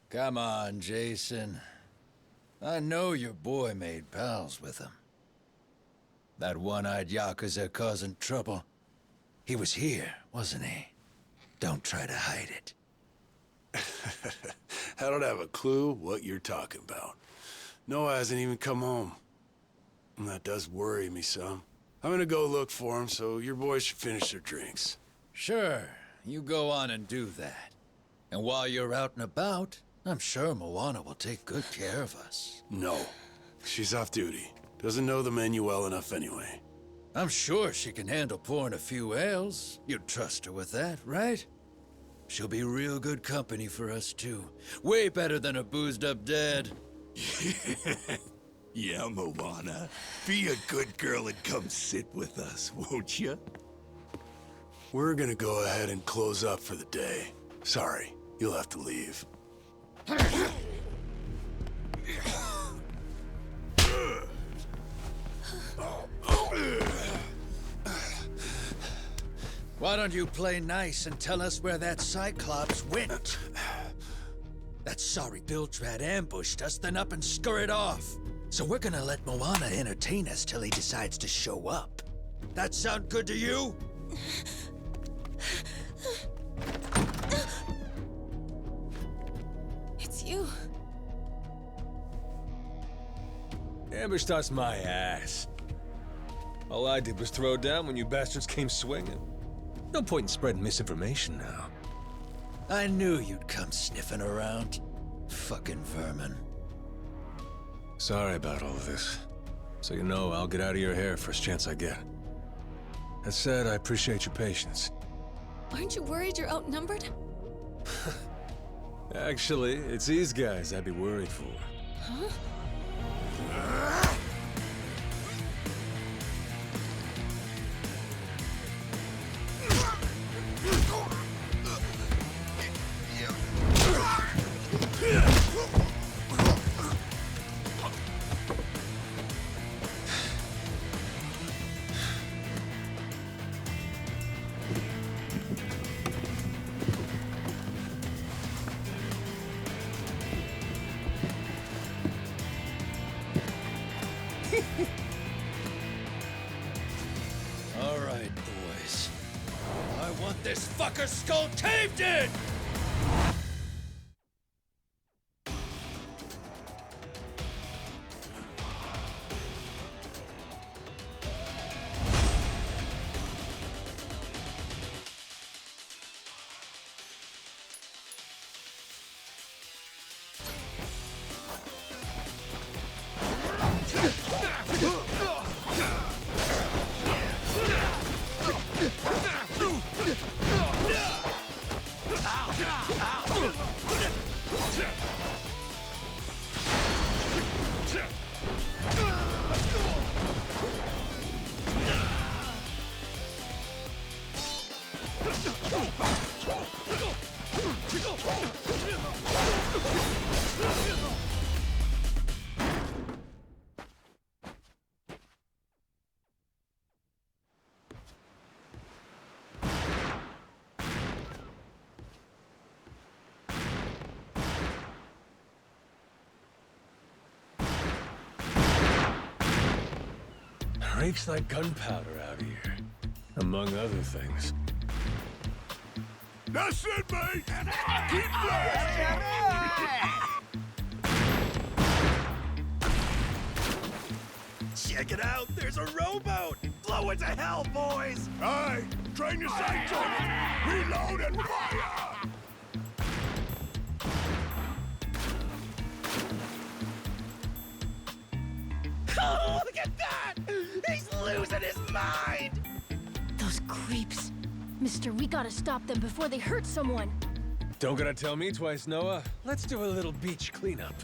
Come on, Jason. I know your boy made pals with him. That one-eyed yakuza causing trouble. He was here, wasn't he? Don't try to hide it. I don't have a clue what you're talking about. Noah hasn't even come home. And that does worry me some. I'm gonna go look for him, so your boys should finish their drinks. Sure, you go on and do that. And while you're out and about, I'm sure Moana will take good care of us. No. She's off duty. Doesn't know the menu well enough anyway. I'm sure she can handle pouring a few ales. You'd trust her with that, right? She'll be real good company for us, too. Way better than a boozed-up dad. Yeah, Moana. Be a good girl and come sit with us, won't you? We're gonna go ahead and close up for the day. Sorry, you'll have to leave. Why don't you play nice and tell us where that Cyclops went? That sorry Biltrat ambushed us, then up and scurried off. So we're gonna let Moana entertain us till he decides to show up. That sound good to you? It's you. Ambushed us my ass. All I did was throw down when you bastards came swinging. No point in spreading misinformation now. I knew you'd come sniffing around. Fucking vermin. Sorry about all of this. So you know, I'll get out of your hair first chance I get. That said, I appreciate your patience. Aren't you worried you're outnumbered? Actually, it's these guys I'd be worried for. Huh? All right, boys. I want this fucker's skull caved in! Reeks like gunpowder out here, among other things. That's it, mate! Keep blasting! Check it out! There's a rowboat! Blow it to hell, boys! Aye! Train your sights on it! Reload and fire! Oh, look at that! He's losing his mind! Those creeps. Mister, we gotta stop them before they hurt someone. Don't gotta tell me twice, Noah. Let's do a little beach cleanup.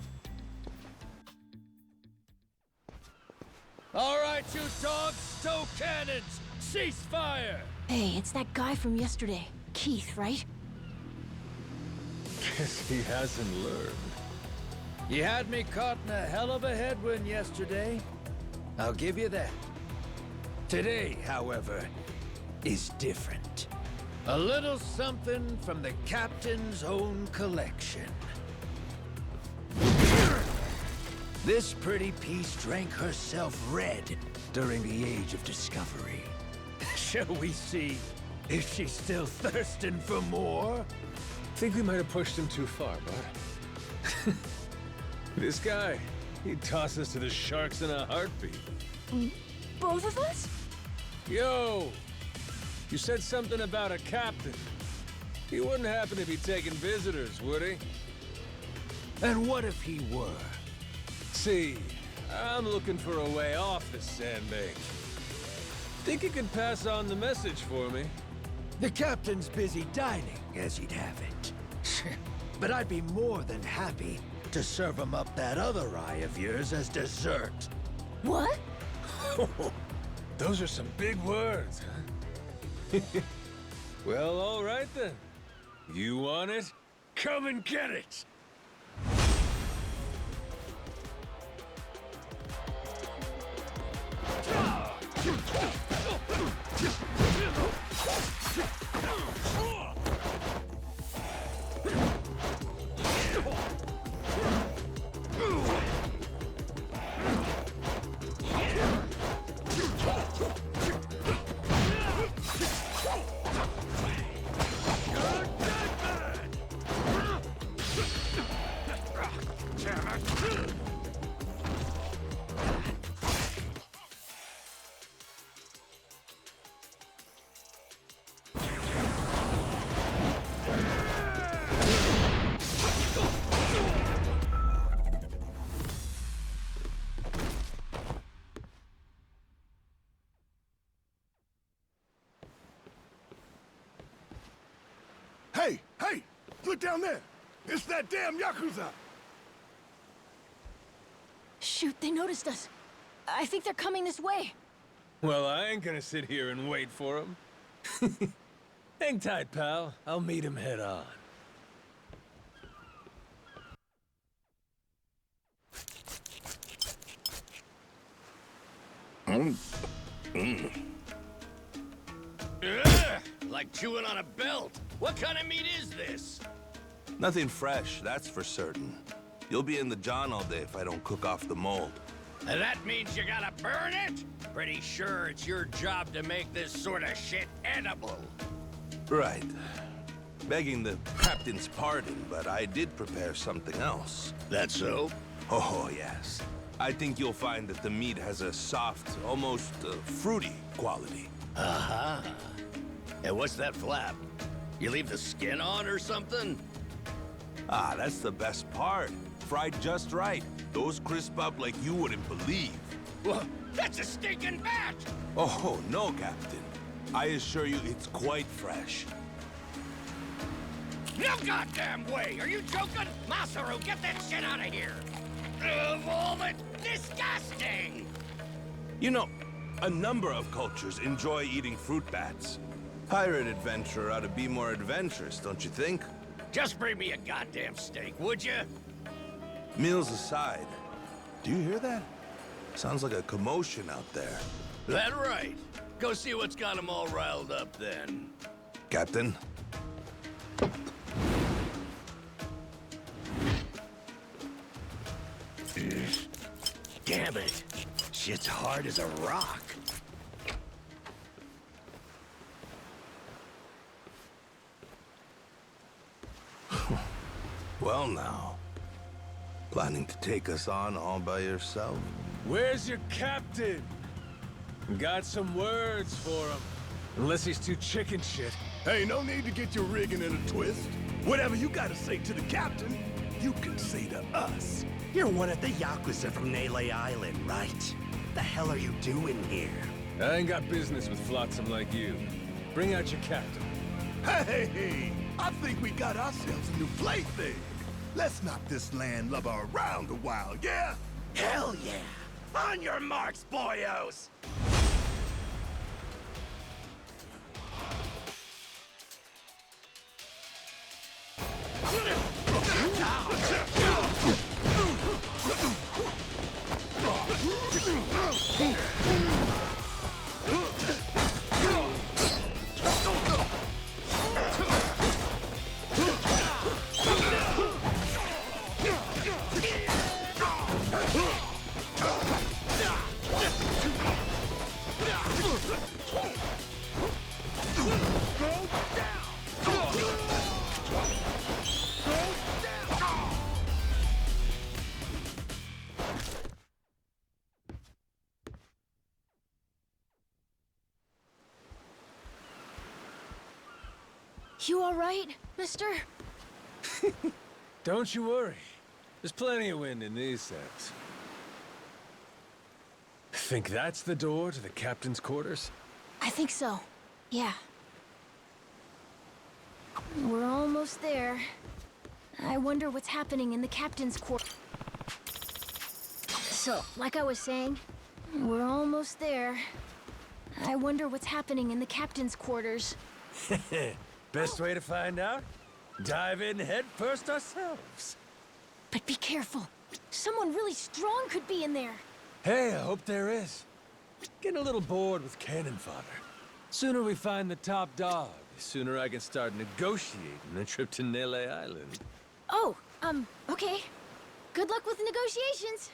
All right, you dogs, stow cannons! Cease fire! Hey, it's that guy from yesterday. Keith, right? Guess he hasn't learned. You had me caught in a hell of a headwind yesterday. I'll give you that. Today, however, is different. A little something from the captain's own collection. This pretty piece drank herself red during the Age of Discovery. Shall we see if she's still thirsting for more? Think we might have pushed him too far, bud. This guy, he'd toss us to the sharks in a heartbeat. Both of us? Yo! You said something about a captain. He wouldn't happen to be taking visitors, would he? And what if he were? See, I'm looking for a way off this sandbank. Think you could pass on the message for me? The captain's busy dining, as he'd have it. But I'd be more than happy to serve him up that other eye of yours as dessert. What? Those are some big words, huh? Well, all right then. You want it? Come and get it! Hey, hey! Look down there! It's that damn yakuza! Shoot, they noticed us. I think they're coming this way. Well, I ain't gonna sit here and wait for him. Hang tight, pal. I'll meet him head on. Ugh, like chewing on a belt. What kind of meat is this? Nothing fresh, that's for certain. You'll be in the John all day if I don't cook off the mold. And that means you gotta burn it? Pretty sure it's your job to make this sort of shit edible. Right. Begging the captain's pardon, but I did prepare something else. That so? Oh, yes. I think you'll find that the meat has a soft, almost fruity quality. Uh-huh. And what's that flap? You leave the skin on or something? Ah, that's the best part. Fried just right. Those crisp up like you wouldn't believe. Well, that's a stinking bat! Oh, no, Captain. I assure you it's quite fresh. No goddamn way! Are you joking? Masaru, get that shit out of here! Of all the disgusting! You know, a number of cultures enjoy eating fruit bats. Pirate adventurer ought to be more adventurous, don't you think? Just bring me a goddamn steak, would you? Meals aside, do you hear that? Sounds like a commotion out there. That right. Go see what's got them all riled up then. Captain? Damn it. Shit's hard as a rock. Well now. Planning to take us on all by yourself? Where's your captain? Got some words for him. Unless he's too chicken shit. Hey, no need to get your rigging in a twist. Whatever you gotta say to the captain, you can say to us. You're one of the yakuza from Nele Island, right? The hell are you doing here? I ain't got business with flotsam like you. Bring out your captain. Hey, I think we got ourselves a new plaything. Let's knock this landlubber around a while, yeah? Hell yeah! On your marks, boyos! You all right, mister? Don't you worry. There's plenty of wind in these sets. Think that's the door to the captain's quarters? I think so. Yeah. We're almost there. I wonder what's happening in the captain's quarters. So, like I was saying, we're almost there. I wonder what's happening in the captain's quarters. Best way to find out? Dive in head first ourselves. But be careful. Someone really strong could be in there. Hey, I hope there is. Getting a little bored with cannon fodder. Sooner we find the top dog, the sooner I can start negotiating a trip to Nele Island. Oh, okay. Good luck with the negotiations.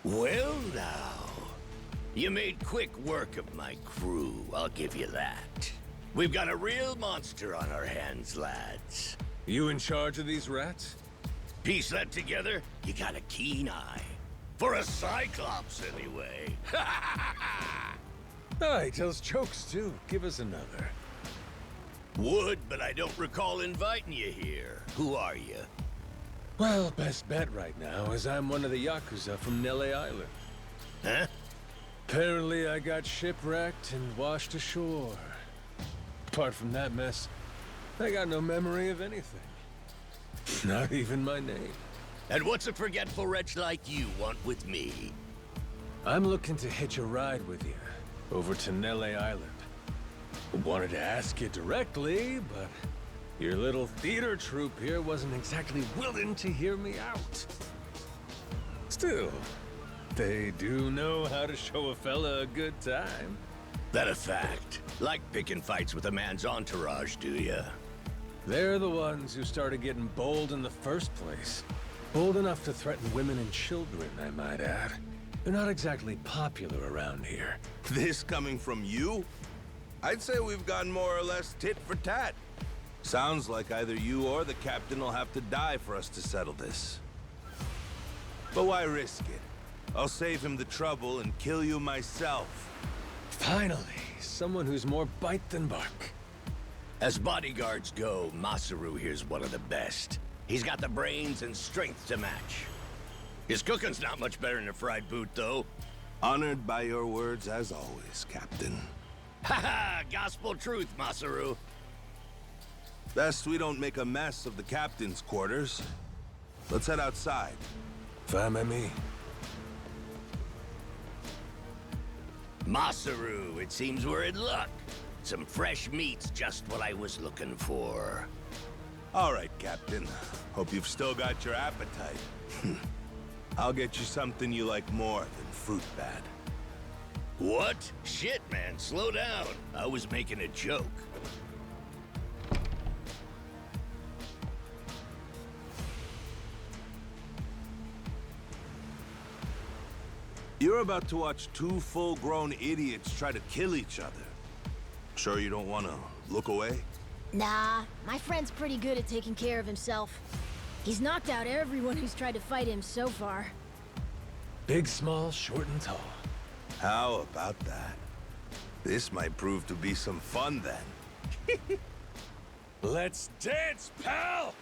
Well now, you made quick work of my crew, I'll give you that. We've got a real monster on our hands, lads. You in charge of these rats? Piece that together, you got a keen eye. For a Cyclops, anyway. Oh, he tells jokes too. Give us another. Would, but I don't recall inviting you here. Who are you? Well, best bet right now is I'm one of the yakuza from Nele Island. Huh? Apparently I got shipwrecked and washed ashore. Apart from that mess, I got no memory of anything. Not even my name. And what's a forgetful wretch like you want with me? I'm looking to hitch a ride with you over to Nele Island. Wanted to ask you directly, but your little theater troupe here wasn't exactly willing to hear me out. Still, they do know how to show a fella a good time. That a fact? Like picking fights with a man's entourage, do ya? They're the ones who started getting bold in the first place. Bold enough to threaten women and children, I might add. They're not exactly popular around here. This coming from you? I'd say we've gone more or less tit for tat. Sounds like either you or the captain will have to die for us to settle this. But why risk it? I'll save him the trouble and kill you myself. Finally, someone who's more bite than bark. As bodyguards go, Masaru here's one of the best. He's got the brains and strength to match. His cooking's not much better than a fried boot, though. Honored by your words as always, Captain. Haha, gospel truth, Masaru. Best we don't make a mess of the captain's quarters. Let's head outside. Fine by me. Masaru, it seems we're in luck. Some fresh meat's just what I was looking for. All right, Captain. Hope you've still got your appetite. I'll get you something you like more than fruit bat. What? Shit, man, slow down. I was making a joke. You're about to watch two full-grown idiots try to kill each other. Sure you don't want to look away? Nah, my friend's pretty good at taking care of himself. He's knocked out everyone who's tried to fight him so far. Big, small, short, and tall. How about that? This might prove to be some fun then. Let's dance, pal!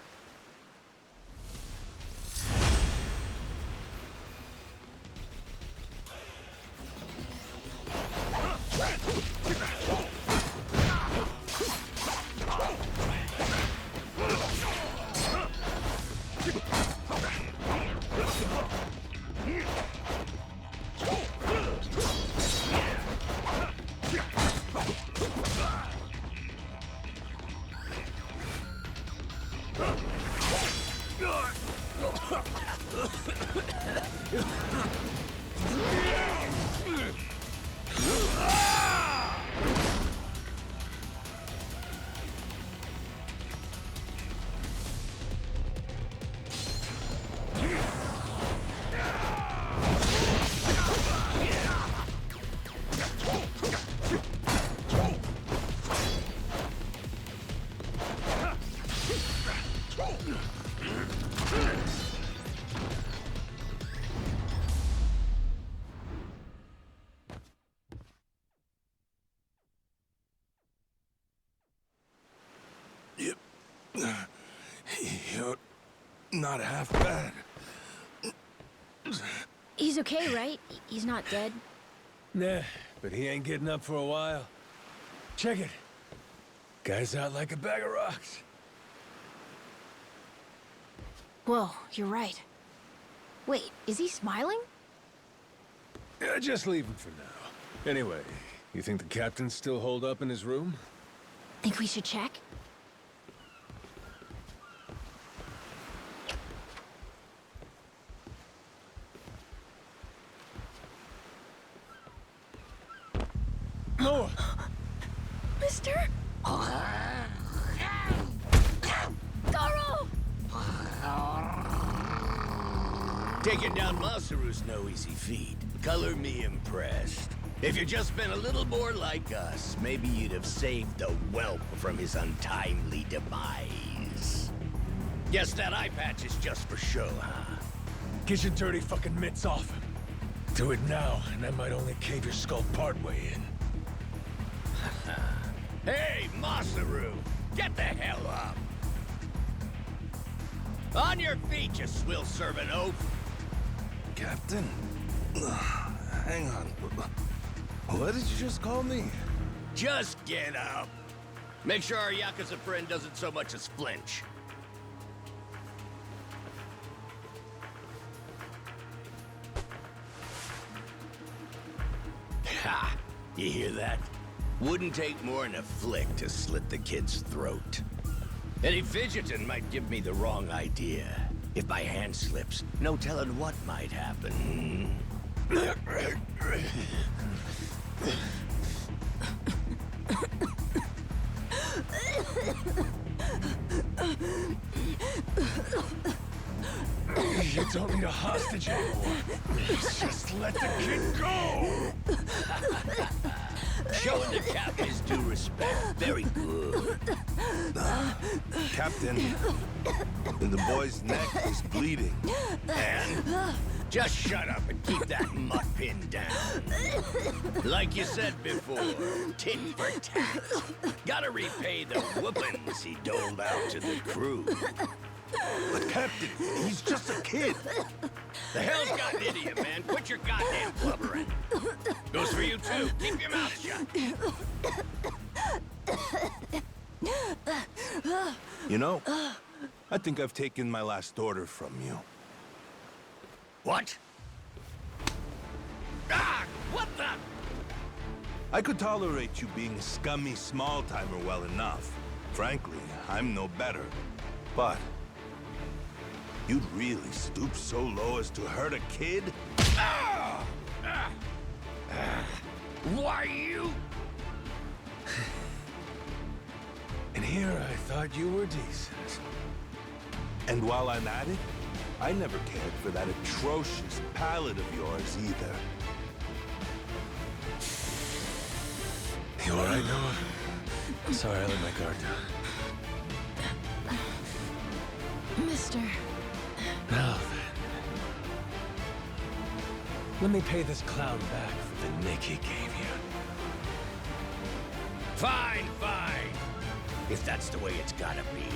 You're not half bad. He's okay, right? He's not dead? Nah, but he ain't getting up for a while. Check it. Guy's out like a bag of rocks. Whoa, you're right. Wait, is he smiling? Yeah, just leave him for now. Anyway, you think the captain's still holed up in his room? Think we should check? No! Mister? Goro! Taking down Masaru's no easy feat. Color me impressed. If you'd just been a little more like us, maybe you'd have saved the whelp from his untimely demise. Guess that eye patch is just for show, huh? Get your dirty fucking mitts off him. Do it now, and I might only cave your skull partway in. Hey, Masaru! Get the hell up! On your feet, you swill-serving oaf! Captain? Hang on. What did you just call me? Just get up! Make sure our yakuza friend doesn't so much as flinch. Ha! You hear that? Wouldn't take more than a flick to slit the kid's throat. Any fidgeting might give me the wrong idea. If my hand slips, no telling what might happen. You don't need a hostage anymore. Just let the kid go! Showing the cap his due respect. Very good. Captain, the boy's neck is bleeding. And just shut up and keep that mutt pin down. Like you said before, tit for tat. Gotta repay the whoopings he doled out to the crew. But Captain, he's just a kid. The hell's gotten into you, man? Quit your goddamn blubbering. Goes for you, too. Keep your mouth shut. You know, I think I've taken my last order from you. What? Ah! What the? I could tolerate you being scummy small-timer well enough. Frankly, I'm no better. But you'd really stoop so low as to hurt a kid? Why you? And here I thought you were decent. And while I'm at it, I never cared for that atrocious palate of yours either. You all right, Noah? Sorry, I let my guard down. Mister. Now then. Let me pay this clown back for the nick he gave you. Fine, fine. If that's the way it's gotta be.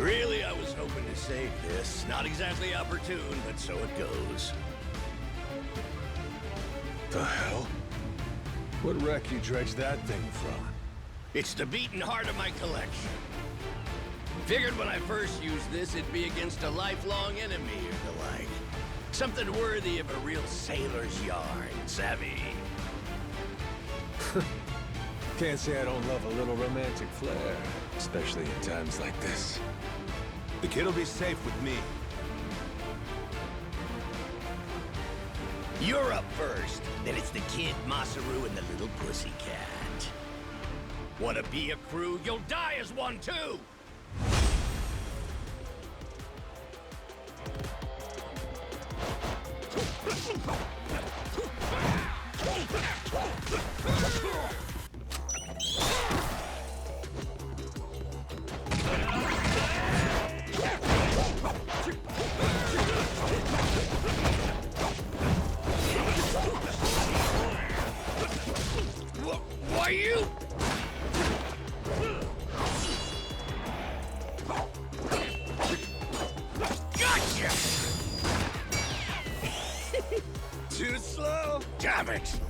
Really, I was hoping to save this. Not exactly opportune, but so it goes. The hell? What wreck you dredged that thing from? It's the beating heart of my collection. Figured when I first used this, it'd be against a lifelong enemy or the like. Something worthy of a real sailor's yarn, savvy? Can't say I don't love a little romantic flair, especially in times like this. The kid'll be safe with me. You're up first. Then it's the kid, Masaru, and the little pussycat. Wanna be a crew? You'll die as one, too! Why you? Gotcha! Too slow? Damn it!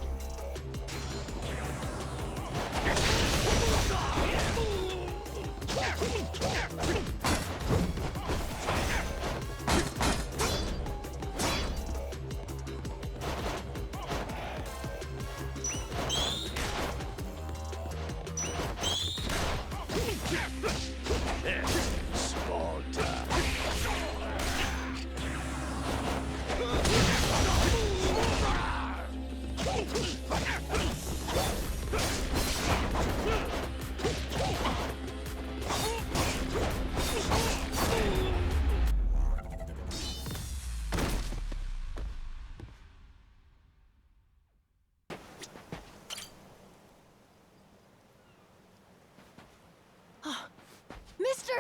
Mister!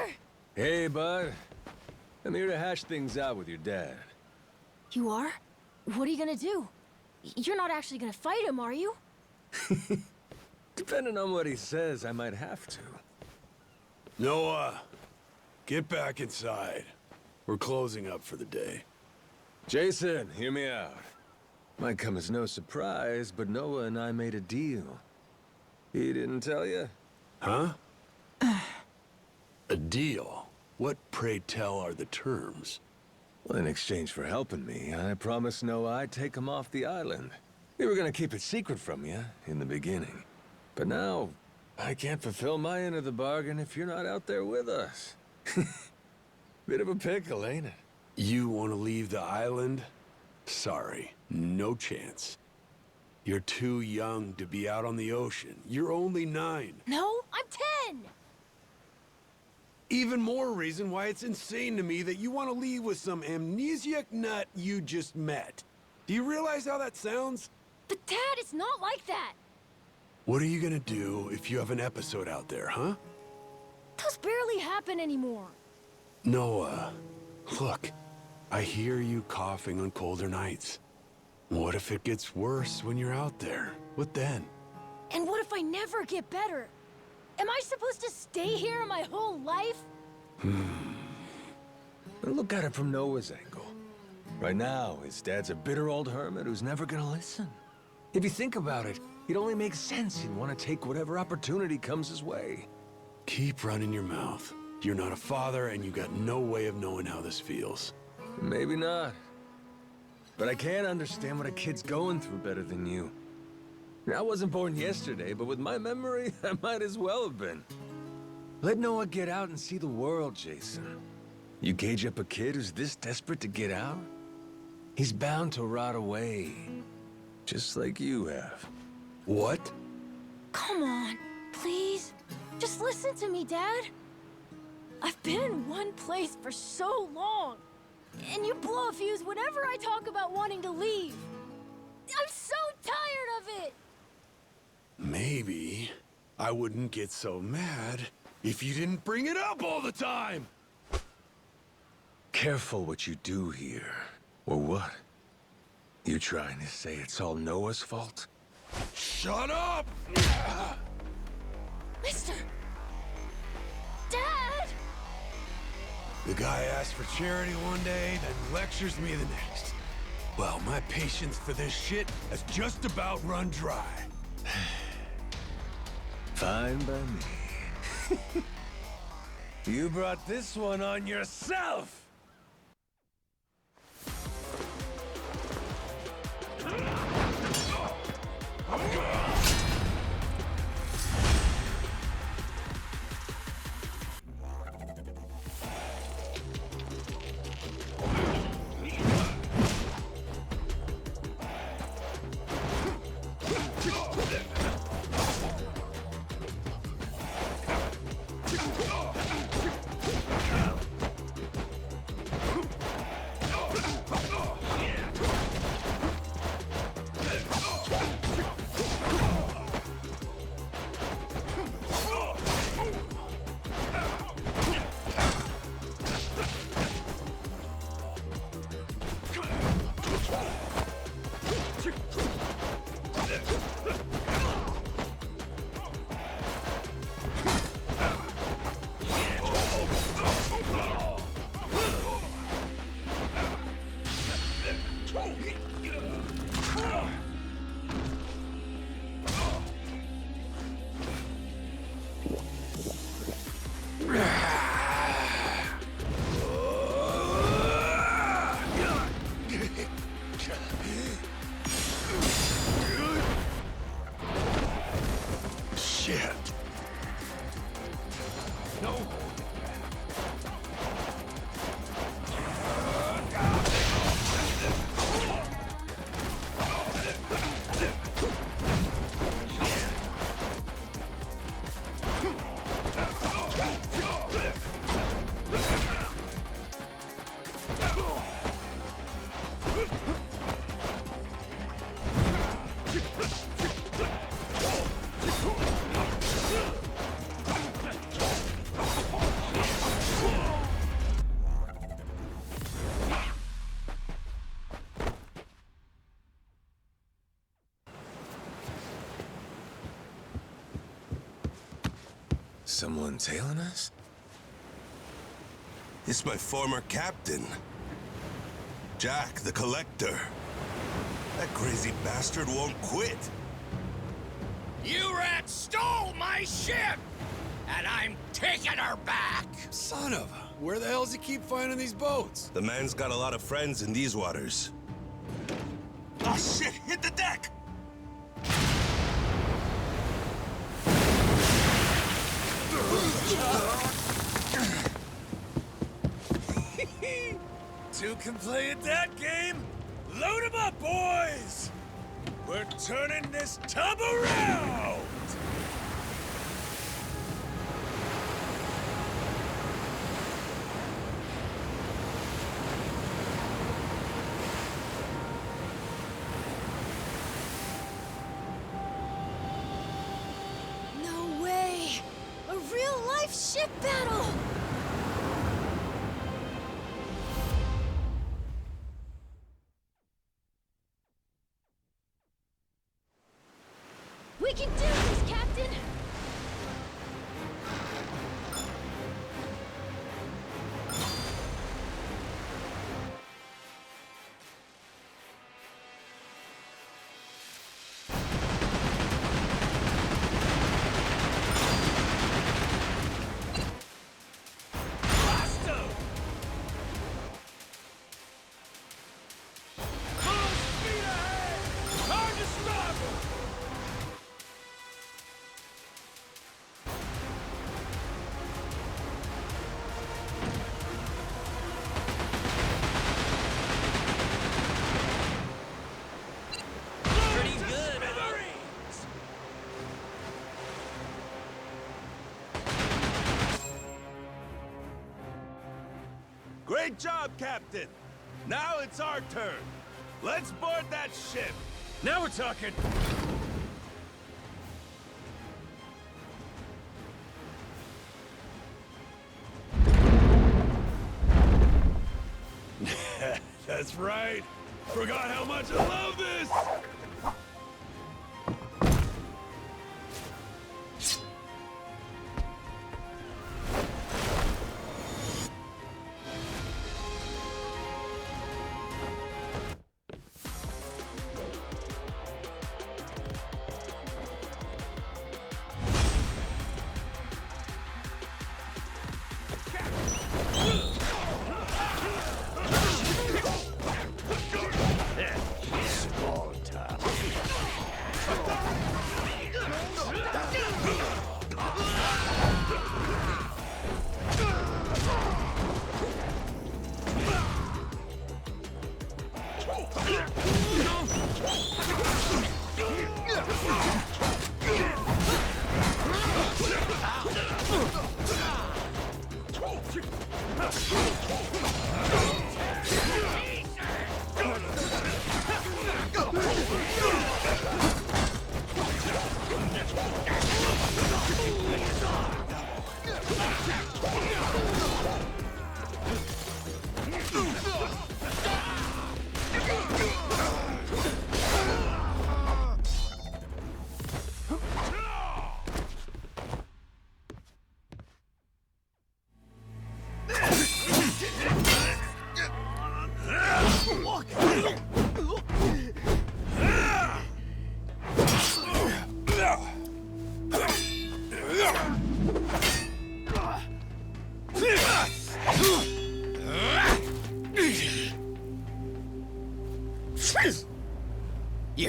Hey, bud. I'm here to hash things out with your dad. You are? What are you gonna do? You're not actually gonna fight him, are you? Depending on what he says, I might have to. Noah, get back inside. We're closing up for the day. Jason, hear me out. Might come as no surprise, but Noah and I made a deal. He didn't tell you? Huh? A deal? What, pray tell, are the terms? Well, in exchange for helping me, I promised Noah I'd take him off the island. We were gonna keep it secret from you in the beginning. But now, I can't fulfill my end of the bargain if you're not out there with us. Bit of a pickle, ain't it? You want to leave the island? Sorry, no chance. You're too young to be out on the ocean. You're only 9. No, I'm 10! Even more reason why it's insane to me that you want to leave with some amnesiac nut you just met. Do you realize how that sounds? But Dad, it's not like that! What are you gonna do if you have an episode out there, huh? Those barely happen anymore. Noah, look, I hear you coughing on colder nights. What if it gets worse when you're out there? What then? And what if I never get better? Am I supposed to stay here my whole life? But look at it from Noah's angle. Right now, his dad's a bitter old hermit who's never gonna listen. If you think about it, it only makes sense he'd want to take whatever opportunity comes his way. Keep running your mouth. You're not a father, and you got no way of knowing how this feels. Maybe not. But I can't understand what a kid's going through better than you. I wasn't born yesterday, but with my memory, I might as well have been. Let Noah get out and see the world, Jason. You gauge up a kid who's this desperate to get out? He's bound to rot away. Just like you have. What? Come on, please. Just listen to me, Dad. I've been in one place for so long. And you blow a fuse whenever I talk about wanting to leave. I'm so tired of it! Maybe I wouldn't get so mad if you didn't bring it up all the time! Careful what you do here. Or what? You trying to say it's all Noah's fault? Shut up! Mister! Dad! The guy asks for charity one day, then lectures me the next. Well, my patience for this shit has just about run dry. Fine by me. You brought this one on yourself! Shit. No. Someone tailing us? It's my former captain. Jack, the Collector. That crazy bastard won't quit. You rats stole my ship! And I'm taking her back! Son of a... Where the hell does he keep finding these boats? The man's got a lot of friends in these waters. Oh shit, hit the deck! Two can play at that game? Load 'em up, boys! We're turning this tub around! No way! A real-life ship battle! We can do this, Captain! Great job, Captain! Now it's our turn. Let's board that ship. Now we're talking! That's right. Forgot how much I love this!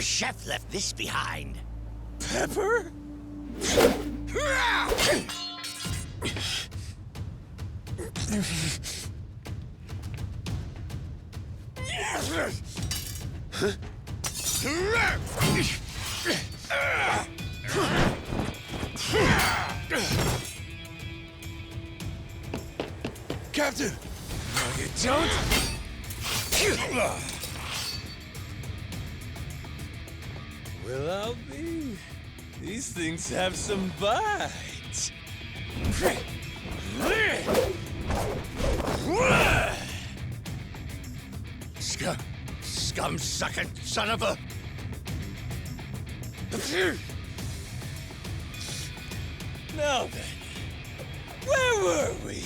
chef left this behind. Pepper? Captain! No, you don't. Well, I'll be. These things have some bite. Scum-sucking son of a... Now then, where were we?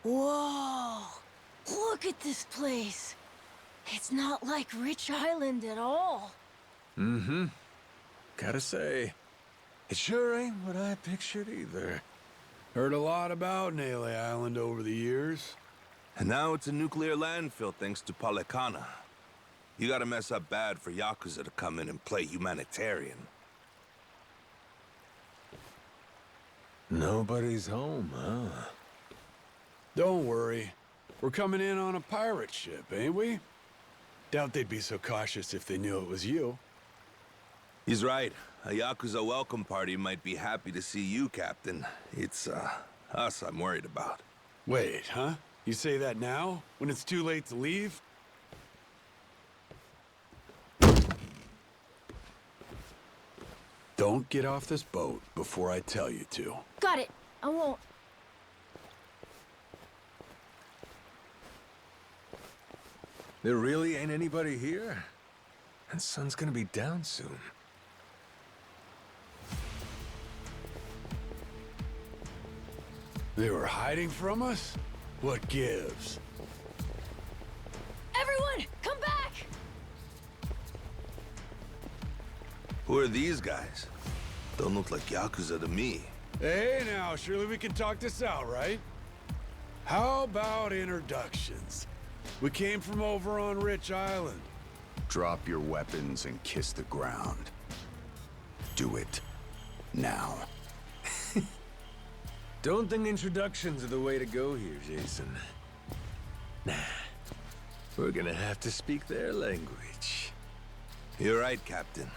Whoa! Look at this place. It's not like Rich Island at all. Mm-hmm. Gotta say, it sure ain't what I pictured either. Heard a lot about Nele Island over the years. And now it's a nuclear landfill thanks to Palekana. You gotta mess up bad for Yakuza to come in and play humanitarian. Nobody's home, huh? Don't worry. We're coming in on a pirate ship, ain't we? Doubt they'd be so cautious if they knew it was you. He's right. A Yakuza welcome party might be happy to see you, Captain. It's, us I'm worried about. Wait, huh? You say that now? When it's too late to leave? Don't get off this boat before I tell you to. Got it. I won't. There really ain't anybody here? And sun's gonna be down soon. They were hiding from us? What gives? Everyone, come back! Who are these guys? Don't look like Yakuza to me. Hey now, surely we can talk this out, right? How about introductions? We came from over on Rich Island. Drop your weapons and kiss the ground. Do it. Now. Don't think introductions are the way to go here, Jason. Nah. We're gonna have to speak their language. You're right, Captain.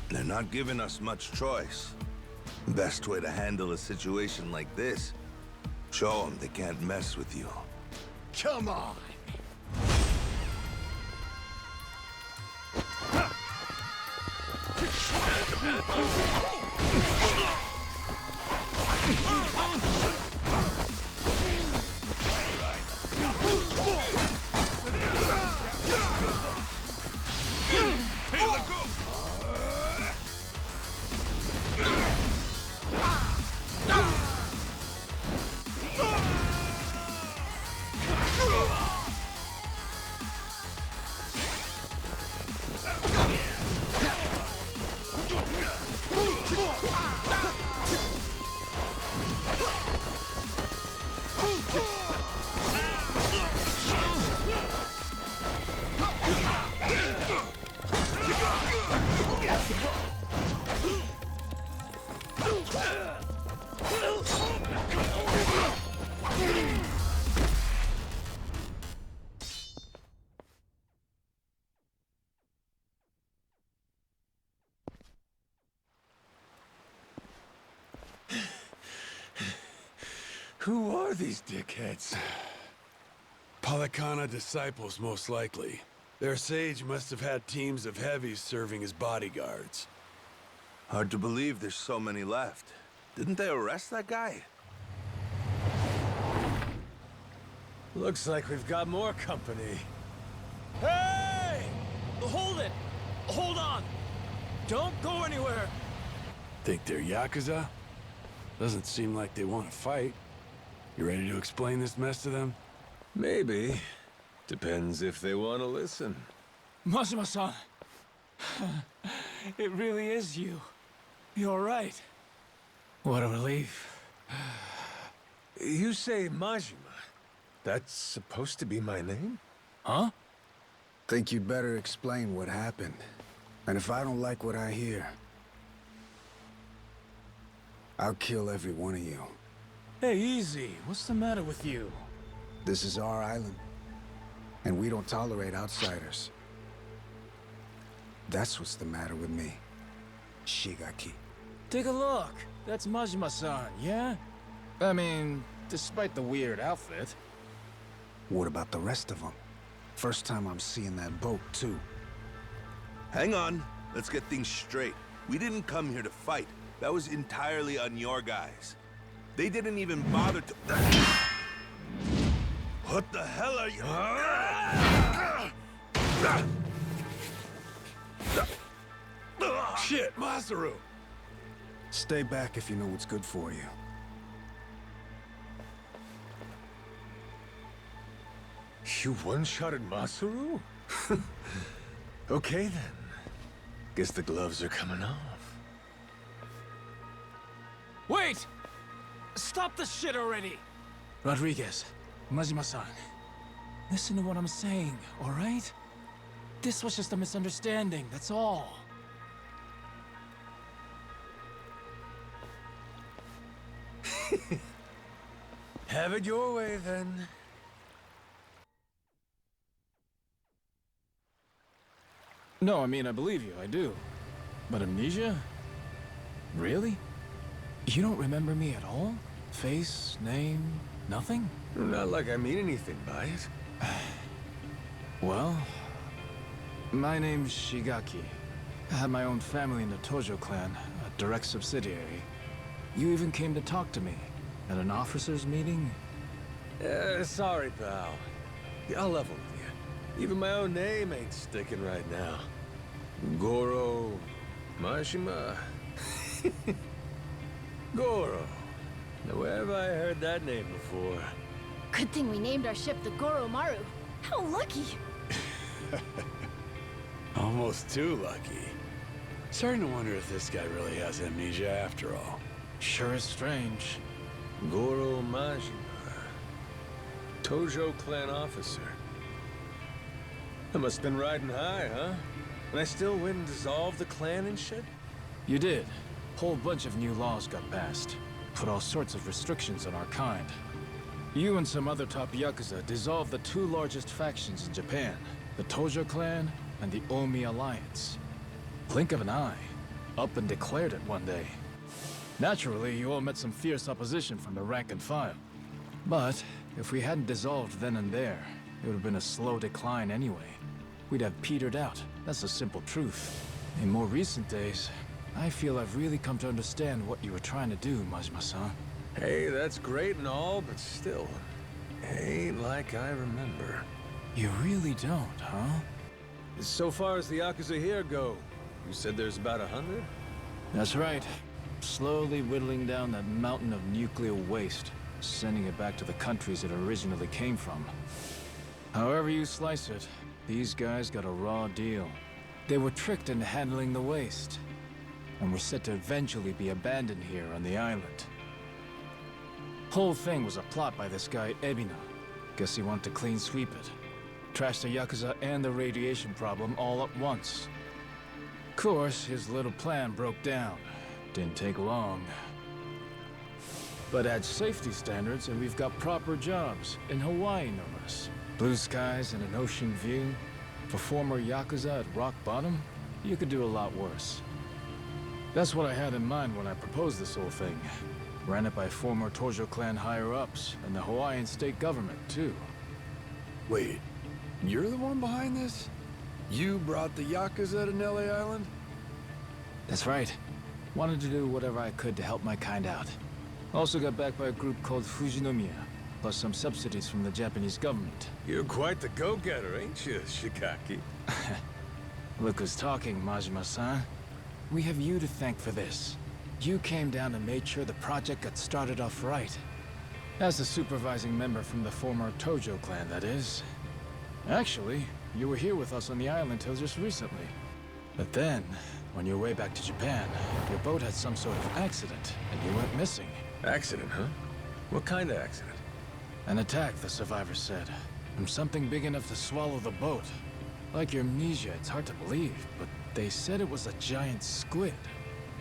They're not giving us much choice. Best way to handle a situation like this, show them they can't mess with you. Come on! Who are these dickheads? Palakana disciples, most likely. Their sage must have had teams of heavies serving as bodyguards. Hard to believe there's so many left. Didn't they arrest that guy? Looks like we've got more company. Hey! Hold it! Hold on! Don't go anywhere! Think they're yakuza? Doesn't seem like they want to fight. You ready to explain this mess to them? Maybe. Depends if they want to listen. Majima-san! It really is you. You're right. What a relief. You say Majima. That's supposed to be my name? Huh? Think you'd better explain what happened. And if I don't like what I hear, I'll kill every one of you. Hey, easy. What's the matter with you? This is our island, and we don't tolerate outsiders. That's what's the matter with me, Shigaki. Take a look. That's Majima-san, yeah? I mean, despite the weird outfit. What about the rest of them? First time I'm seeing that boat, too. Hang on. Let's get things straight. We didn't come here to fight. That was entirely on your guys. They didn't even bother to... What the hell are you... Shit, Masaru! Stay back if you know what's good for you. You one-shotted Masaru? Okay then. Guess the gloves are coming off. Wait! Stop the shit already! Rodriguez, Majima-san, listen to what I'm saying, all right? This was just a misunderstanding, that's all. Have it your way then. No, I mean, I believe you, I do. But amnesia? Really? You don't remember me at all? Face, name, nothing? Not like I mean anything by it. Well, my name's Shigaki. I had my own family in the Tojo clan, a direct subsidiary. You even came to talk to me at an officers' meeting? Sorry, pal. Yeah, I'll level with you. Even my own name ain't sticking right now. Goro Majima. Goro. Now, where have I heard that name before? Good thing we named our ship the Goro Maru. How lucky! Almost too lucky. Starting to wonder if this guy really has amnesia after all. Sure is strange. Goro Majima. Tojo clan officer. I must have been riding high, huh? And I still win and dissolve the clan and shit? You did. Whole bunch of new laws got passed. Put all sorts of restrictions on our kind. You and some other top yakuza dissolved the two largest factions in Japan, the Tojo clan and the Omi Alliance. Blink of an eye. Up and declared it one day. Naturally, you all met some fierce opposition from the rank and file. But if we hadn't dissolved then and there, it would have been a slow decline anyway. We'd have petered out. That's the simple truth. In more recent days, I feel I've really come to understand what you were trying to do, Majima-san. Hey, that's great and all, but still, ain't like I remember. You really don't, huh? So far as the Yakuza here go, you said there's about 100? That's right. Slowly whittling down that mountain of nuclear waste, sending it back to the countries it originally came from. However you slice it, these guys got a raw deal. They were tricked into handling the waste, and were set to eventually be abandoned here on the island. Whole thing was a plot by this guy, Ebina. Guess he wanted to clean sweep it. Trash the Yakuza and the radiation problem all at once. Of course, his little plan broke down. Didn't take long. But add safety standards and we've got proper jobs, in Hawaii no less. Blue skies and an ocean view. For former Yakuza at rock bottom, you could do a lot worse. That's what I had in mind when I proposed this whole thing. Ran it by former Tojo clan higher-ups and the Hawaiian state government, too. Wait, you're the one behind this? You brought the yakuza to Nele Island? That's right. Wanted to do whatever I could to help my kind out. Also got backed by a group called Fujinomiya, plus some subsidies from the Japanese government. You're quite the go-getter, ain't you, Shikaki? Look who's talking, Majima-san. We have you to thank for this. You came down and made sure the project got started off right. As a supervising member from the former Tojo clan, that is. Actually, you were here with us on the island till just recently. But then, on your way back to Japan, your boat had some sort of accident, and you went missing. Accident, huh? What kind of accident? An attack, the survivors said. From something big enough to swallow the boat. Like your amnesia, it's hard to believe, but they said it was a giant squid.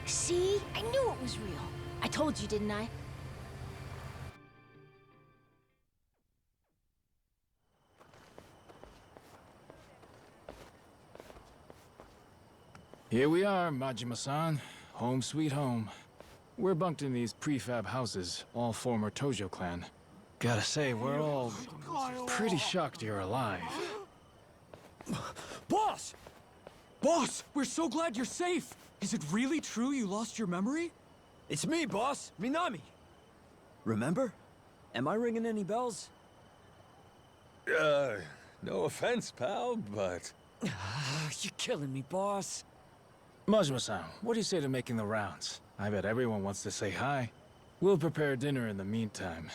See? I knew it was real. I told you, didn't I? Here we are, Majima-san. Home sweet home. We're bunked in these prefab houses, all former Tojo clan. Gotta say, we're all pretty shocked you're alive. Boss! Boss, we're so glad you're safe! Is it really true you lost your memory? It's me, boss! Minami! Remember? Am I ringing any bells? No offense, pal, but... You're killing me, boss. Majima-san, what do you say to making the rounds? I bet everyone wants to say hi. We'll prepare dinner in the meantime.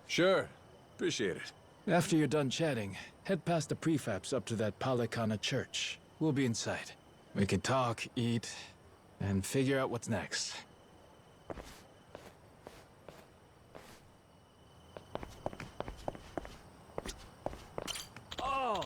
Sure. Appreciate it. After you're done chatting, head past the prefabs up to that Palikana church. We'll be inside. We can talk, eat, and figure out what's next. Oh!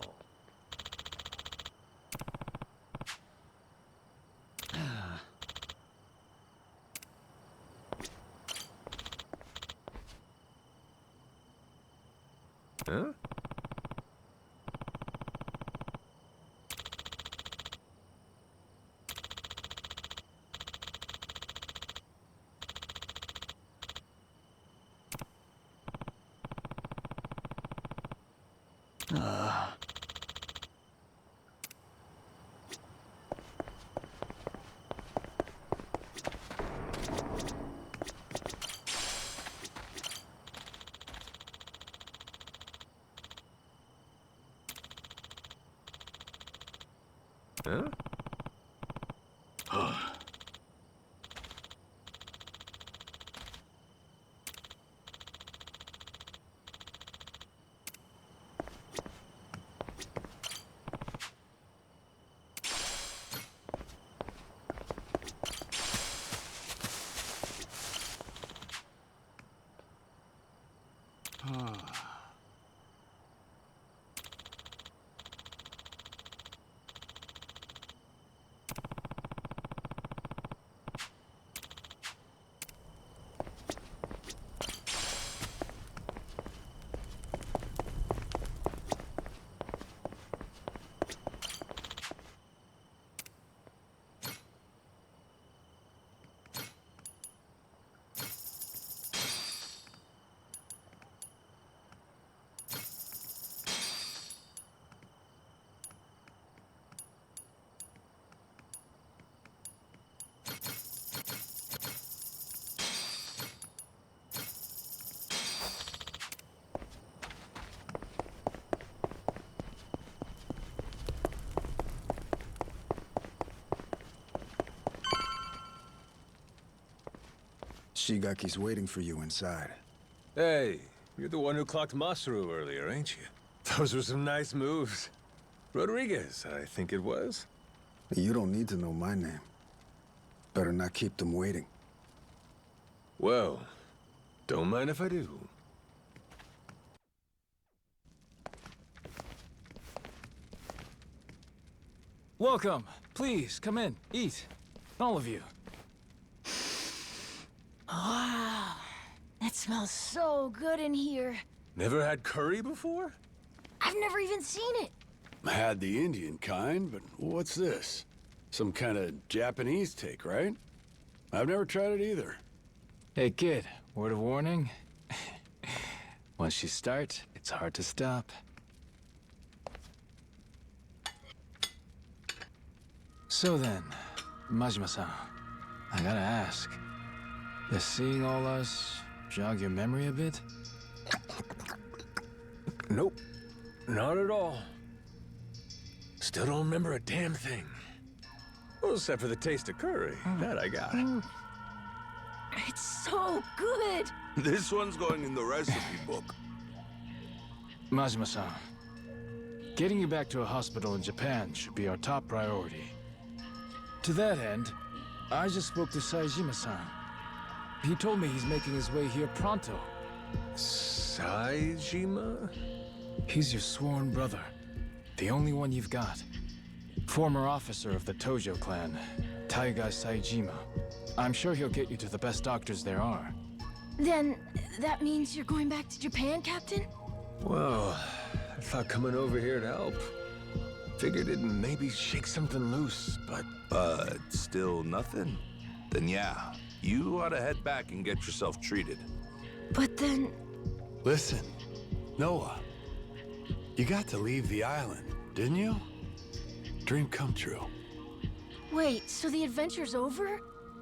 Huh? Huh? Shigaki's waiting for you inside. Hey, you're the one who clocked Masaru earlier, ain't you? Those were some nice moves. Rodriguez, I think it was. You don't need to know my name. Better not keep them waiting. Well, don't mind if I do. Welcome. Please, come in. Eat. All of you. Wow. That smells so good in here. Never had curry before? I've never even seen it. Had the Indian kind, but what's this? Some kind of Japanese take, right? I've never tried it either. Hey kid, word of warning? Once you start, it's hard to stop. So then, Majima-san, I gotta ask, does seeing all us jog your memory a bit? Nope. Not at all. Still don't remember a damn thing. Well, except for the taste of curry. That I got. It's so good! This one's going in the recipe book. Majima-san, getting you back to a hospital in Japan should be our top priority. To that end, I just spoke to Saejima-san. He told me he's making his way here pronto. Saejima? He's your sworn brother. The only one you've got. Former officer of the Tojo clan, Taiga Saejima. I'm sure he'll get you to the best doctors there are. Then, that means you're going back to Japan, Captain? Well, I thought coming over here to help. Figured it'd maybe shake something loose, but... still nothing? Then yeah, you ought to head back and get yourself treated. But then... Listen, Noah. You got to leave the island, didn't you? Dream come true. Wait, so the adventure's over?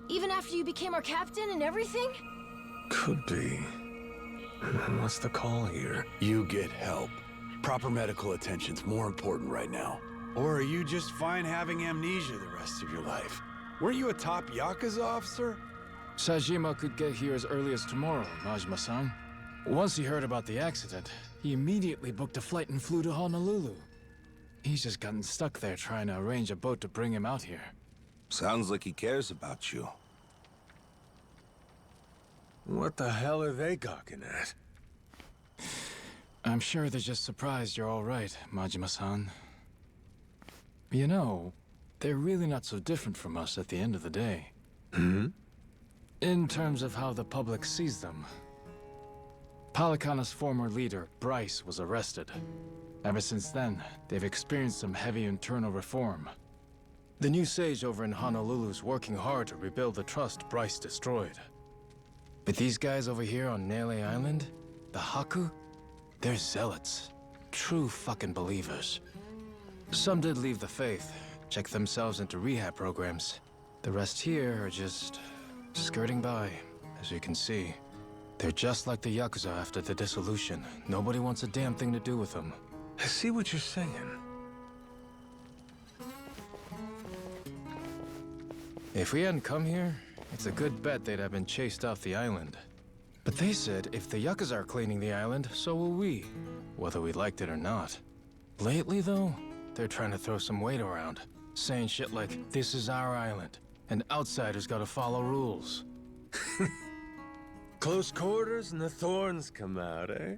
Even after you became our captain and everything? Could be. What's the call here? You get help. Proper medical attention's more important right now. Or are you just fine having amnesia the rest of your life? Weren't you a top yakuza officer? Saejima could get here as early as tomorrow, Majima-san. Once he heard about the accident, he immediately booked a flight and flew to Honolulu. He's just gotten stuck there trying to arrange a boat to bring him out here. Sounds like he cares about you. What the hell are they gawking at? I'm sure they're just surprised you're all right, Majima-san. You know, they're really not so different from us at the end of the day. Hmm? In terms of how the public sees them. Palikana's former leader, Bryce, was arrested. Ever since then, they've experienced some heavy internal reform. The new sage over in Honolulu's working hard to rebuild the trust Bryce destroyed. But these guys over here on Nele Island, the Haku, they're zealots. True fucking believers. Some did leave the faith, check themselves into rehab programs. The rest here are just skirting by, as you can see. They're just like the Yakuza after the dissolution. Nobody wants a damn thing to do with them. I see what you're saying. If we hadn't come here, it's a good bet they'd have been chased off the island. But they said if the Yakuza are cleaning the island, so will we. Whether we liked it or not. Lately, though, they're trying to throw some weight around. Saying shit like, this is our island, and outsiders gotta follow rules. Close quarters and the thorns come out, eh?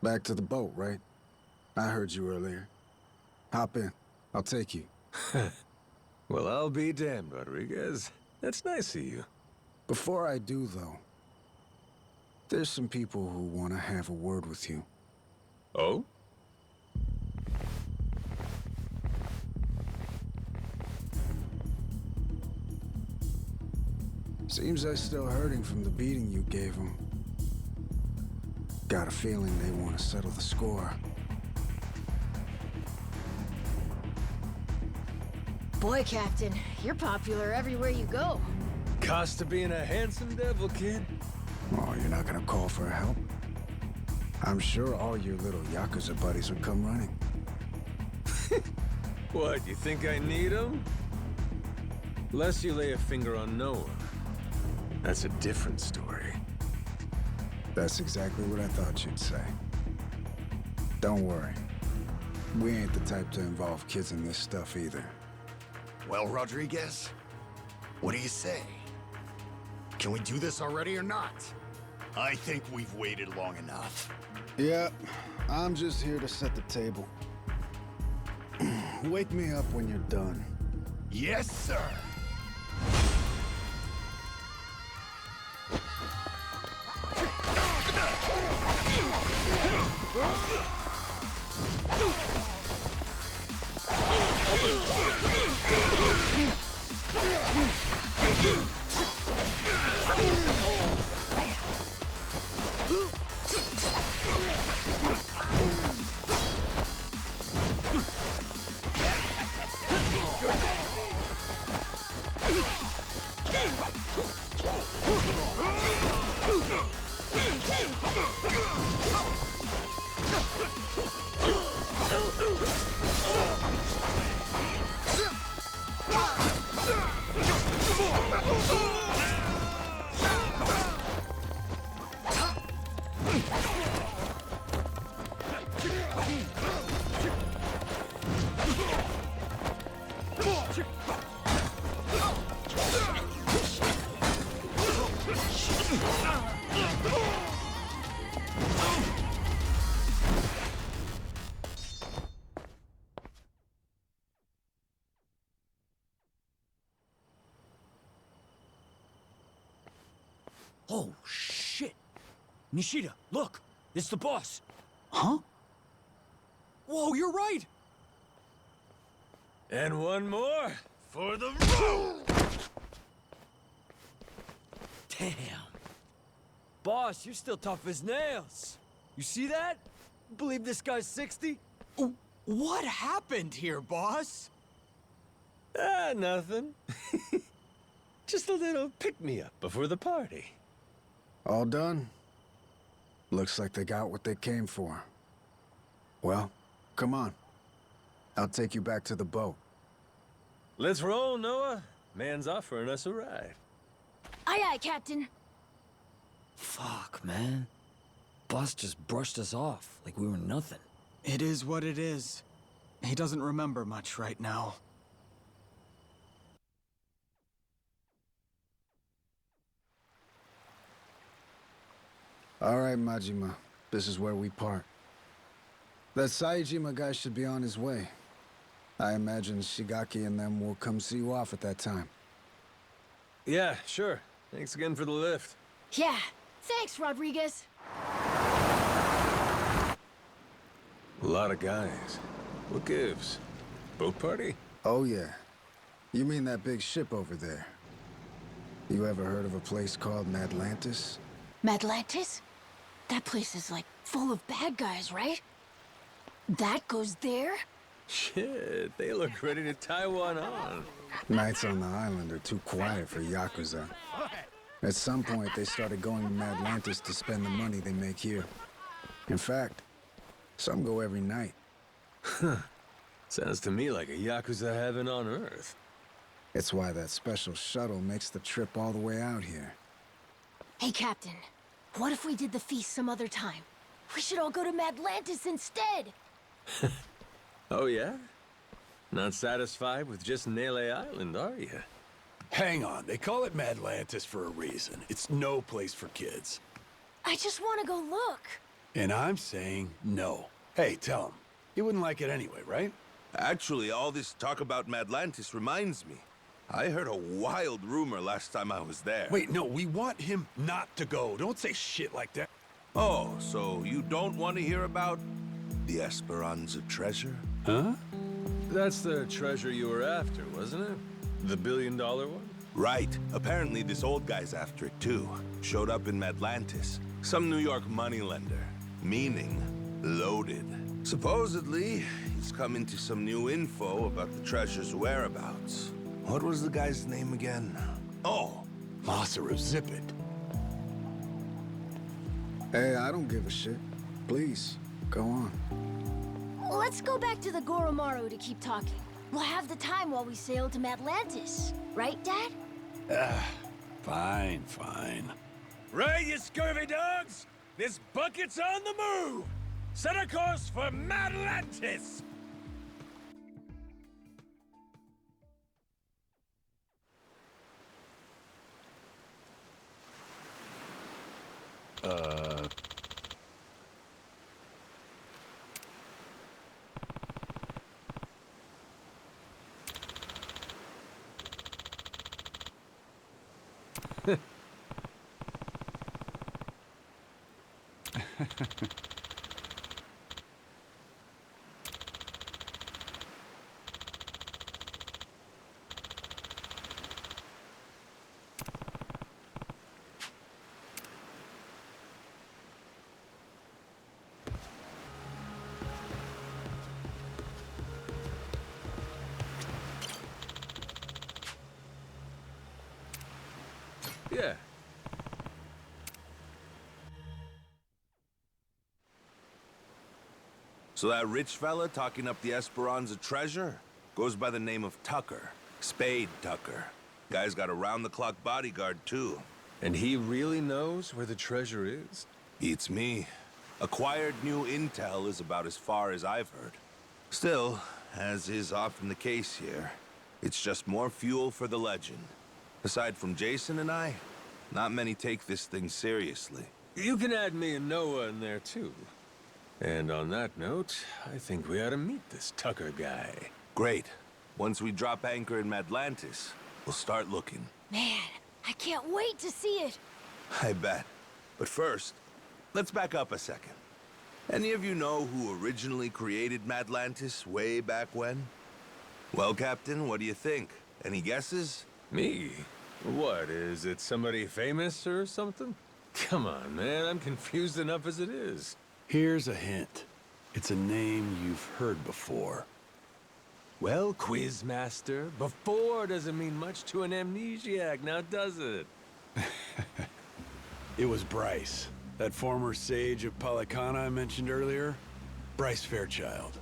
Back to the boat, right? I heard you earlier. Hop in. I'll take you. Well, I'll be damned, Rodriguez. That's nice of you. Before I do, though, there's some people who want to have a word with you. Oh? Seems they're still hurting from the beating you gave them. Got a feeling they want to settle the score. Boy, Captain, you're popular everywhere you go. Cost of being a handsome devil, kid. Oh, you're not gonna call for help? I'm sure all your little yakuza buddies would come running. What, you think I need them? Lest you lay a finger on Noah. That's a different story. That's exactly what I thought you'd say. Don't worry. We ain't the type to involve kids in this stuff either. Well, Rodriguez, what do you say? Can we do this already or not? I think we've waited long enough. Yeah, I'm just here to set the table. Wake me up when you're done. Yes, sir. Oh, shit! Nishida, look! It's the boss! Huh? Whoa, you're right! And one more for the road! Damn! Boss, you're still tough as nails! You see that? Believe this guy's 60? What happened here, boss? Nothing. Just a little pick-me-up before the party. All done? Looks like they got what they came for. Well, come on. I'll take you back to the boat. Let's roll, Noah. Man's offering us a ride. Aye, aye, Captain. Fuck, man. Boss just brushed us off like we were nothing. It is what it is. He doesn't remember much right now. All right, Majima. This is where we part. That Saejima guy should be on his way. I imagine Shigaki and them will come see you off at that time. Yeah, sure. Thanks again for the lift. Yeah, thanks, Rodriguez. A lot of guys. What gives? Boat party? Oh, yeah. You mean that big ship over there? You ever heard of a place called Madlantis? Madlantis? That place is like full of bad guys, right? That goes there? Shit, they look ready to tie one on. Nights on the island are too quiet for yakuza. At some point, they started going to Madlantis to spend the money they make here. In fact, some go every night. Sounds to me like a yakuza heaven on Earth. It's why that special shuttle makes the trip all the way out here. Hey, Captain. What if we did the feast some other time? We should all go to Madlantis instead! Oh, yeah? Not satisfied with just Nele Island, are you? Hang on, they call it Madlantis for a reason. It's no place for kids. I just want to go look. And I'm saying no. Hey, tell him. He wouldn't like it anyway, right? Actually, all this talk about Madlantis reminds me. I heard a wild rumor last time I was there. Wait, no, we want him not to go. Don't say shit like that. Oh, so you don't want to hear about the Esperanza treasure? Huh? That's the treasure you were after, wasn't it? The $1 billion one? Right. Apparently this old guy's after it too. Showed up in Madlantis. Some New York moneylender. Meaning, loaded. Supposedly, he's come into some new info about the treasure's whereabouts. What was the guy's name again? Oh, Masaru, zip it. Hey, I don't give a shit. Please, go on. Let's go back to the Goromaru to keep talking. We'll have the time while we sail to Atlantis. Right, Dad? Fine, fine. Right, you scurvy dogs! This bucket's on the move! Set a course for Atlantis! Yeah. So that rich fella talking up the Esperanza treasure goes by the name of Tucker. Spade Tucker. Guy's got a round-the-clock bodyguard, too. And he really knows where the treasure is? Beats me. Acquired new intel is about as far as I've heard. Still, as is often the case here, it's just more fuel for the legend. Aside from Jason and I, not many take this thing seriously. You can add me and Noah in there, too. And on that note, I think we ought to meet this Tucker guy. Great. Once we drop anchor in Atlantis, we'll start looking. Man, I can't wait to see it. I bet. But first, let's back up a second. Any of you know who originally created Atlantis way back when? Well, Captain, what do you think? Any guesses? Me? What, is it somebody famous or something? Come on, man, I'm confused enough as it is. Here's a hint. It's a name you've heard before. Well, Quizmaster, before doesn't mean much to an amnesiac, now does it? It was Bryce, that former sage of Palicana I mentioned earlier. Bryce Fairchild.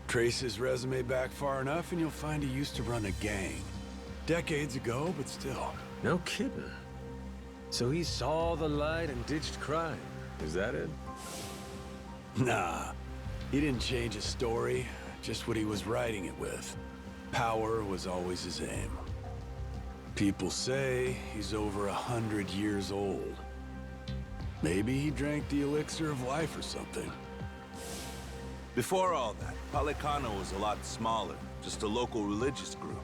Trace his resume back far enough and you'll find he used to run a gang. Decades ago, but still. No kidding. So he saw the light and ditched crime. Is that it? Nah. He didn't change his story, just what he was writing it with. Power was always his aim. People say he's over 100 years old. Maybe he drank the elixir of life or something. Before all that, Palicano was a lot smaller, just a local religious group.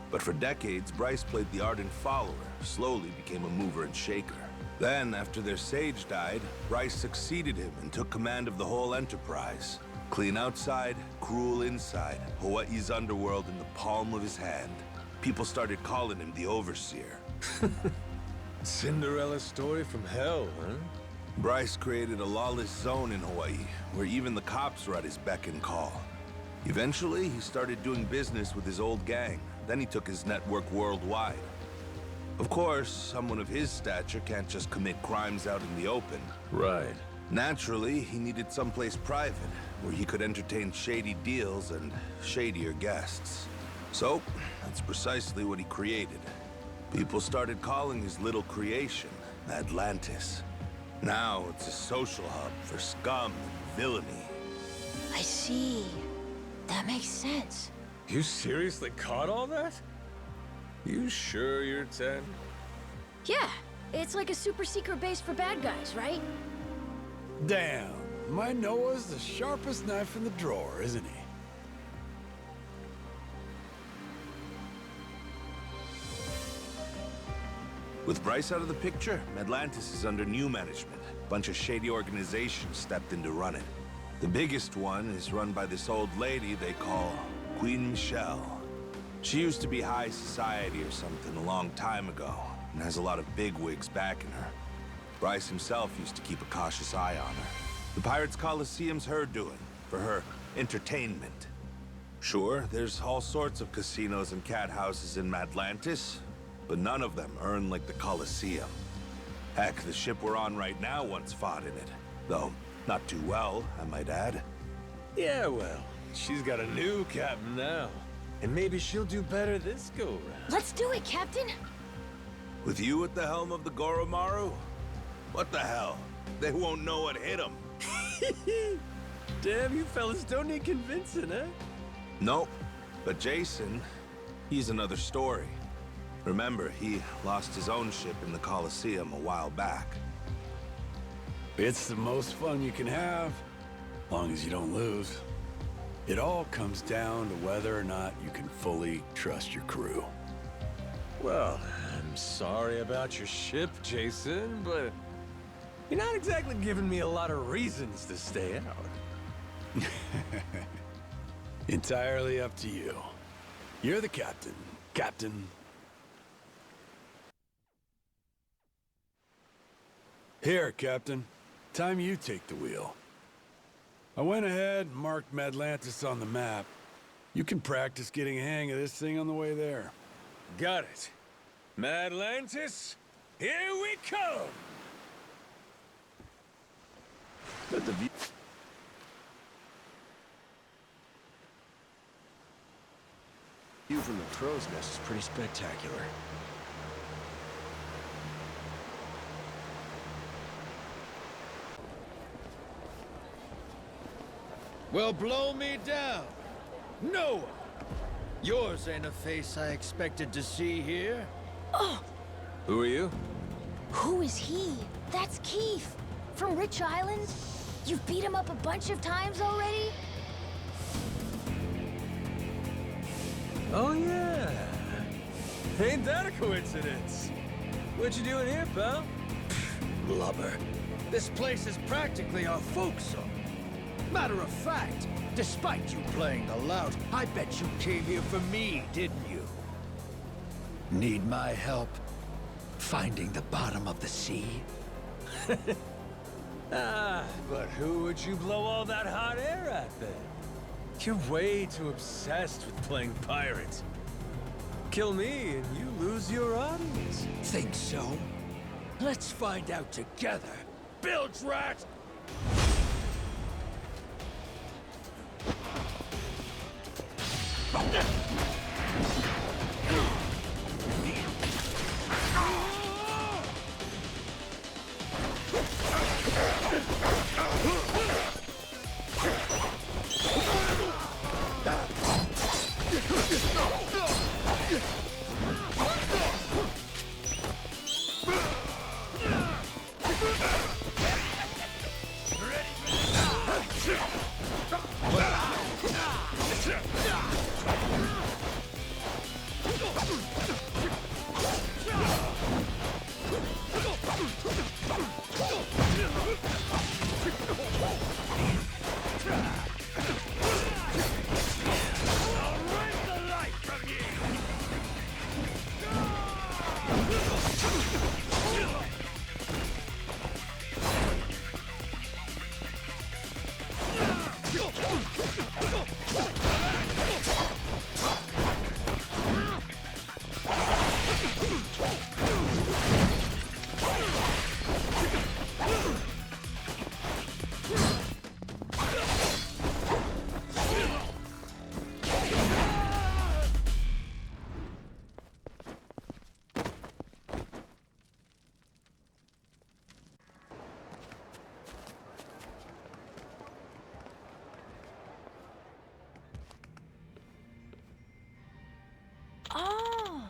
But for decades, Bryce played the ardent follower, slowly became a mover and shaker. Then, after their sage died, Bryce succeeded him and took command of the whole enterprise. Clean outside, cruel inside, Hawaii's underworld in the palm of his hand. People started calling him the Overseer. Cinderella story from hell, huh? Bryce created a lawless zone in Hawaii, where even the cops were at his beck and call. Eventually, he started doing business with his old gang. Then he took his network worldwide. Of course, someone of his stature can't just commit crimes out in the open. Right. Naturally, he needed someplace private, where he could entertain shady deals and shadier guests. So, that's precisely what he created. People started calling his little creation Atlantis. Now it's a social hub for scum and villainy. I see. That makes sense. You seriously caught all that? You sure you're 10? Yeah, it's like a super secret base for bad guys, right? Damn, my Noah's the sharpest knife in the drawer, isn't he? With Bryce out of the picture, Atlantis is under new management. A bunch of shady organizations stepped in to run it. The biggest one is run by this old lady they call Queen Michelle. She used to be high society or something a long time ago, and has a lot of bigwigs backing her. Bryce himself used to keep a cautious eye on her. The Pirates Coliseum's her doing, for her entertainment. Sure, there's all sorts of casinos and cat houses in Atlantis, but none of them earn like the Colosseum. Heck, the ship we're on right now once fought in it. Though, not too well, I might add. Yeah, well, she's got a new captain now. And maybe she'll do better this go-round. Let's do it, Captain! With you at the helm of the Goro Maru? What the hell? They won't know what hit them. Damn, you fellas don't need convincing, eh? Nope. But Jason, he's another story. Remember, he lost his own ship in the Colosseum a while back. It's the most fun you can have, as long as you don't lose. It all comes down to whether or not you can fully trust your crew. Well, I'm sorry about your ship, Jason, but you're not exactly giving me a lot of reasons to stay out. Entirely up to you. You're the captain, Captain. Here, Captain. Time you take the wheel. I went ahead and marked Madlantis on the map. You can practice getting a hang of this thing on the way there. Got it. Madlantis, here we come! But the view from the crow's nest is pretty spectacular. Well, blow me down. Noah! Yours ain't a face I expected to see here. Oh! Who are you? Who is he? That's Keith. From Rich Island? You've beat him up a bunch of times already? Oh, yeah. Ain't that a coincidence? What you doing here, pal? Blubber. This place is practically our folk zone. Matter of fact, despite you playing the lout, I bet you came here for me, didn't you? Need my help finding the bottom of the sea? But who would you blow all that hot air at, then? You're way too obsessed with playing pirates. Kill me and you lose your audience. Think so? Let's find out together. Bilge rat! Oh.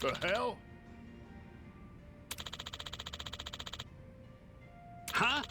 The hell? Huh?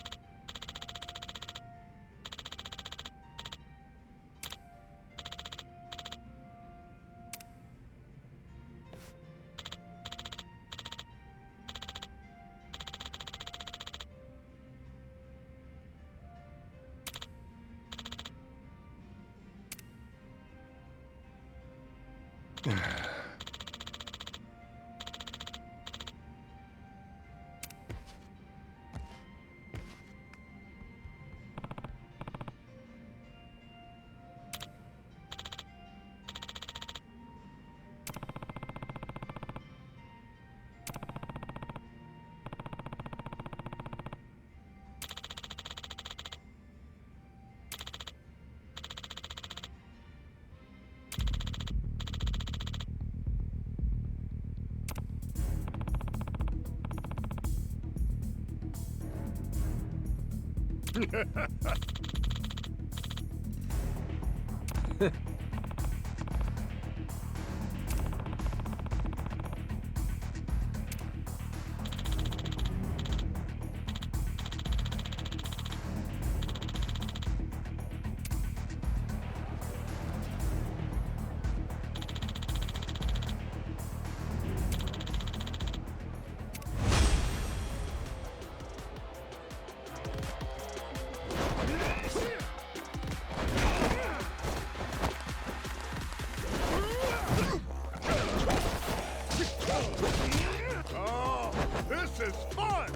Oh, this is fun!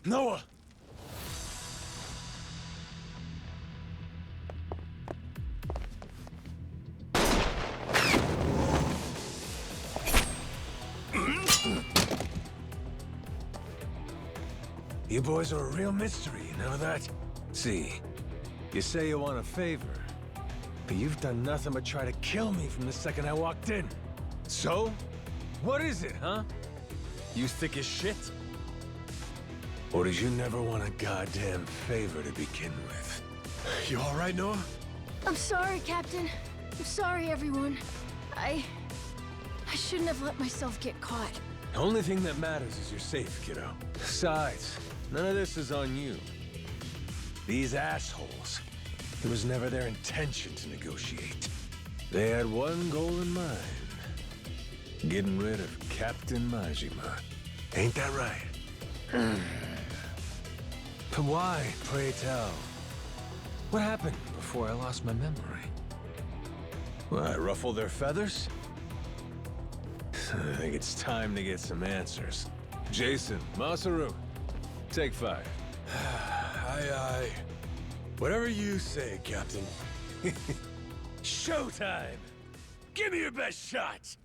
Noah! You boys are a real mystery, you know that? See, you say you want a favor, but you've done nothing but try to kill me from the second I walked in. So? What is it, huh? You thick as shit? Or did you never want a goddamn favor to begin with? You all right, Noah? I'm sorry, Captain. I'm sorry, everyone. I shouldn't have let myself get caught. The only thing that matters is you're safe, kiddo. Besides, none of this is on you. These assholes, it was never their intention to negotiate. They had one goal in mind. Getting rid of Captain Majima. Ain't that right? But why, pray tell? What happened before I lost my memory? Well, I ruffled their feathers? I think it's time to get some answers. Jason, Masaru, take 5. Aye. Whatever you say, Captain. Showtime! Give me your best shot!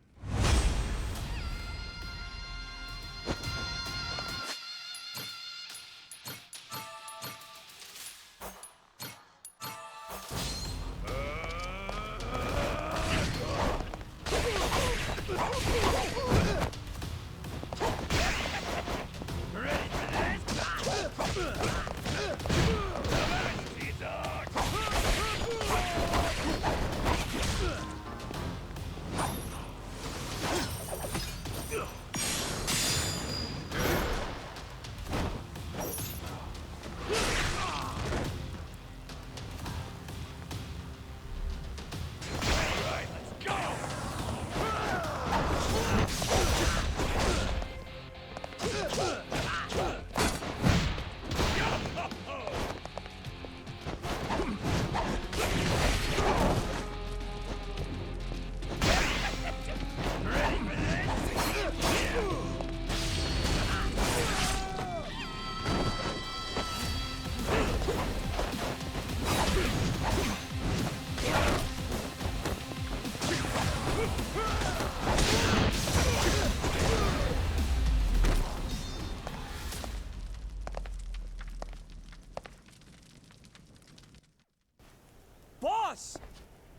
Boss!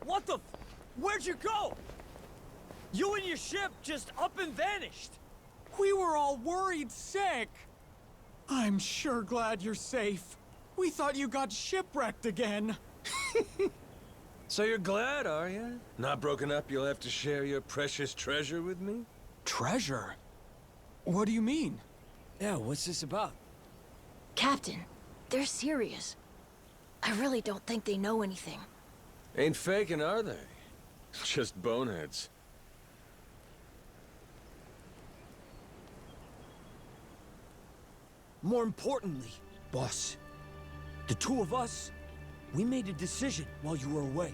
What the Where'd you go? You and your ship just up and vanished. We were all worried sick. I'm sure glad you're safe. We thought you got shipwrecked again. So you're glad, are you? Not broken up, you'll have to share your precious treasure with me? Treasure? What do you mean? Yeah, what's this about? Captain, they're serious. I really don't think they know anything. Ain't faking, are they? Just boneheads. More importantly, boss, the two of us, we made a decision while you were away.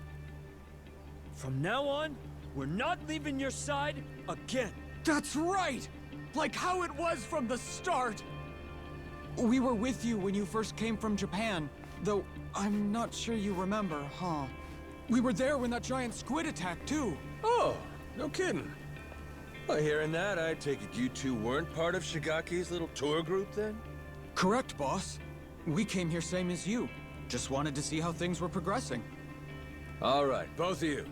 From now on, we're not leaving your side again. That's right! Like how it was from the start! We were with you when you first came from Japan, though I'm not sure you remember, huh? We were there when that giant squid attacked, too. Oh, no kidding. Well, hearing that, I take it you two weren't part of Shigaki's little tour group, then? Correct, boss. We came here same as you. Just wanted to see how things were progressing. All right, both of you.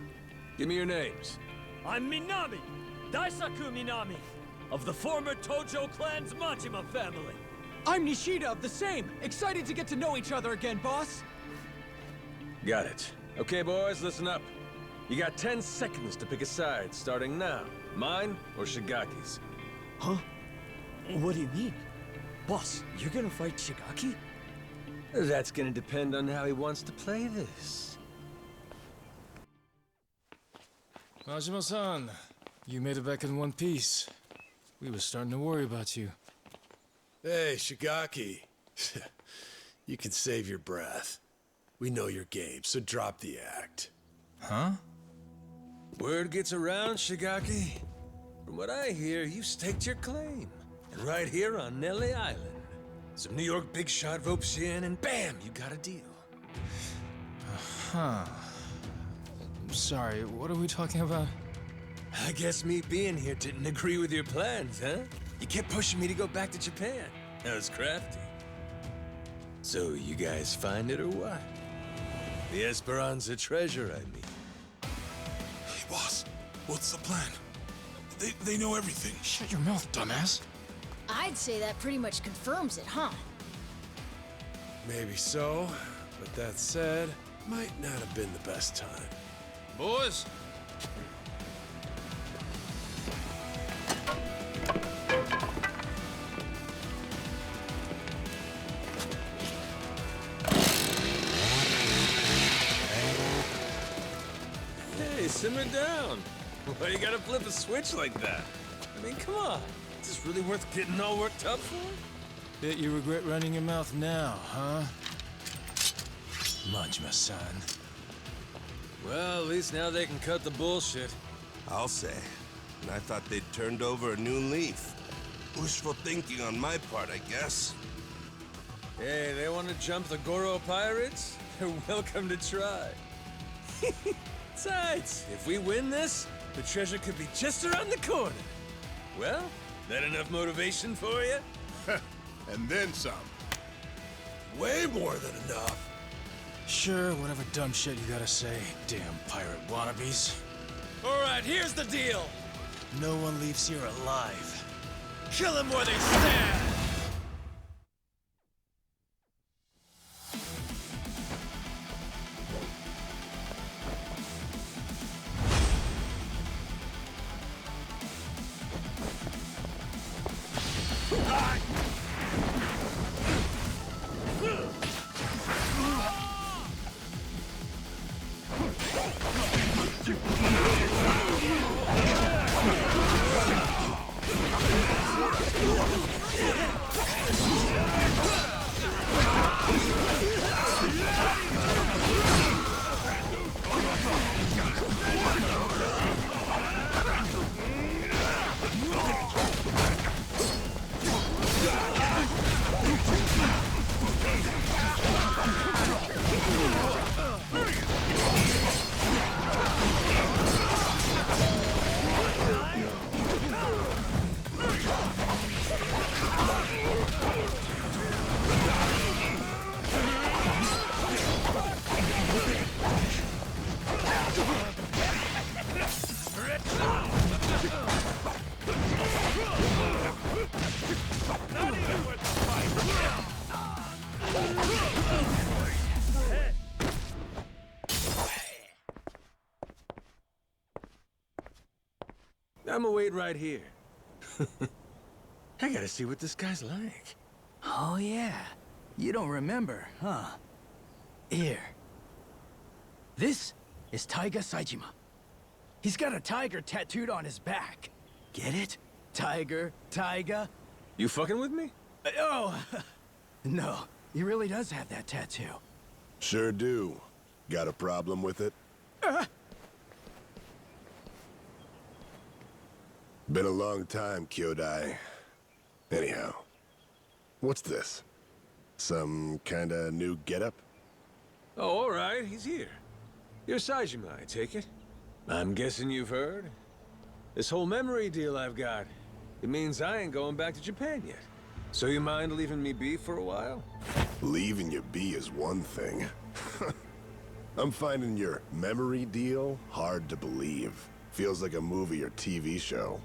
Give me your names. I'm Minami, Daisaku Minami, of the former Tojo clan's Majima family. I'm Nishida of the same. Excited to get to know each other again, boss. Got it. Okay, boys, listen up. You got 10 seconds to pick a side, starting now. Mine or Shigaki's? Huh? What do you mean? Boss, you're gonna fight Shigaki? That's gonna depend on how he wants to play this. Majima-san, you made it back in one piece. We were starting to worry about you. Hey, Shigaki. You can save your breath. We know your game, so drop the act. Huh? Word gets around, Shigaki. From what I hear, you staked your claim. And right here on Nelly Island. Some New York big shot ropes you in, and bam, you got a deal. Huh. Sorry, what are we talking about? I guess me being here didn't agree with your plans, huh? You kept pushing me to go back to Japan. That was crafty. So you guys find it or what? The Esperanza treasure, I mean. Hey, boss, what's the plan? They know everything. Shut your mouth, dumbass. I'd say that pretty much confirms it, huh? Maybe so, but that said, might not have been the best time. Boys! Hey, simmer down. Why you gotta flip a switch like that? I mean, come on. Is this really worth getting all worked up for? Bet you regret running your mouth now, huh? Majima-san. Well, at least now they can cut the bullshit. I'll say. And I thought they'd turned over a new leaf. Wishful thinking on my part, I guess. Hey, they want to jump the Goro pirates? They're welcome to try. Besides, if we win this, the treasure could be just around the corner. Well, that enough motivation for you? And then some. Way more than enough. Sure, whatever dumb shit you gotta say, damn pirate wannabes. All right, here's the deal. No one leaves here alive. Kill them where they stand! I'ma wait right here. I gotta see what this guy's like. Oh, yeah. You don't remember, huh? Here. This is Taiga Saejima. He's got a tiger tattooed on his back. Get it? Tiger, Taiga. You fucking with me? Oh, no. He really does have that tattoo. Sure do. Got a problem with it? Been a long time, Kyodai. Anyhow, what's this? Some kinda new getup? Oh, all right, he's here. You're Saejima, I take it. I'm guessing you've heard. This whole memory deal I've got, it means I ain't going back to Japan yet. So you mind leaving me be for a while? Leaving you be is one thing. I'm finding your memory deal hard to believe. Feels like a movie or TV show.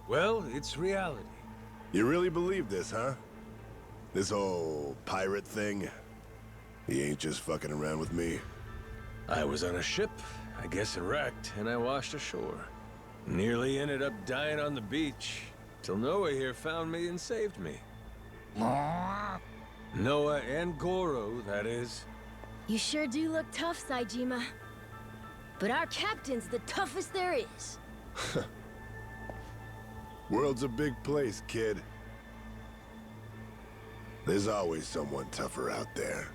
Well, it's reality. You really believe this, huh? This whole pirate thing? He ain't just fucking around with me. I was on a ship, I guess it wrecked, and I washed ashore. Nearly ended up dying on the beach, till Noah here found me and saved me. Noah and Goro, that is. You sure do look tough, Saejima. But our captain's the toughest there is. World's a big place, kid. There's always someone tougher out there.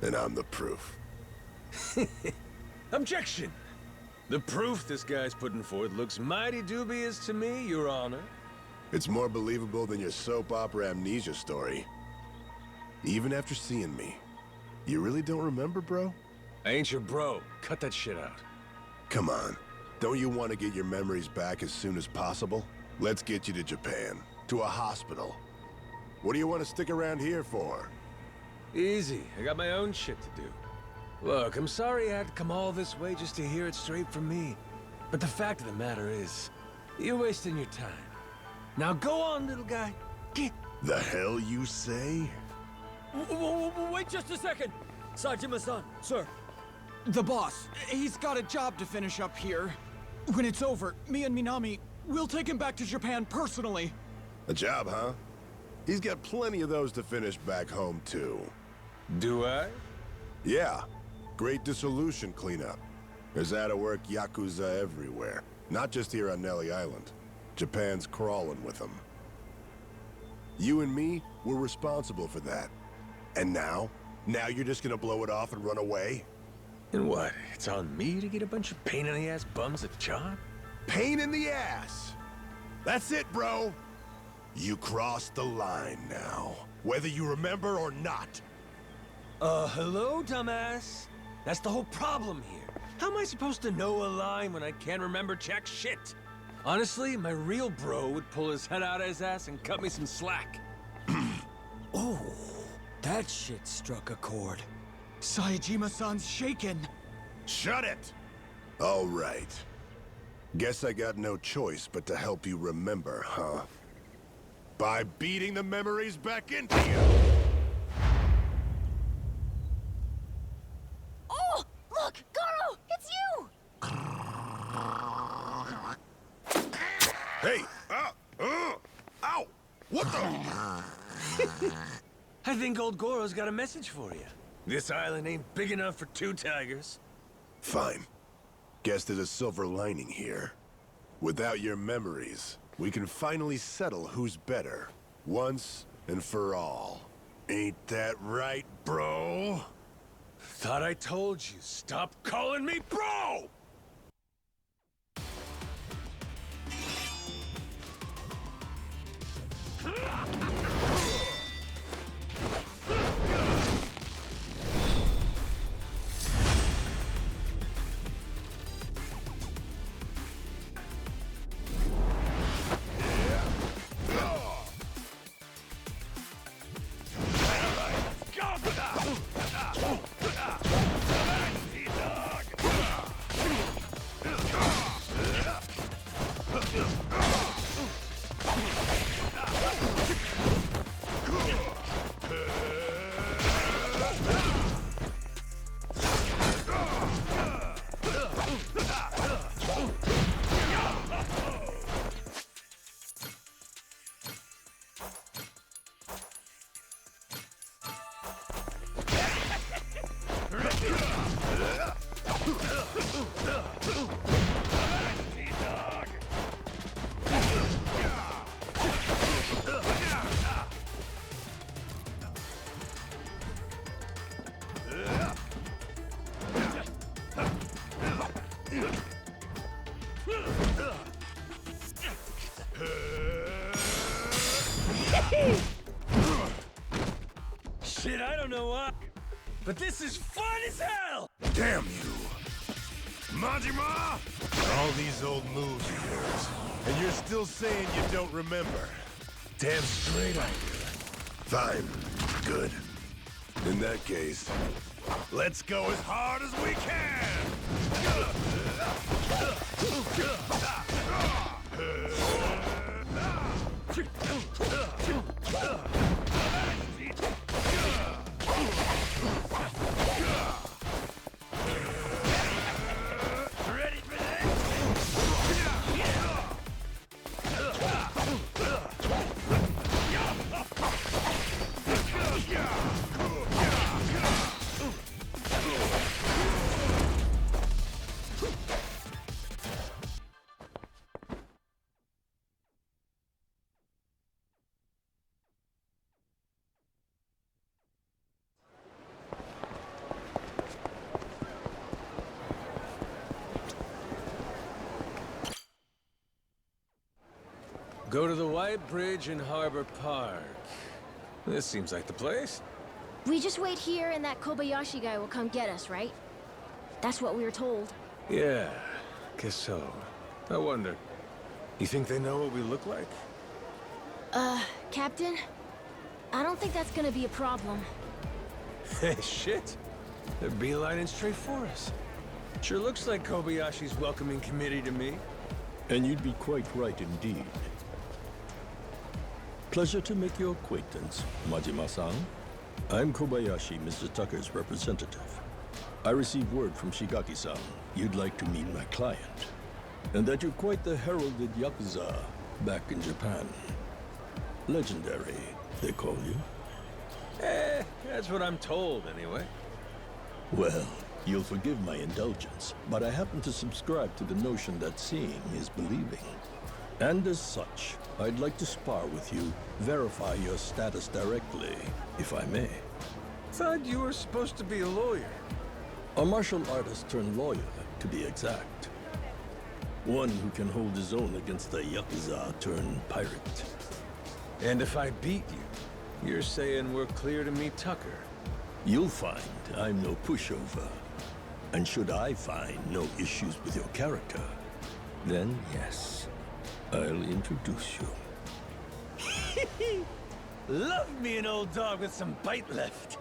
And I'm the proof. Objection! The proof this guy's putting forth looks mighty dubious to me, Your Honor. It's more believable than your soap opera amnesia story. Even after seeing me, you really don't remember, bro? I ain't your bro. Cut that shit out. Come on. Don't you want to get your memories back as soon as possible? Let's get you to Japan. To a hospital. What do you want to stick around here for? Easy. I got my own shit to do. Look, I'm sorry I had to come all this way just to hear it straight from me. But the fact of the matter is, you're wasting your time. Now go on, little guy. Get. The hell you say? Wait just a second! Saejima-san, sir. The boss, he's got a job to finish up here. When it's over, me and Minami, we'll take him back to Japan personally. A job, huh? He's got plenty of those to finish back home, too. Do I? Yeah. Great dissolution cleanup. There's out-of-work yakuza everywhere. Not just here on Nelly Island. Japan's crawling with them. You and me, we're responsible for that. And now? Now you're just gonna blow it off and run away? And what? It's on me to get a bunch of pain-in-the-ass bums a job? Pain in the ass! That's it, bro! You crossed the line now. Whether you remember or not. Hello, dumbass? That's the whole problem here. How am I supposed to know a line when I can't remember jack shit? Honestly, my real bro would pull his head out of his ass and cut me some slack. Oh, that shit struck a chord. Saejima-san's shaken. Shut it! All right. Guess I got no choice but to help you remember, huh? By beating the memories back into you! Oh! Look! Goro! It's you! Hey! Ow! What the? I think old Goro's got a message for you. This island ain't big enough for 2 tigers. Fine. Guess there's a silver lining here. Without your memories, we can finally settle who's better. Once and for all. Ain't that right, bro? Thought I told you, stop calling me bro! Shit, I don't know why, but this is fun as hell! Damn you! Majima! All these old moves of yours, and you're still saying you don't remember. Damn straight I do. Fine. Good. In that case, let's go as hard as we can! Ready for this? Go to the White Bridge in Harbor Park. This seems like the place. We just wait here and that Kobayashi guy will come get us, right? That's what we were told. Yeah, guess so. I wonder, you think they know what we look like? Captain? I don't think that's gonna be a problem. Hey, shit. They're beelining straight for us. Sure looks like Kobayashi's welcoming committee to me. And you'd be quite right indeed. Pleasure to make your acquaintance, Majima-san. I'm Kobayashi, Mr. Tucker's representative. I received word from Shigaki-san you'd like to meet my client, and that you're quite the heralded yakuza back in Japan. Legendary, they call you. That's what I'm told, anyway. Well, you'll forgive my indulgence, but I happen to subscribe to the notion that seeing is believing. And as such, I'd like to spar with you, verify your status directly, if I may. Thought you were supposed to be a lawyer. A martial artist turned lawyer, to be exact. One who can hold his own against a yakuza turned pirate. And if I beat you, you're saying we're clear to meet Tucker? You'll find I'm no pushover. And should I find no issues with your character, then yes, I'll introduce you. Love me an old dog with some bite left.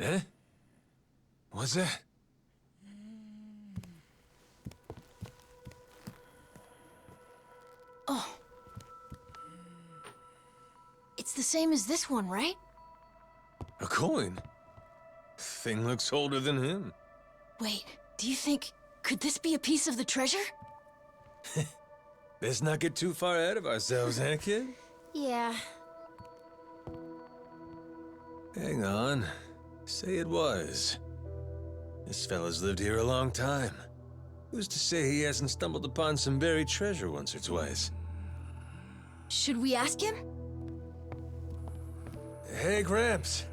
Eh? What's that? Oh. It's the same as this one, right? Of coin. Thing looks older than him. Wait, do you think... could this be a piece of the treasure? Let's not get too far ahead of ourselves, eh, kid? Yeah. Hang on. Say it was. This fella's lived here a long time. Who's to say he hasn't stumbled upon some buried treasure once or twice? Should we ask him? Hey, Gramps.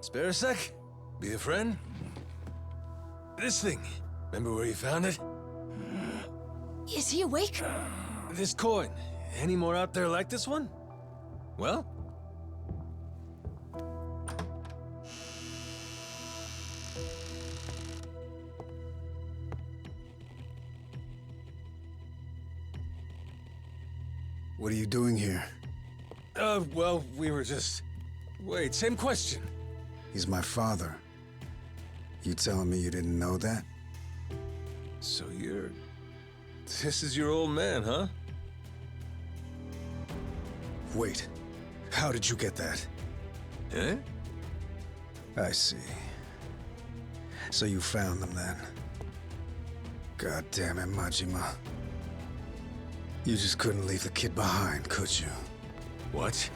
Spare a sec? Be a friend? This thing. Remember where you found it? Is he awake? This coin. Any more out there like this one? Well? What are you doing here? Well, we were just... Wait, same question. He's my father. You telling me you didn't know that? So you're... This is your old man, huh? Wait. How did you get that? Eh? I see. So you found them then. God damn it, Majima. You just couldn't leave the kid behind, could you? What?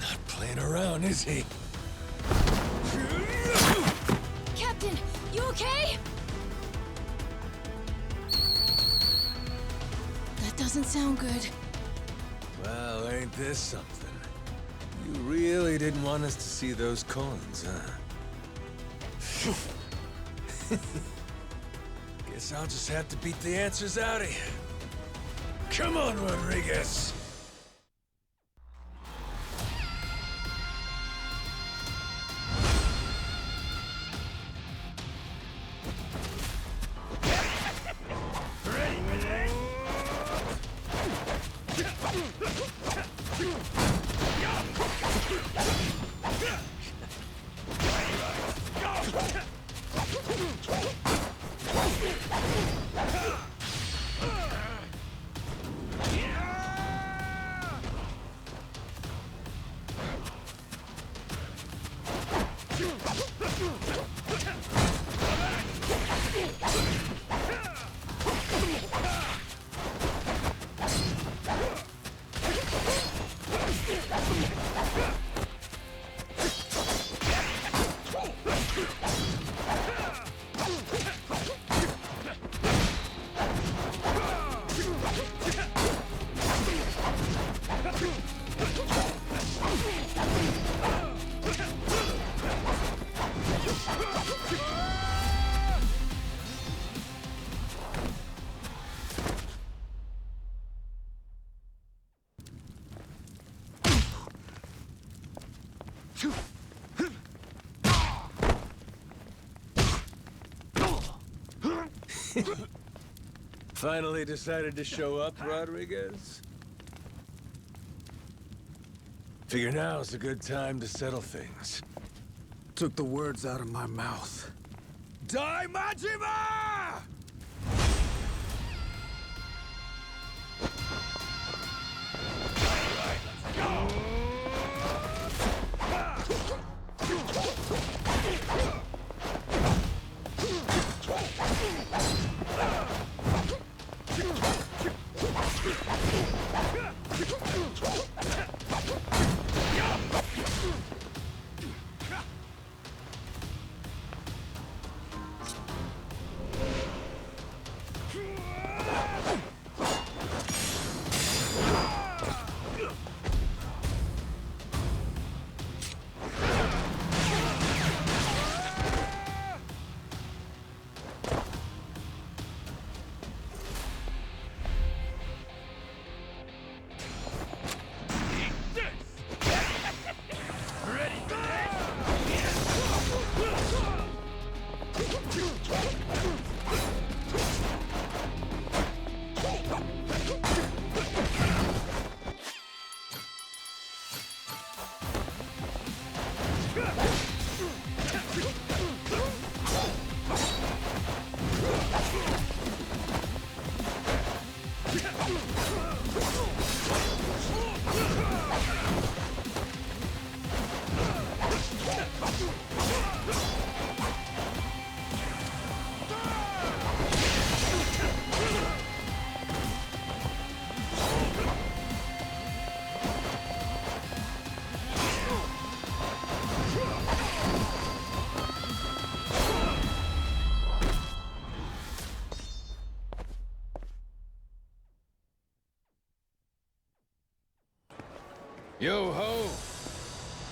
Not playing around, is he? Captain, you okay? That doesn't sound good. Well, ain't this something? You really didn't want us to see those coins, huh? Guess I'll just have to beat the answers out of you. Come on, Rodriguez! Finally decided to show up, Rodriguez? Figure now's a good time to settle things. Took the words out of my mouth. Die, Majima! Yo-ho!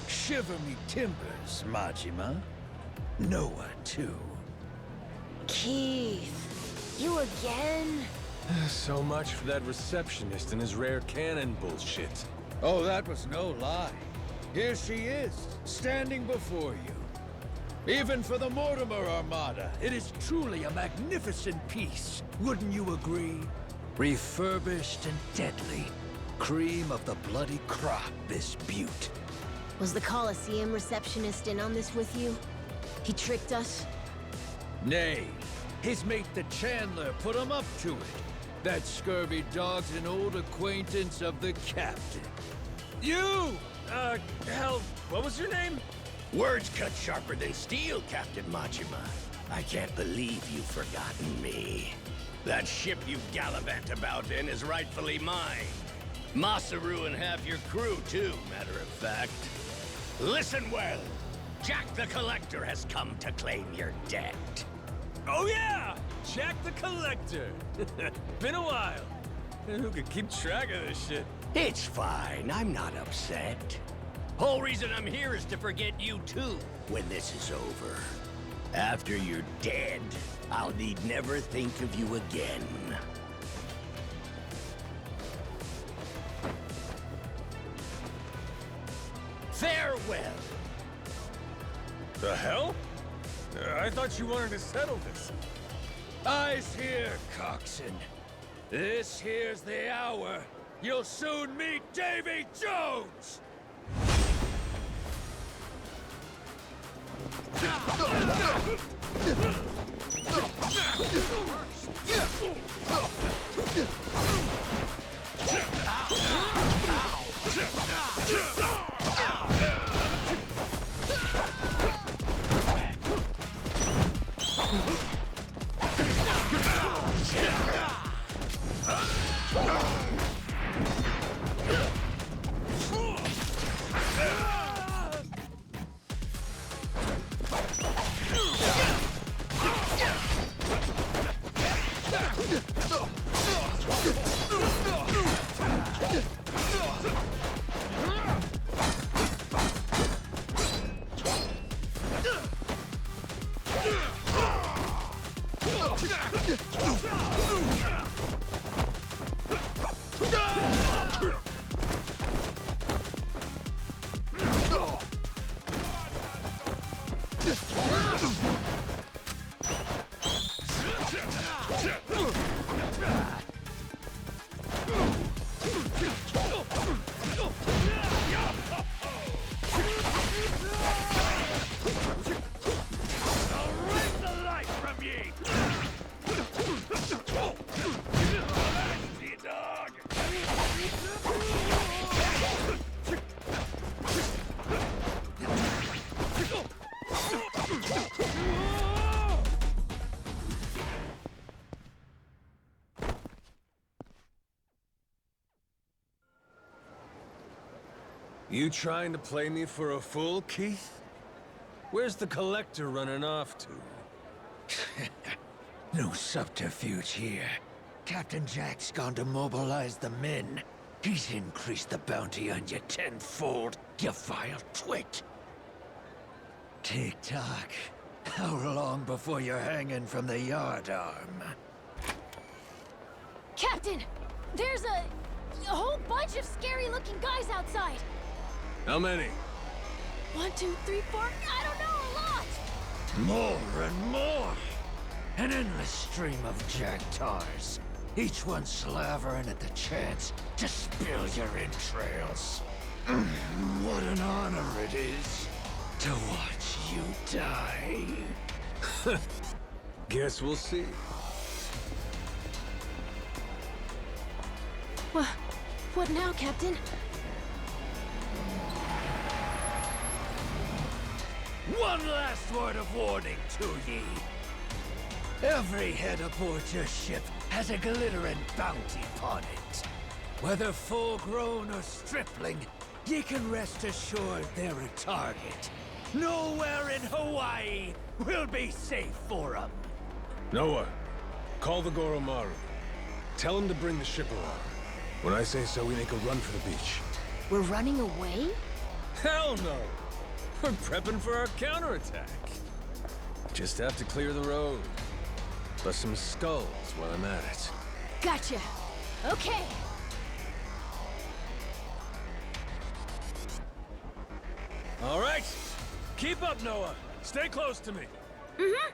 Shiver me timbers, Majima. Noah, too. Keith, you again? So much for that receptionist and his rare cannon bullshit. Oh, that was no lie. Here she is, standing before you. Even for the Mortimer Armada, it is truly a magnificent piece. Wouldn't you agree? Refurbished and deadly. Cream of the bloody crop, this beaut. Was the Coliseum receptionist in on this with you? He tricked us? Nay, his mate the Chandler put him up to it. That scurvy dog's an old acquaintance of the captain. You! Hell, what was your name? Words cut sharper than steel, Captain Majima. I can't believe you've forgotten me. That ship you gallivant about in is rightfully mine. Masaru and half your crew, too, matter of fact. Listen well. Jack the Collector has come to claim your debt. Oh yeah! Jack the Collector! Been a while. Who could keep track of this shit? It's fine, I'm not upset. Whole reason I'm here is to forget you too, when this is over. After you're dead, I'll need never think of you again. Farewell! The hell? I thought you wanted to settle this. Eyes here, coxswain. This here's the hour. You'll soon meet Davy Jones! You trying to play me for a fool, Keith? Where's the Collector running off to? No subterfuge here. Captain Jack's gone to mobilize the men. He's increased the bounty on you tenfold, you vile twit. Tick-tock. How long before you're hanging from the yardarm? Captain! There's a whole bunch of scary-looking guys outside! How many? 1, 2, 3, 4, I don't know, a lot! More and more! An endless stream of jacktars. Each one slavering at the chance to spill your entrails. What an honor it is to watch you die. Guess we'll see. What now, Captain? One last word of warning to ye. Every head aboard your ship has a glittering bounty upon it. Whether full-grown or stripling, ye can rest assured they're a target. Nowhere in Hawaii will be safe for 'em. Noah, call the Goro Maru. Tell him to bring the ship around. When I say so, we make a run for the beach. We're running away? Hell no! We're prepping for our counterattack. Just have to clear the road. Bust some skulls while I'm at it. Gotcha. Okay. All right. Keep up, Noah. Stay close to me. Mm-hmm.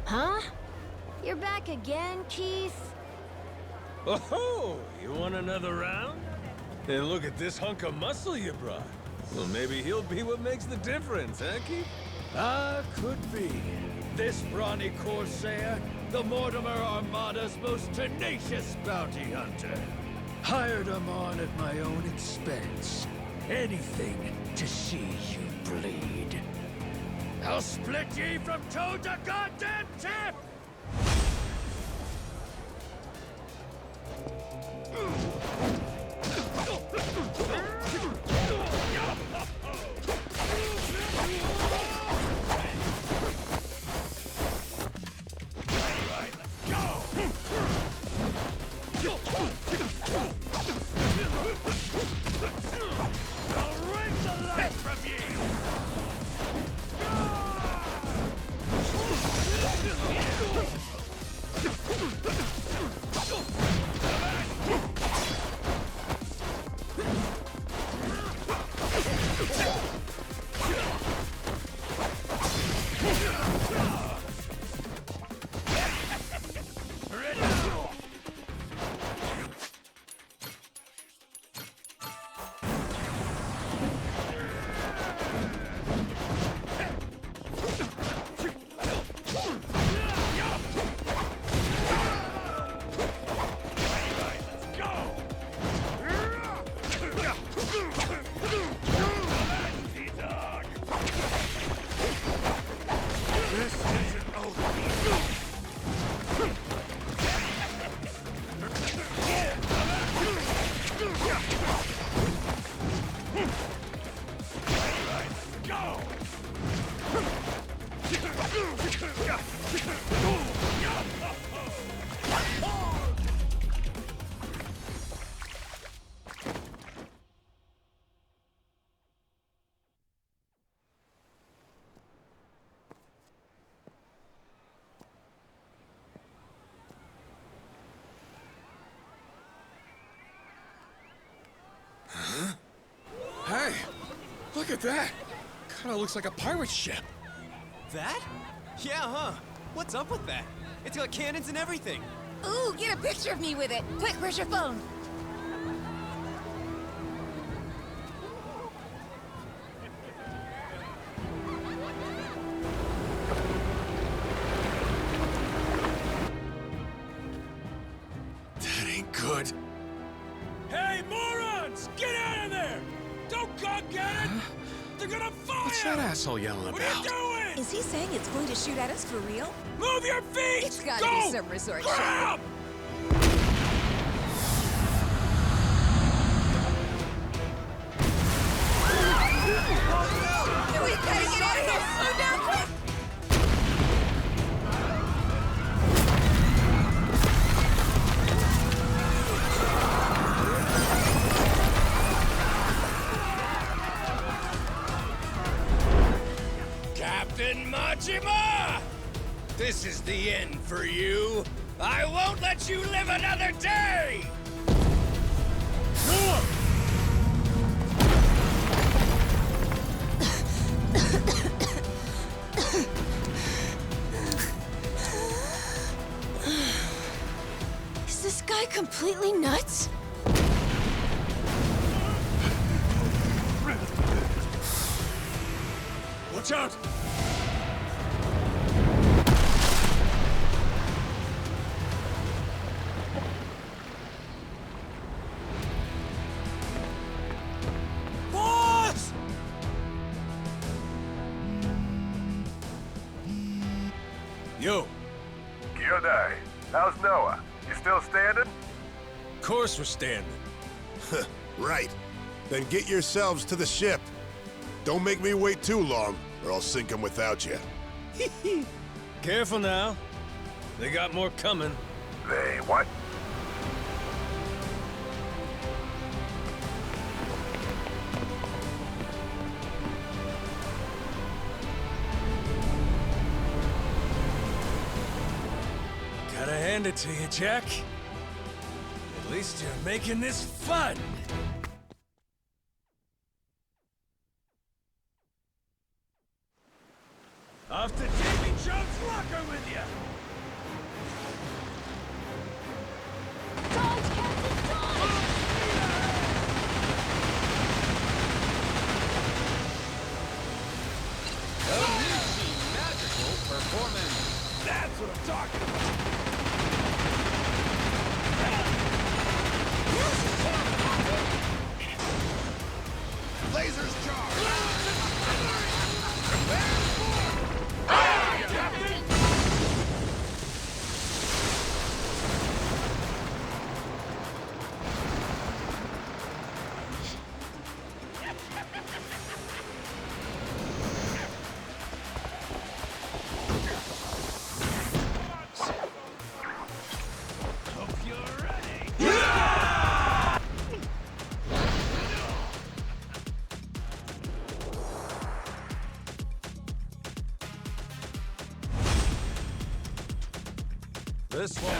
Huh? You're back again, Keith? Oh, you want another round? And look at this hunk of muscle you brought. Well, maybe he'll be what makes the difference, huh, Keith? Could be. This brawny Corsair, the Mortimer Armada's most tenacious bounty hunter. Hired him on at my own expense. Anything to see you bleed. I'll split ye from toe to goddamn tip! Look at that! Kinda looks like a pirate ship. That? Yeah, huh? What's up with that? It's got cannons and everything. Ooh, get a picture of me with it. Quick, where's your phone? That ain't good. Hey, morons! Get out of there! Don't go get it! They're gonna fire! What's that asshole yelling What about? are you doing? Is he saying it's going to shoot at us for real? Move your feet! It's gotta Go! be some resort Grab! We gotta get out of here! Slow down, quick! Captain Majima! This is the end for you. I won't let you live another day! Is this guy completely nuts? Watch out! Boss! Yo. Kyodai, how's Noah? You still standing? Of course we're standing. Right. Then get yourselves to the ship. Don't make me wait too long, or I'll sink them without you. Careful now. They got more coming. They what? Gotta hand it to you, Jack. At least you're making this fun. Off to Davy Jones' locker with you! Dodge, Captain, dodge! Magical performance. That's what I'm talking about! Lasers charged! This one.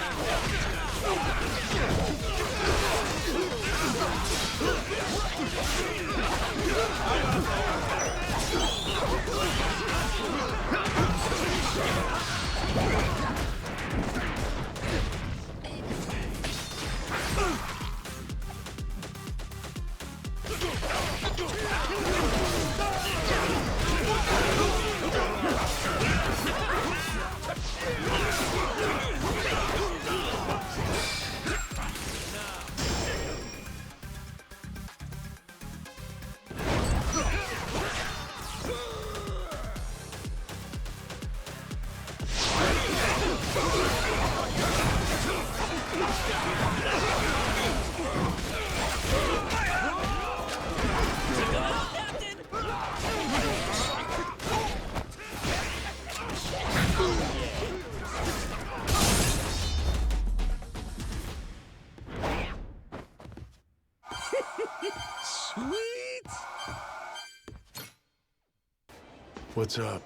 What's up?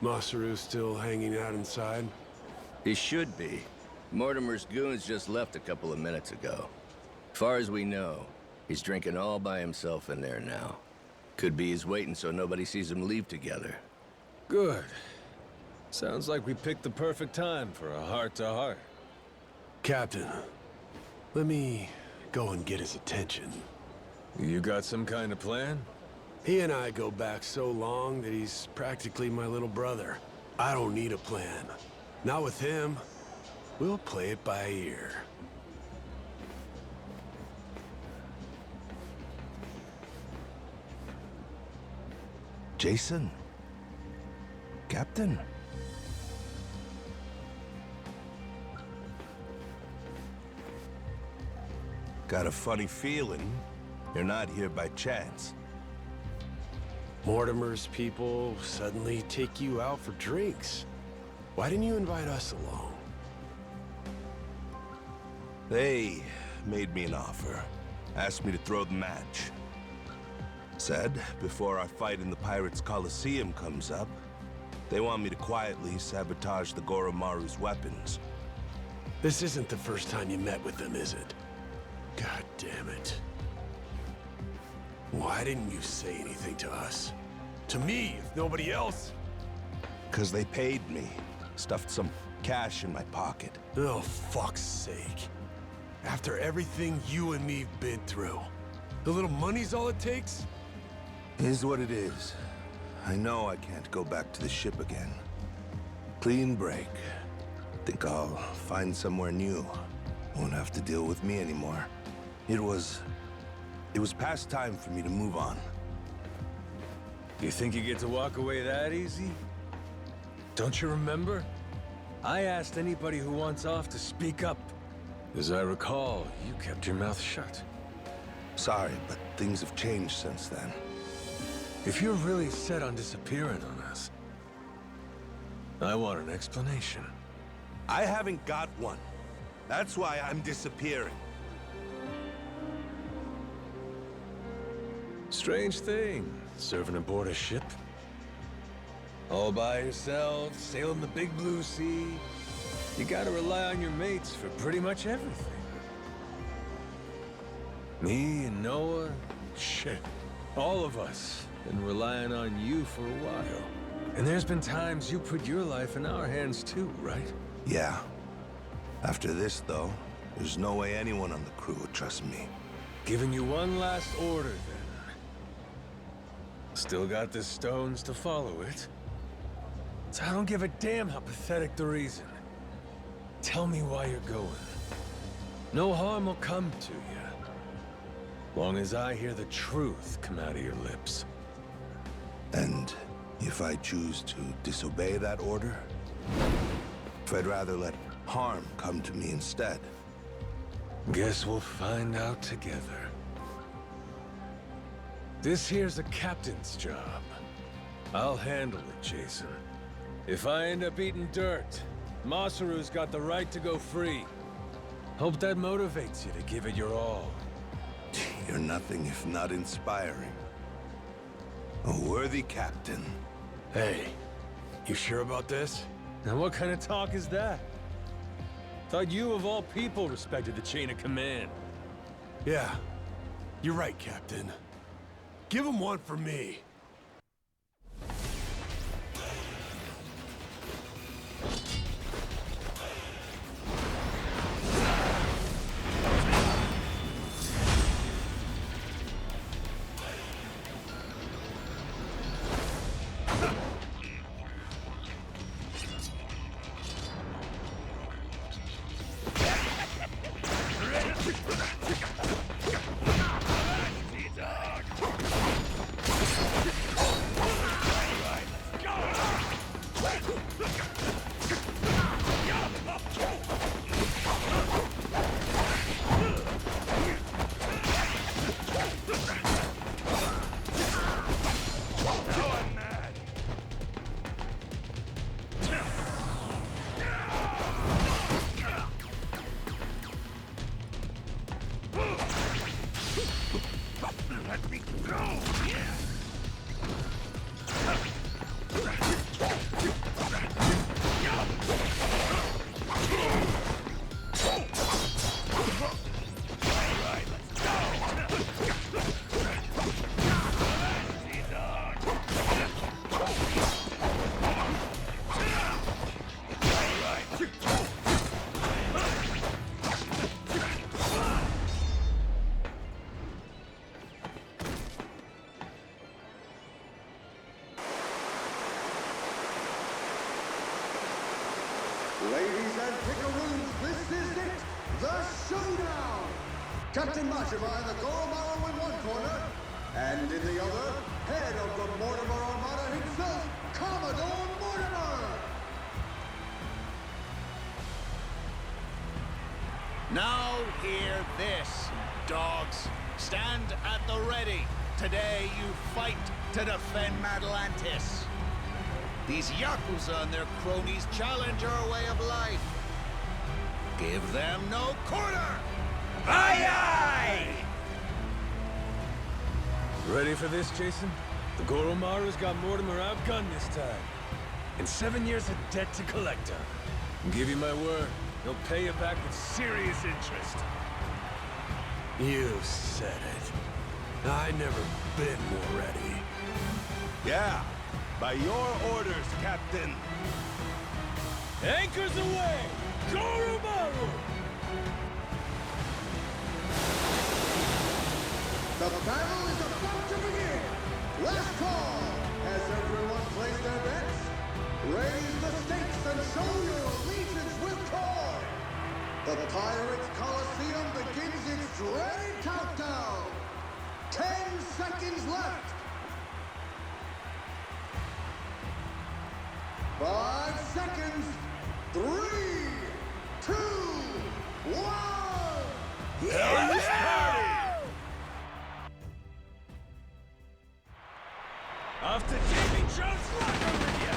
Masaru still hanging out inside? He should be. Mortimer's goons just left a couple of minutes ago. Far as we know, he's drinking all by himself in there now. Could be he's waiting so nobody sees them leave together. Good. Sounds like we picked the perfect time for a heart-to-heart. Captain, let me go and get his attention. You got some kind of plan? He and I go back so long that he's practically my little brother. I don't need a plan. Not with him. We'll play it by ear. Jason? Captain? Got a funny feeling you're not here by chance. Mortimer's people suddenly take you out for drinks. Why didn't you invite us along? They made me an offer. Asked me to throw the match. Said, before our fight in the Pirates' Coliseum comes up, they want me to quietly sabotage the Goro Maru's weapons. This isn't the first time you met with them, is it? God damn it. Why didn't you say anything to us? To me, if nobody else? 'Cause they paid me. Stuffed some cash in my pocket. Oh, fuck's sake. After everything you and me've been through, the little money's all it takes? Is what it is. I know I can't go back to the ship again. Clean break. Think I'll find somewhere new. Won't have to deal with me anymore. It was past time for me to move on. You think you get to walk away that easy? Don't you remember? I asked anybody who wants off to speak up. As I recall, you kept your mouth shut. Sorry, but things have changed since then. If you're really set on disappearing on us, I want an explanation. I haven't got one. That's why I'm disappearing. Strange thing, serving aboard a ship. All by yourself, sailing the big blue sea. You gotta rely on your mates for pretty much everything. Me and Noah, shit, all of us been relying on you for a while. And there's been times you put your life in our hands too, right? Yeah. After this, though, there's no way anyone on the crew would trust me. Giving you one last order, then. Still got the stones to follow it. So I don't give a damn how pathetic the reason. Tell me why you're going. No harm will come to you. Long as I hear the truth come out of your lips. And if I choose to disobey that order? If I'd rather let harm come to me instead? Guess we'll find out together. This here's a captain's job. I'll handle it, Jason. If I end up eating dirt, Masaru's got the right to go free. Hope that motivates you to give it your all. You're nothing if not inspiring. A worthy captain. Hey, you sure about this? Now what kind of talk is that? Thought you of all people respected the chain of command. Yeah, you're right, Captain. Give him one for me. Ladies and pickaroos, this is it! The showdown! Captain Majima and the Goro Majima in one corner, and in the other, head of the Mortimer Armada himself, Commodore Mortimer! Now hear this, dogs. Stand at the ready. Today you fight to defend Atlantis. These yakuza and their cronies challenge our way of life. Give them no quarter! Aye aye! Ready for this, Jason? The Goro Maru's got Mortimer outgunned this time. And 7 years of debt to collect on. I'll give you my word, he'll pay you back with serious interest. You said it. I never been more ready. Yeah, by your orders, Captain. Anchors away! Goro Maru! The battle is about to begin! Last call! Has everyone placed their bets? Raise the stakes and show your allegiance with Koi! The Pirates Coliseum begins its dreaded countdown! 10 seconds left! 5 seconds! 3, 2, 1! Off to Davy Jones' locker with you!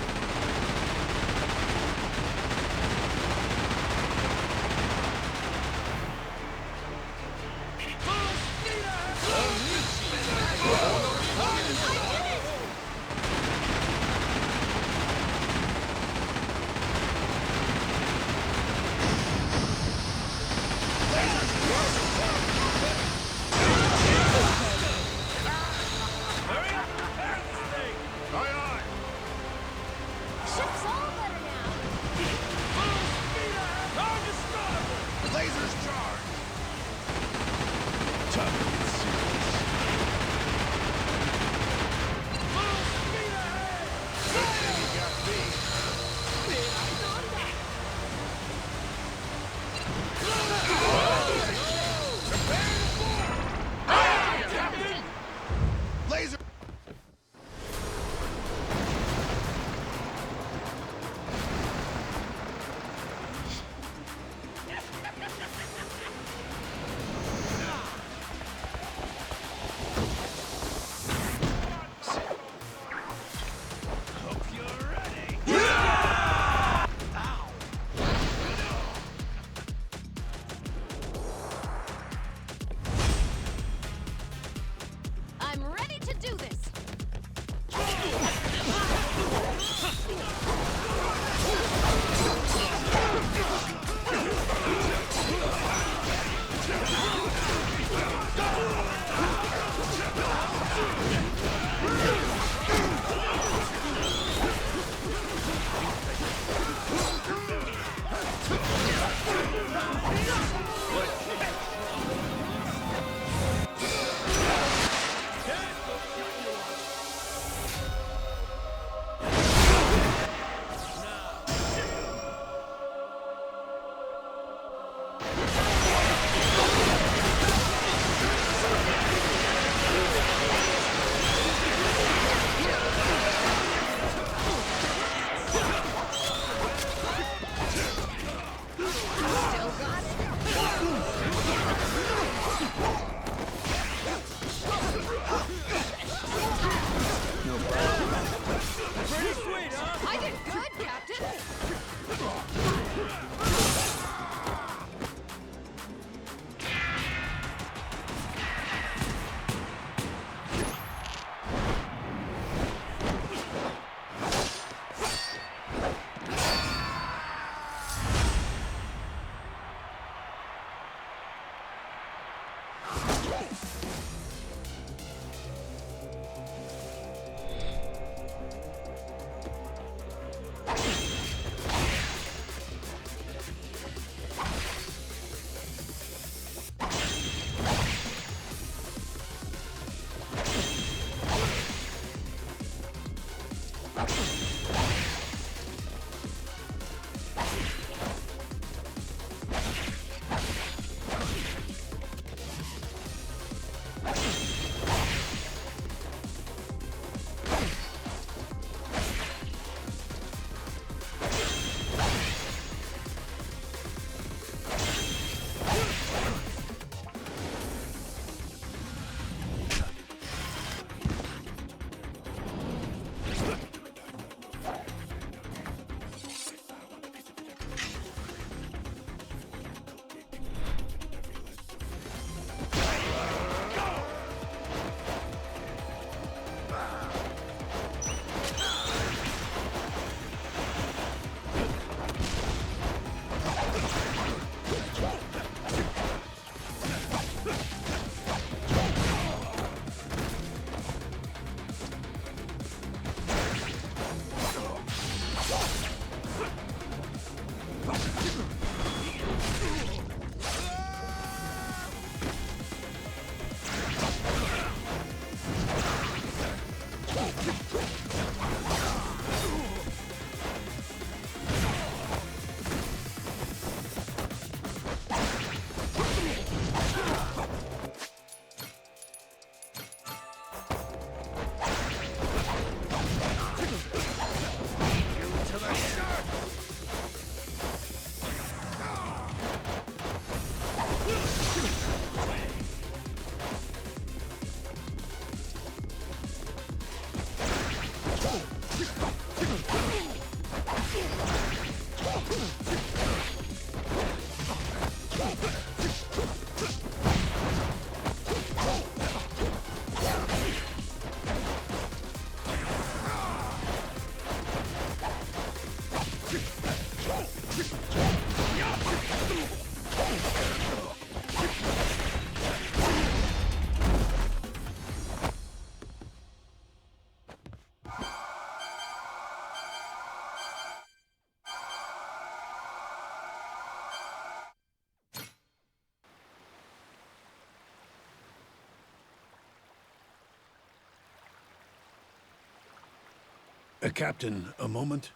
Captain, a moment.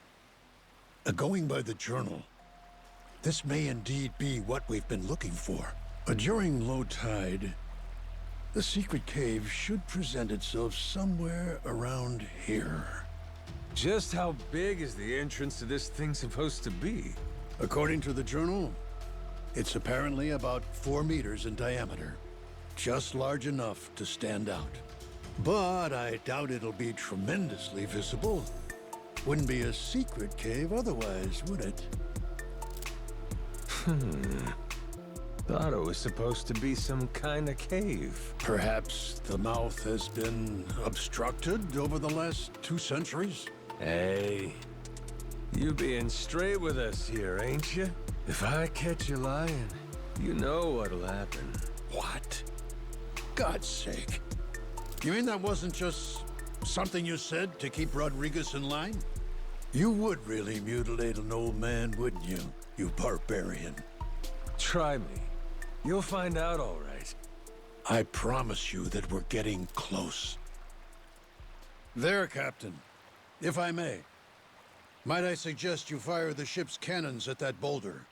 Going by the journal, this may indeed be what we've been looking for. During low tide, the secret cave should present itself somewhere around here. Just how big is the entrance to this thing supposed to be? According to the journal, it's apparently about 4 meters in diameter. Just large enough to stand out. But I doubt it'll be tremendously visible. Wouldn't be a secret cave otherwise, would it? Thought it was supposed to be some kind of cave. Perhaps the mouth has been obstructed over the last 2 centuries? Hey, you being straight with us here, ain't you? If I catch you lying, you know what'll happen. What? God's sake. You mean that wasn't just something you said to keep Rodriguez in line? You would really mutilate an old man, wouldn't you, you barbarian? Try me. You'll find out all right. I promise you that we're getting close. There, Captain. If I may. Might I suggest you fire the ship's cannons at that boulder?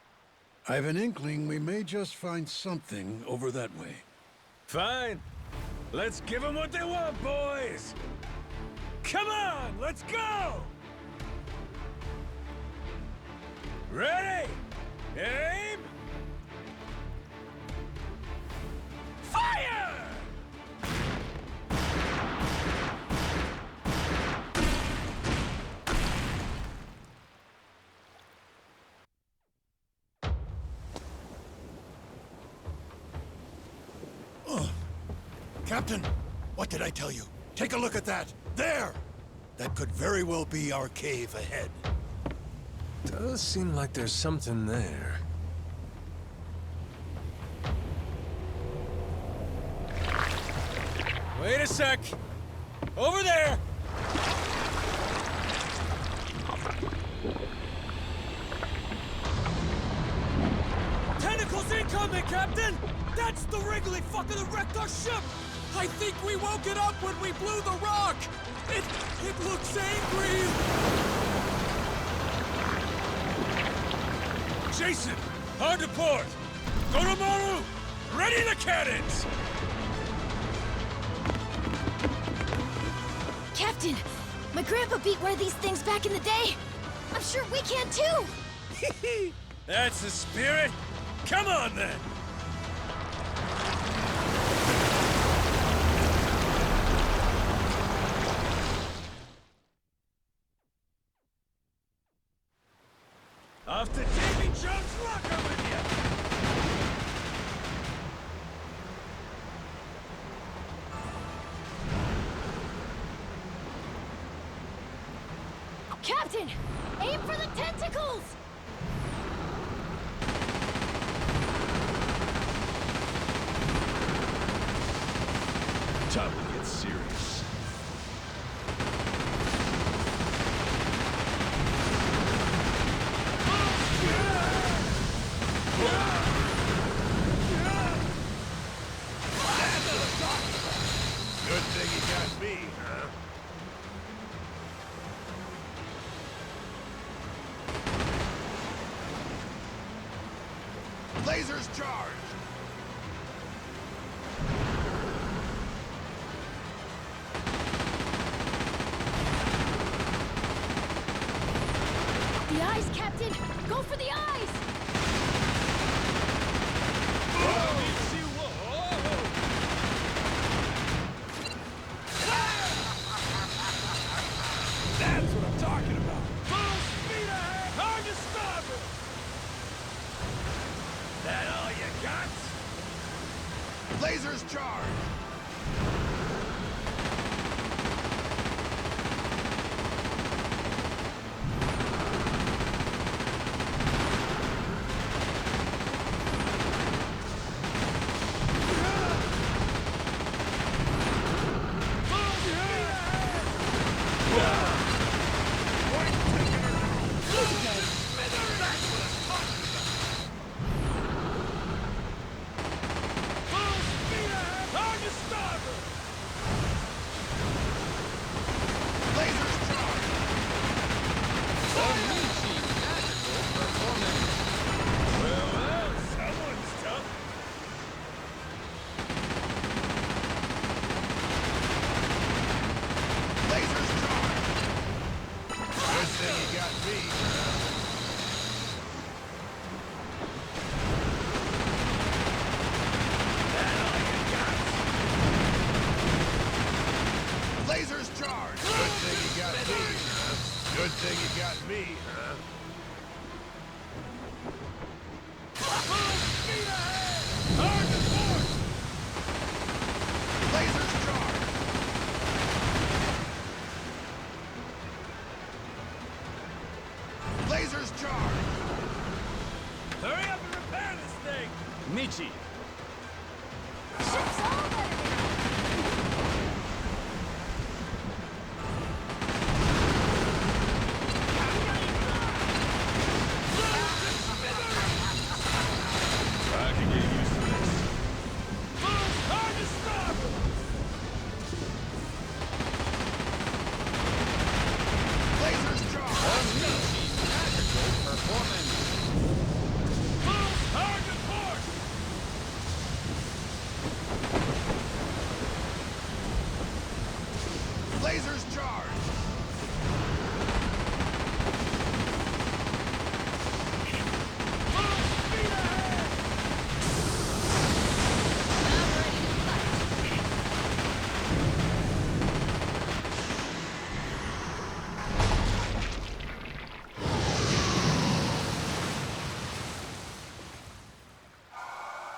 I've an inkling we may just find something over that way. Fine. Let's give them what they want, boys! Come on, let's go! Ready? Aim! Fire! Captain, what did I tell you? Take a look at that! There! That could very well be our cave ahead. Does seem like there's something there. Wait a sec! Over there! Tentacles incoming, Captain! That's the Wrigley fucker that wrecked our ship! I think we woke it up when we blew the rock! It looks angry! Jason, hard to port! Goro Majima, ready the cannons! Captain, my grandpa beat one of these things back in the day. I'm sure we can too! That's the spirit! Come on, then! Off to Davy Jones' locker with you! Captain, aim for the tentacles! Time to get serious. Good thing you got me, huh? Lasers charged! The eyes, Captain! Go for the eyes! That's what I'm talking about! Full speed ahead! Hard to stop it! That all you got? Lasers charged! Hard to Me, huh? Lasers charged! Lasers charged! Hurry up and repair this thing! Michi! Ship's all better I can get used to this. Hard to stop! Lasers charged! Magical performance! Hard to port! Lasers charged!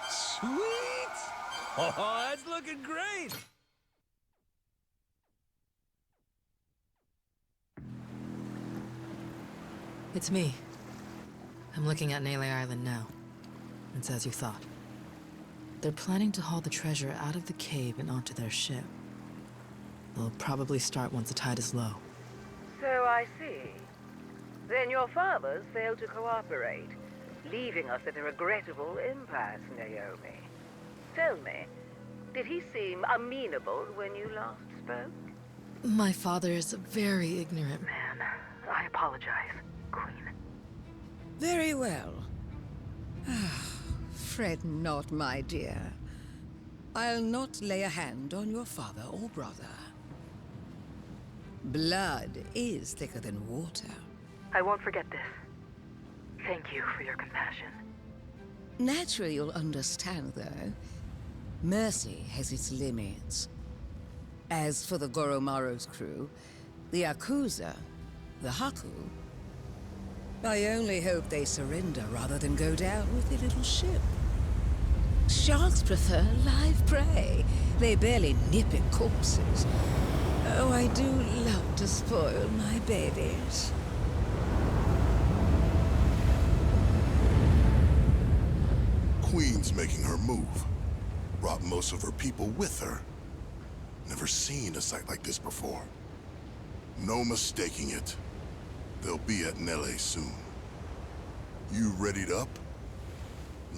Sweet! Oh, that's looking great! It's me. I'm looking at Nele Island now. It's as you thought. They're planning to haul the treasure out of the cave and onto their ship. They'll probably start once the tide is low. So I see. Then your fathers failed to cooperate, leaving us at a regrettable impasse, Naomi. Tell me, did he seem amenable when you last spoke? My father is a very ignorant man. I apologize, Queen. Very well. Fret not, my dear. I'll not lay a hand on your father or brother. Blood is thicker than water. I won't forget this. Thank you for your compassion. Naturally, you'll understand, though. Mercy has its limits. As for the Goro Maro's crew, the yakuza, the Haku, I only hope they surrender rather than go down with their little ship. Sharks prefer live prey. They barely nip at corpses. Oh, I do love to spoil my babies. Queen's making her move. Brought most of her people with her. Never seen a sight like this before. No mistaking it. They'll be at Nele soon. You readied up,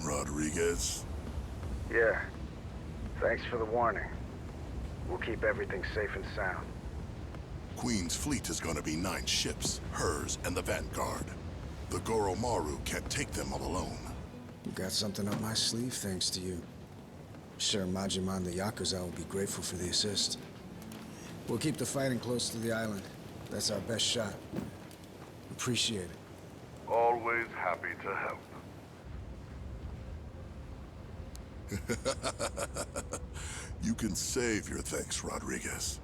Rodriguez? Yeah. Thanks for the warning. We'll keep everything safe and sound. Queen's fleet is gonna be 9 ships, hers and the Vanguard. The Goro Maru can't take them all alone. You got something up my sleeve thanks to you. Sure, Majima and the Yakuza will be grateful for the assist. We'll keep the fighting close to the island. That's our best shot. Appreciate it. Always happy to help. You can save your thanks, Rodriguez.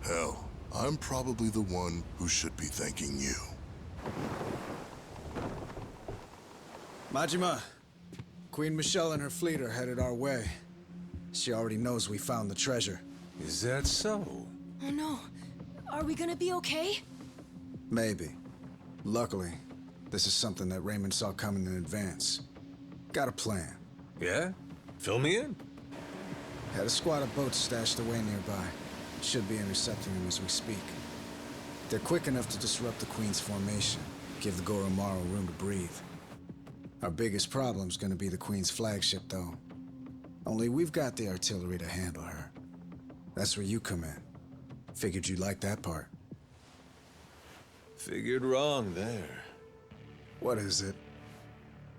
Hell, I'm probably the one who should be thanking you. Majima, Queen Michelle and her fleet are headed our way. She already knows we found the treasure. Is that so? Oh no. Are we gonna be okay? Maybe. Luckily, this is something that Raymond saw coming in advance. Got a plan. Yeah? Fill me in. Had a squad of boats stashed away nearby. Should be intercepting them as we speak. They're quick enough to disrupt the Queen's formation, give the Goro Maru room to breathe. Our biggest problem's gonna be the Queen's flagship, though. Only we've got the artillery to handle her. That's where you come in. Figured you'd like that part. Figured wrong there. What is it?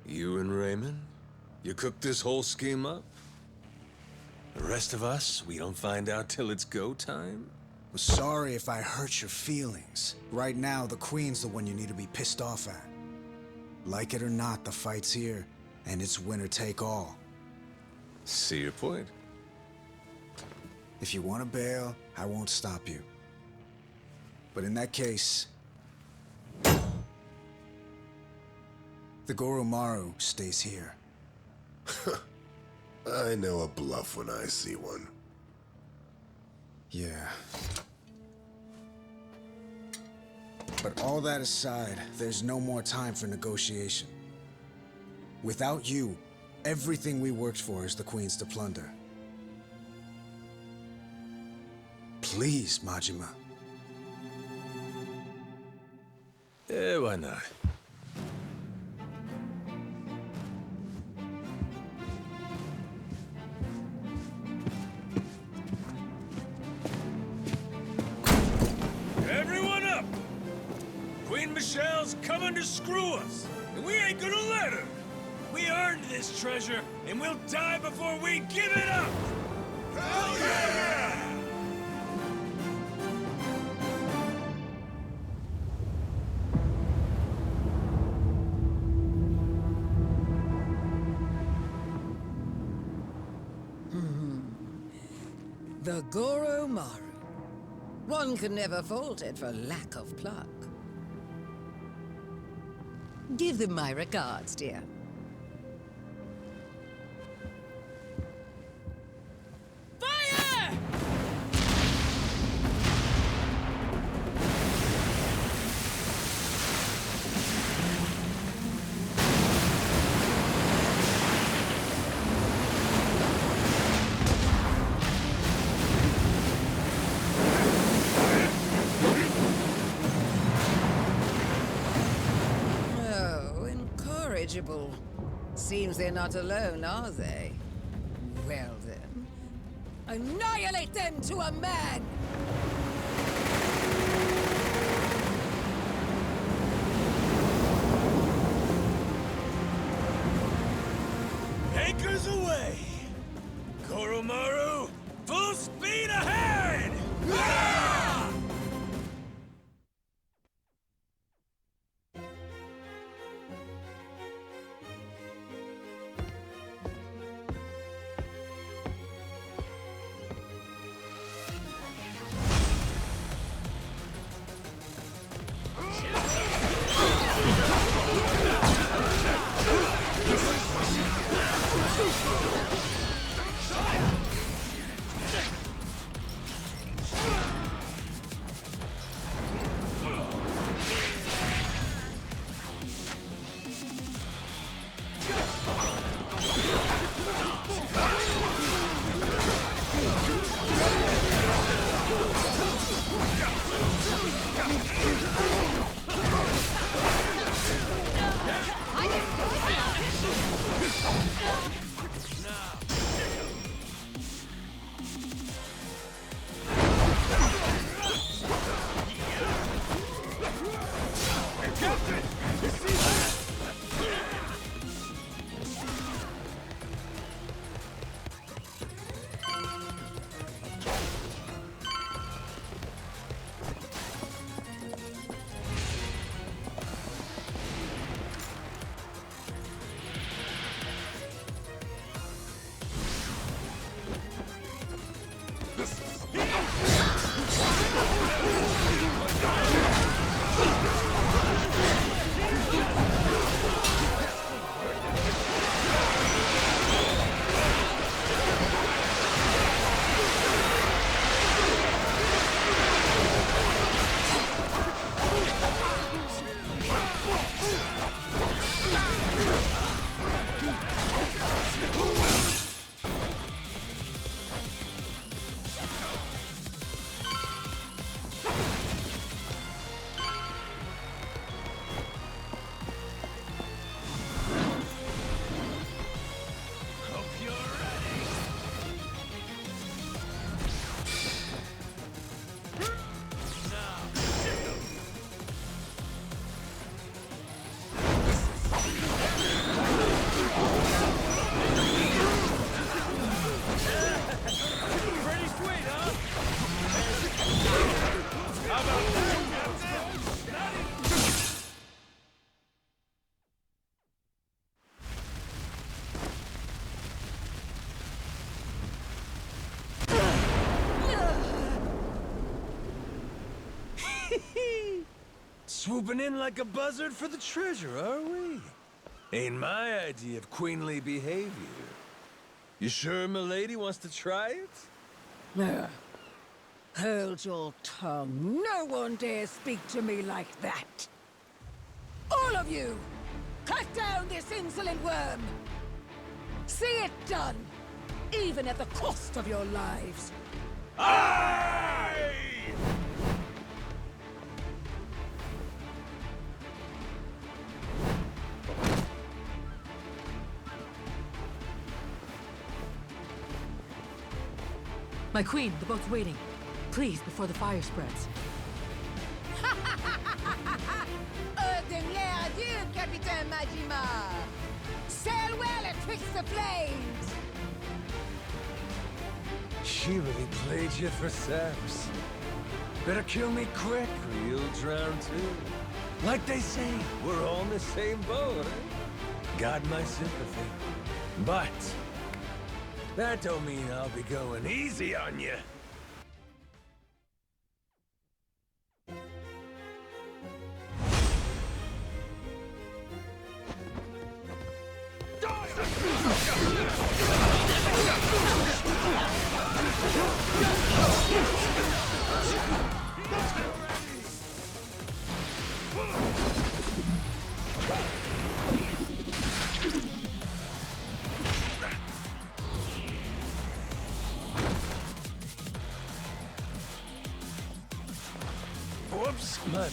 You and Raymond? You cooked this whole scheme up? The rest of us, we don't find out till it's go time? I'm sorry if I hurt your feelings. Right now, the Queen's the one you need to be pissed off at. Like it or not, the fight's here, and it's winner take all. See your point. If you want to bail, I won't stop you. But in that case, The Goromaru stays here. I know a bluff when I see one. Yeah. But all that aside, there's no more time for negotiation. Without you, everything we worked for is the Queen's to plunder. Please, Majima. Why not? Everyone up! Queen Michelle's coming to screw us, and we ain't gonna let her! We earned this treasure, and we'll die before we give it up! Hell yeah! The Goro Maru. One can never fault it for lack of pluck. Give them my regards, dear. Fire! Seems they're not alone, are they? Well then, annihilate them to a man! Anchors away! Goromaru, full speed ahead! Ah! Swooping in like a buzzard for the treasure, are we? Ain't my idea of queenly behavior. You sure milady wants to try it? Hold your tongue. No one dare speak to me like that. All of you! Cut down this insolent worm! See it done! Even at the cost of your lives! Aye! My queen, the boat's waiting. Please, before the fire spreads. Ordinaire adieu, Capitaine Majima! Sail well atwixt the flames! She really played you for saps. Better kill me quick, or you'll drown too. Like they say, we're all in the same boat, eh? Got my sympathy. But that don't mean I'll be going easy on you. Whoops, my bad.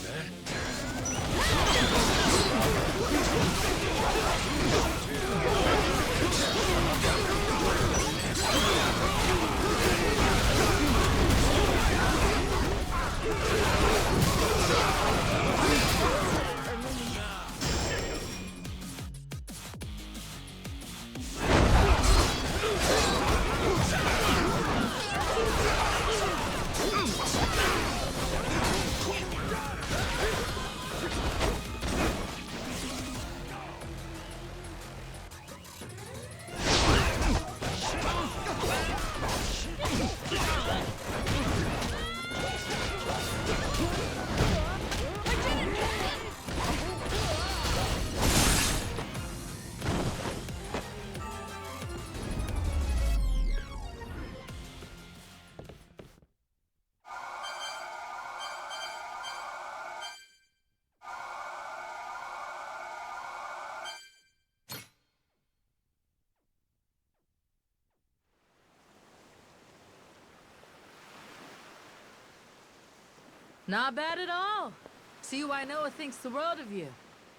Not bad at all. See why Noah thinks the world of you.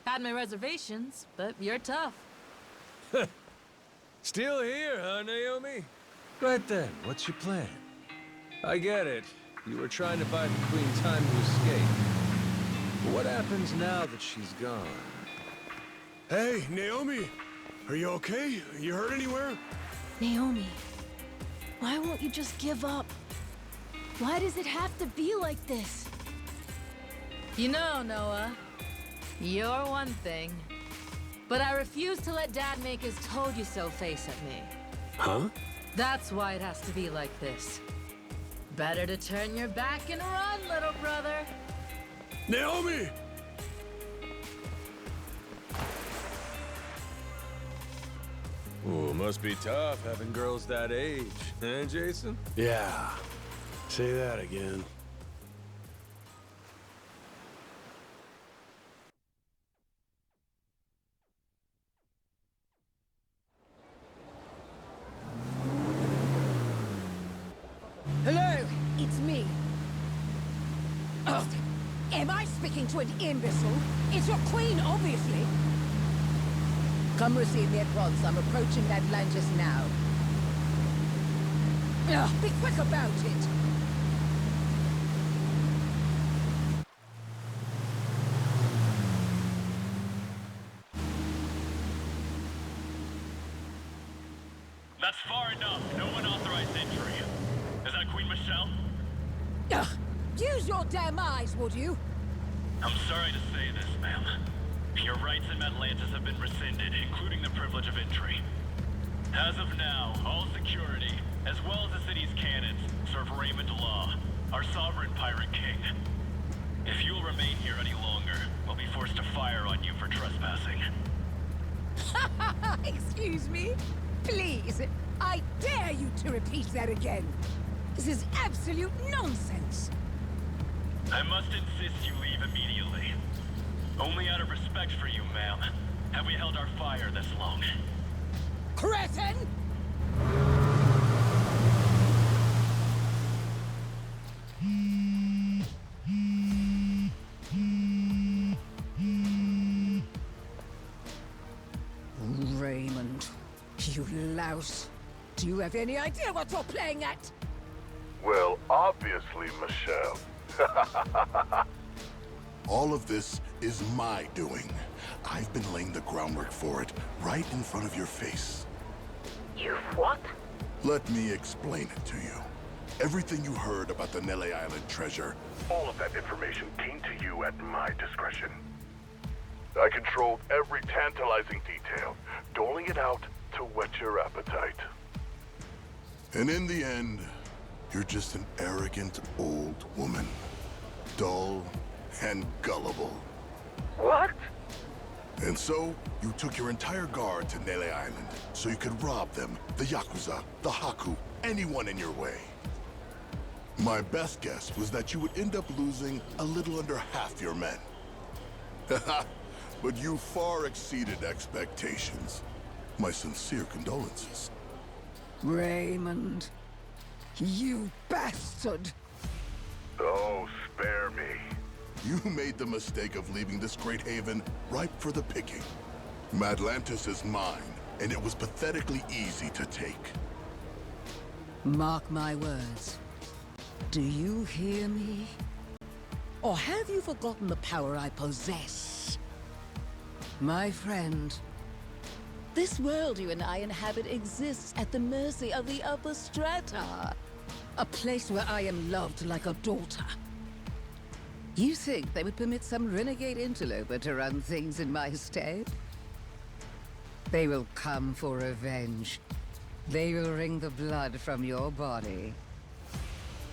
Had my reservations, but you're tough. Still here, huh, Naomi? Right then, what's your plan? I get it. You were trying to buy the Queen time to escape. But what happens now that she's gone? Hey, Naomi! Are you okay? You hurt anywhere? Naomi, why won't you just give up? Why does it have to be like this? You know, Noah, you're one thing. But I refuse to let Dad make his told-you-so face at me. Huh? That's why it has to be like this. Better to turn your back and run, little brother. Naomi! Ooh, must be tough having girls that age, eh, Jason? Yeah. Say that again. Hello, it's me. Oh, am I speaking to an imbecile? It's your queen, obviously. Come receive me at once. I'm approaching Atlantis now. Be quick about it. That's far enough. No unauthorized entry. Is that Queen Michelle? Use your damn eyes, would you? I'm sorry to say this, ma'am. Your rights in Atlantis have been rescinded, including the privilege of entry. As of now, all security, as well as the city's cannons, serve Raymond Law, our sovereign pirate king. If you'll remain here any longer, we'll be forced to fire on you for trespassing. Excuse me? Please, I dare you to repeat that again. This is absolute nonsense. I must insist you leave immediately. Only out of respect for you, ma'am, have we held our fire this long. Cretin! Raymond, you louse. Do you have any idea what you're playing at? Well, obviously, Michelle. All of this is my doing. I've been laying the groundwork for it right in front of your face. You've what? Let me explain it to you. Everything you heard about the Nele Island treasure, All of that information came to you at my discretion. I controlled every tantalizing detail, doling it out to whet your appetite. and in the end, you're just an arrogant old woman. Dull and gullible. What? And so, you took your entire guard to Nele Island, so you could rob them, the Yakuza, the Haku, anyone in your way. My best guess was that you would end up losing a little under half your men. But you far exceeded expectations. My sincere condolences. Raymond, you bastard! Oh, spare me. You made the mistake of leaving this great haven ripe for the picking. Madlantis is mine, and it was pathetically easy to take. Mark my words. Do you hear me? Or have you forgotten the power I possess? My friend, this world you and I inhabit exists at the mercy of the upper strata. A place where I am loved like a daughter. You think they would permit some renegade interloper to run things in my stead? They will come for revenge. They will wring the blood from your body.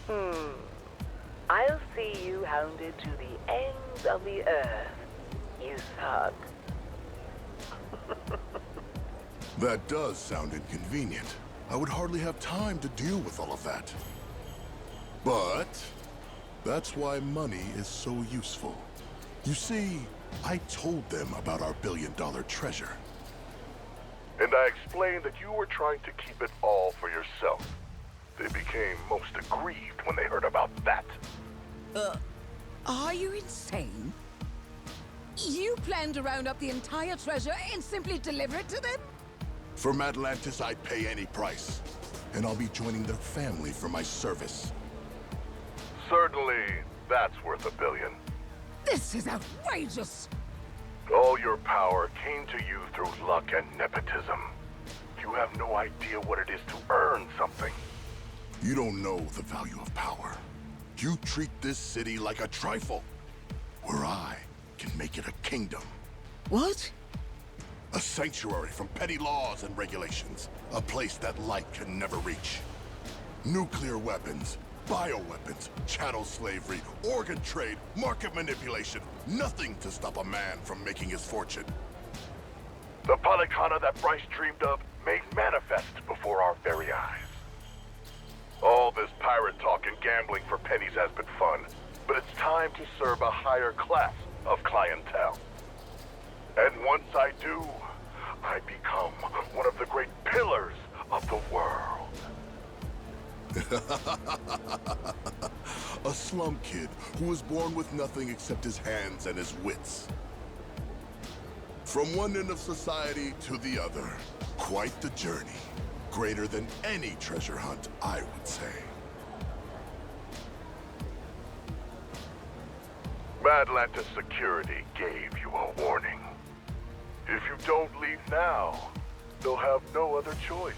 I'll see you hounded to the ends of the earth, you thug. That does sound inconvenient. I would hardly have time to deal with all of that. But that's why money is so useful. You see, I told them about our billion-dollar treasure. And I explained that you were trying to keep it all for yourself. They became most aggrieved when they heard about that. Are you insane? You plan to round up the entire treasure and simply deliver it to them? For Madlantis, I'd pay any price. And I'll be joining their family for my service. Certainly, that's worth $1 billion. This is outrageous! All your power came to you through luck and nepotism. You have no idea what it is to earn something. You don't know the value of power. You treat this city like a trifle, where I can make it a kingdom. What? A sanctuary from petty laws and regulations. A place that light can never reach. Nuclear weapons, bioweapons, chattel slavery, organ trade, market manipulation. Nothing to stop a man from making his fortune. The Palikana that Bryce dreamed of made manifest before our very eyes. All this pirate talk and gambling for pennies has been fun, but it's time to serve a higher class of clientele. And once I do, I become one of the great pillars of the world. A slum kid who was born with nothing except his hands and his wits. From one end of society to the other. Quite the journey. Greater than any treasure hunt, I would say. Madlantis Security gave you a warning. If you don't leave now, they'll have no other choice.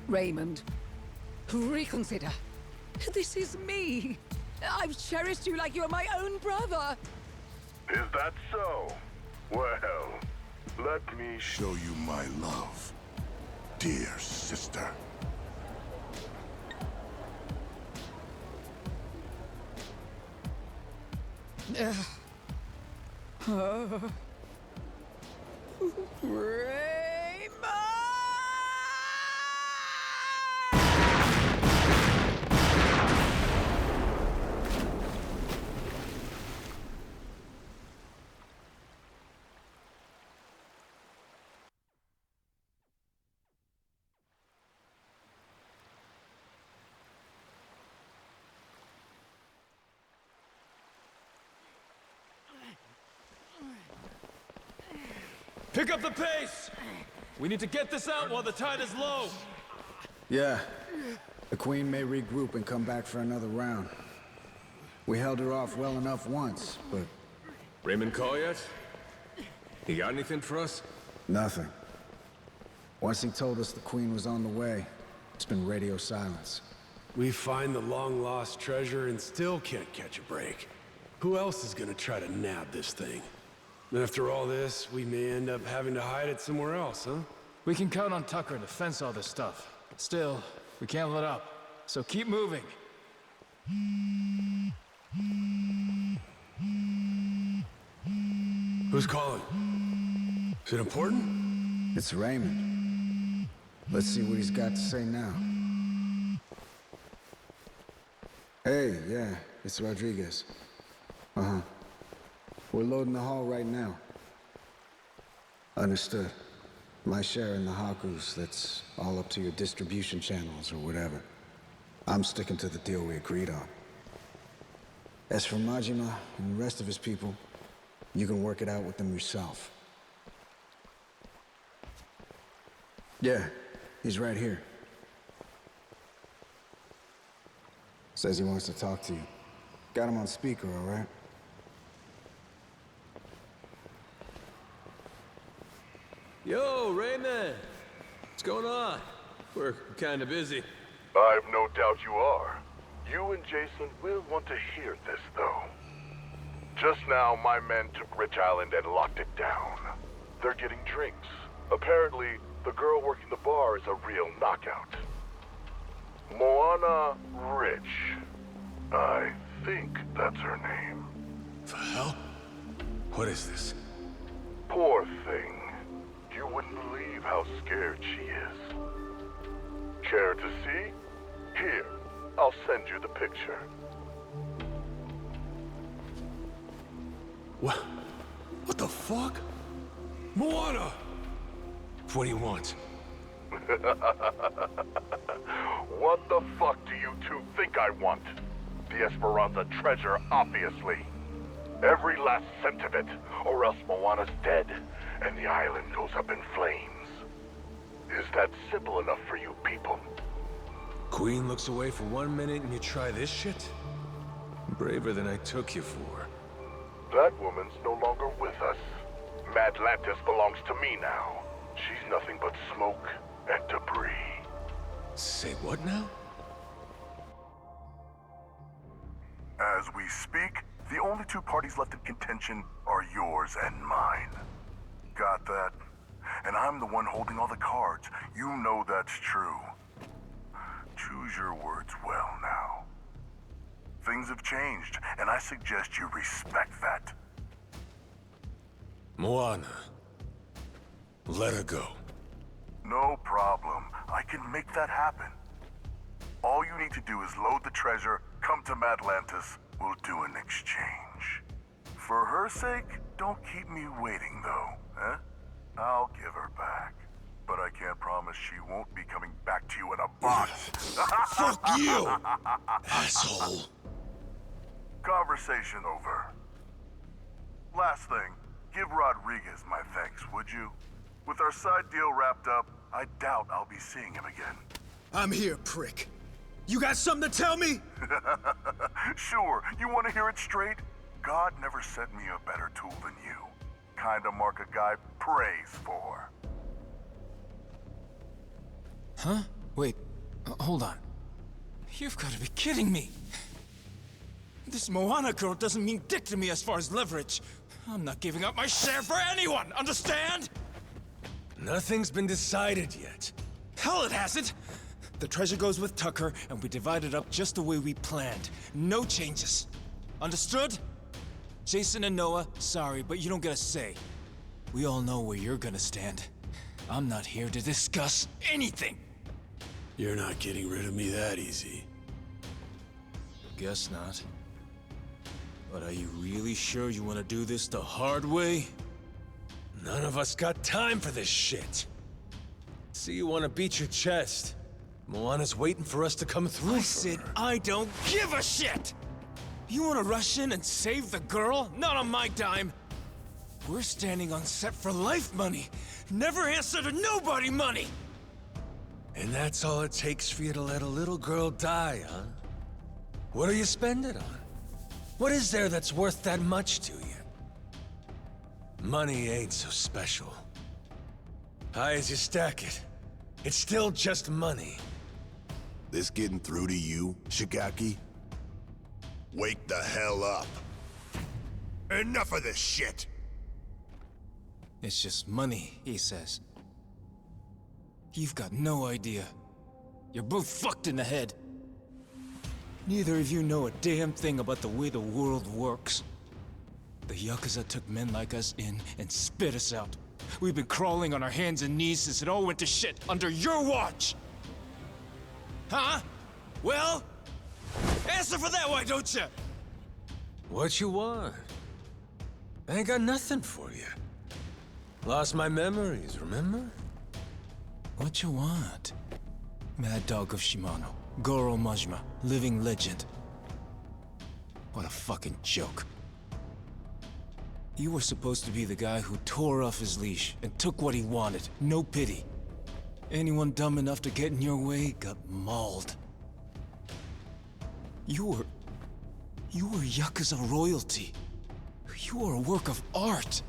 Raymond, reconsider. This is me. I've cherished you like you're my own brother. Is that so? Well, let me show you my love, dear sister. Pick up the pace! We need to get this out while the tide is low! Yeah. The Queen may regroup and come back for another round. We held her off well enough once, but... Raymond call yet? He got anything for us? Nothing. Once he told us the Queen was on the way, it's been radio silence. We find the long-lost treasure and still can't catch a break. Who else is gonna try to nab this thing? And after all this, we may end up having to hide it somewhere else, huh? We can count on Tucker to fence all this stuff. Still, we can't let up. So keep moving. Who's calling? Is it important? It's Raymond. Let's see what he's got to say now. Hey, yeah, it's Rodriguez. Uh-huh. We're loading the hall right now. Understood. My share in the Hakus, that's all up to your distribution channels or whatever. I'm sticking to the deal we agreed on. As for Majima and the rest of his people, you can work it out with them yourself. Yeah, he's right here. Says he wants to talk to you. Got him on speaker, all right? Yo, Raymond! What's going on? We're kinda busy. I've no doubt you are. You and Jason will want to hear this, though. Just now, my men took Rich Island and locked it down. They're getting drinks. Apparently, the girl working the bar is a real knockout. Moana Rich. I think that's her name. The hell? What is this? Poor thing. You wouldn't believe how scared she is. Care to see? Here, I'll send you the picture. What? What the fuck? Moana! What do you want? What the fuck do you two think I want? The Esperanza treasure, obviously. Every last cent of it, or else Moana's dead, and the island goes up in flames. Is that simple enough for you people? Queen looks away for 1 minute and you try this shit? Braver than I took you for. That woman's no longer with us. Madlantis belongs to me now. She's nothing but smoke and debris. Say what now? As we speak, the only two parties left in contention are yours and mine. Got that? And I'm the one holding all the cards. You know that's true. Choose your words well now. Things have changed, and I suggest you respect that. Moana. Let her go. No problem. I can make that happen. All you need to do is load the treasure, come to Madlantis, we'll do an exchange. For her sake, don't keep me waiting though, eh? I'll give her back. But I can't promise she won't be coming back to you in a box. Fuck you, asshole. Conversation over. Last thing, give Rodriguez my thanks, would you? With our side deal wrapped up, I doubt I'll be seeing him again. I'm here, prick. You got something to tell me? Sure, you want to hear it straight? God never sent me a better tool than you. Kinda mark a guy prays for. Huh? Wait, hold on. You've got to be kidding me. This Moana girl doesn't mean dick to me as far as leverage. I'm not giving up my share for anyone, understand? Nothing's been decided yet. Hell, it hasn't! The treasure goes with Tucker, and we divide it up just the way we planned. No changes. Understood? Jason and Noah, sorry, but you don't get a say. We all know where you're gonna stand. I'm not here to discuss anything. You're not getting rid of me that easy. Guess not. But are you really sure you want to do this the hard way? None of us got time for this shit. See, you want to beat your chest. Moana's waiting for us to come through. I said I don't give a shit! You want to rush in and save the girl? Not on my dime. We're standing on set for life money. Never answer to nobody money! And that's all it takes for you to let a little girl die, huh? What do you spend it on? What is there that's worth that much to you? Money ain't so special. High as you stack it, it's still just money. This getting through to you, Shigaki? Wake the hell up. Enough of this shit! It's just money, he says. You've got no idea. You're both fucked in the head. Neither of you know a damn thing about the way the world works. The Yakuza took men like us in and spit us out. We've been crawling on our hands and knees since it all went to shit under your watch! Huh? Well? Answer for that, why don't you? What you want? I ain't got nothing for you. Lost my memories, remember? What you want? Mad Dog of Shimano. Goro Majima. Living legend. What a fucking joke. You were supposed to be the guy who tore off his leash and took what he wanted. No pity. Anyone dumb enough to get in your way got mauled. You were Yakuza royalty. You were a work of art.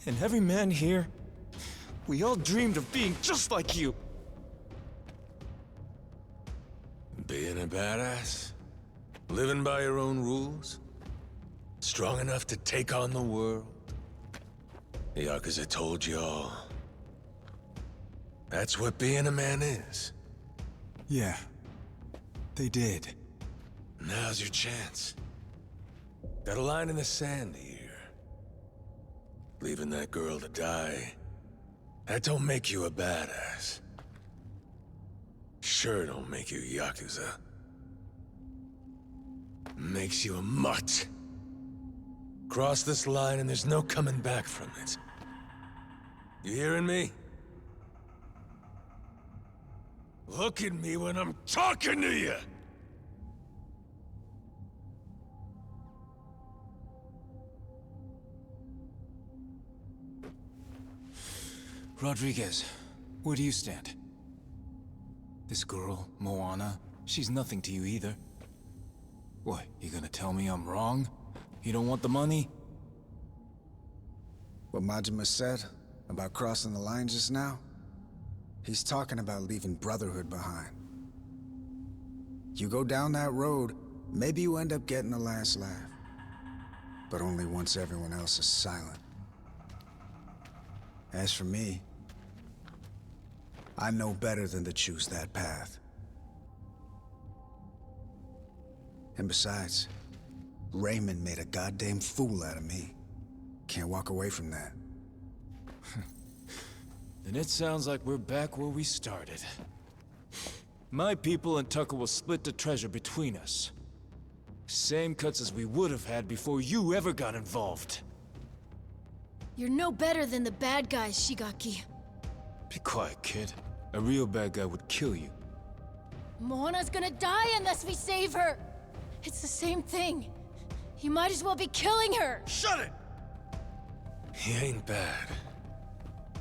And every man here, we all dreamed of being just like you. Being a badass? Living by your own rules? Strong enough to take on the world? The Yakuza told you all. That's what being a man is. Yeah, they did. Now's your chance. Got a line in the sand here. Leaving that girl to die, that don't make you a badass. Sure don't make you Yakuza. Makes you a mutt. Cross this line and there's no coming back from it. You hearing me? Look at me when I'm talking to you! Rodriguez, where do you stand? This girl, Moana, she's nothing to you either. What, you gonna tell me I'm wrong? You don't want the money? What Majima said about crossing the line just now? He's talking about leaving Brotherhood behind. You go down that road, maybe you end up getting the last laugh. But only once everyone else is silent. As for me, I know better than to choose that path. And besides, Raymond made a goddamn fool out of me. Can't walk away from that. Then it sounds like we're back where we started. My people and Tucker will split the treasure between us. Same cuts as we would have had before you ever got involved. You're no better than the bad guys, Shigaki. Be quiet, kid. A real bad guy would kill you. Moana's gonna die unless we save her! It's the same thing. You might as well be killing her! Shut it! He ain't bad.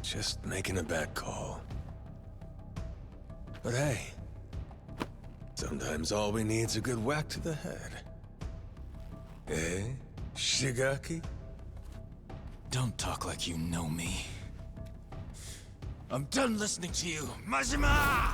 Just making a bad call. But hey, sometimes all we need's a good whack to the head. Eh, Shigaki? Don't talk like you know me. I'm done listening to you, Majima!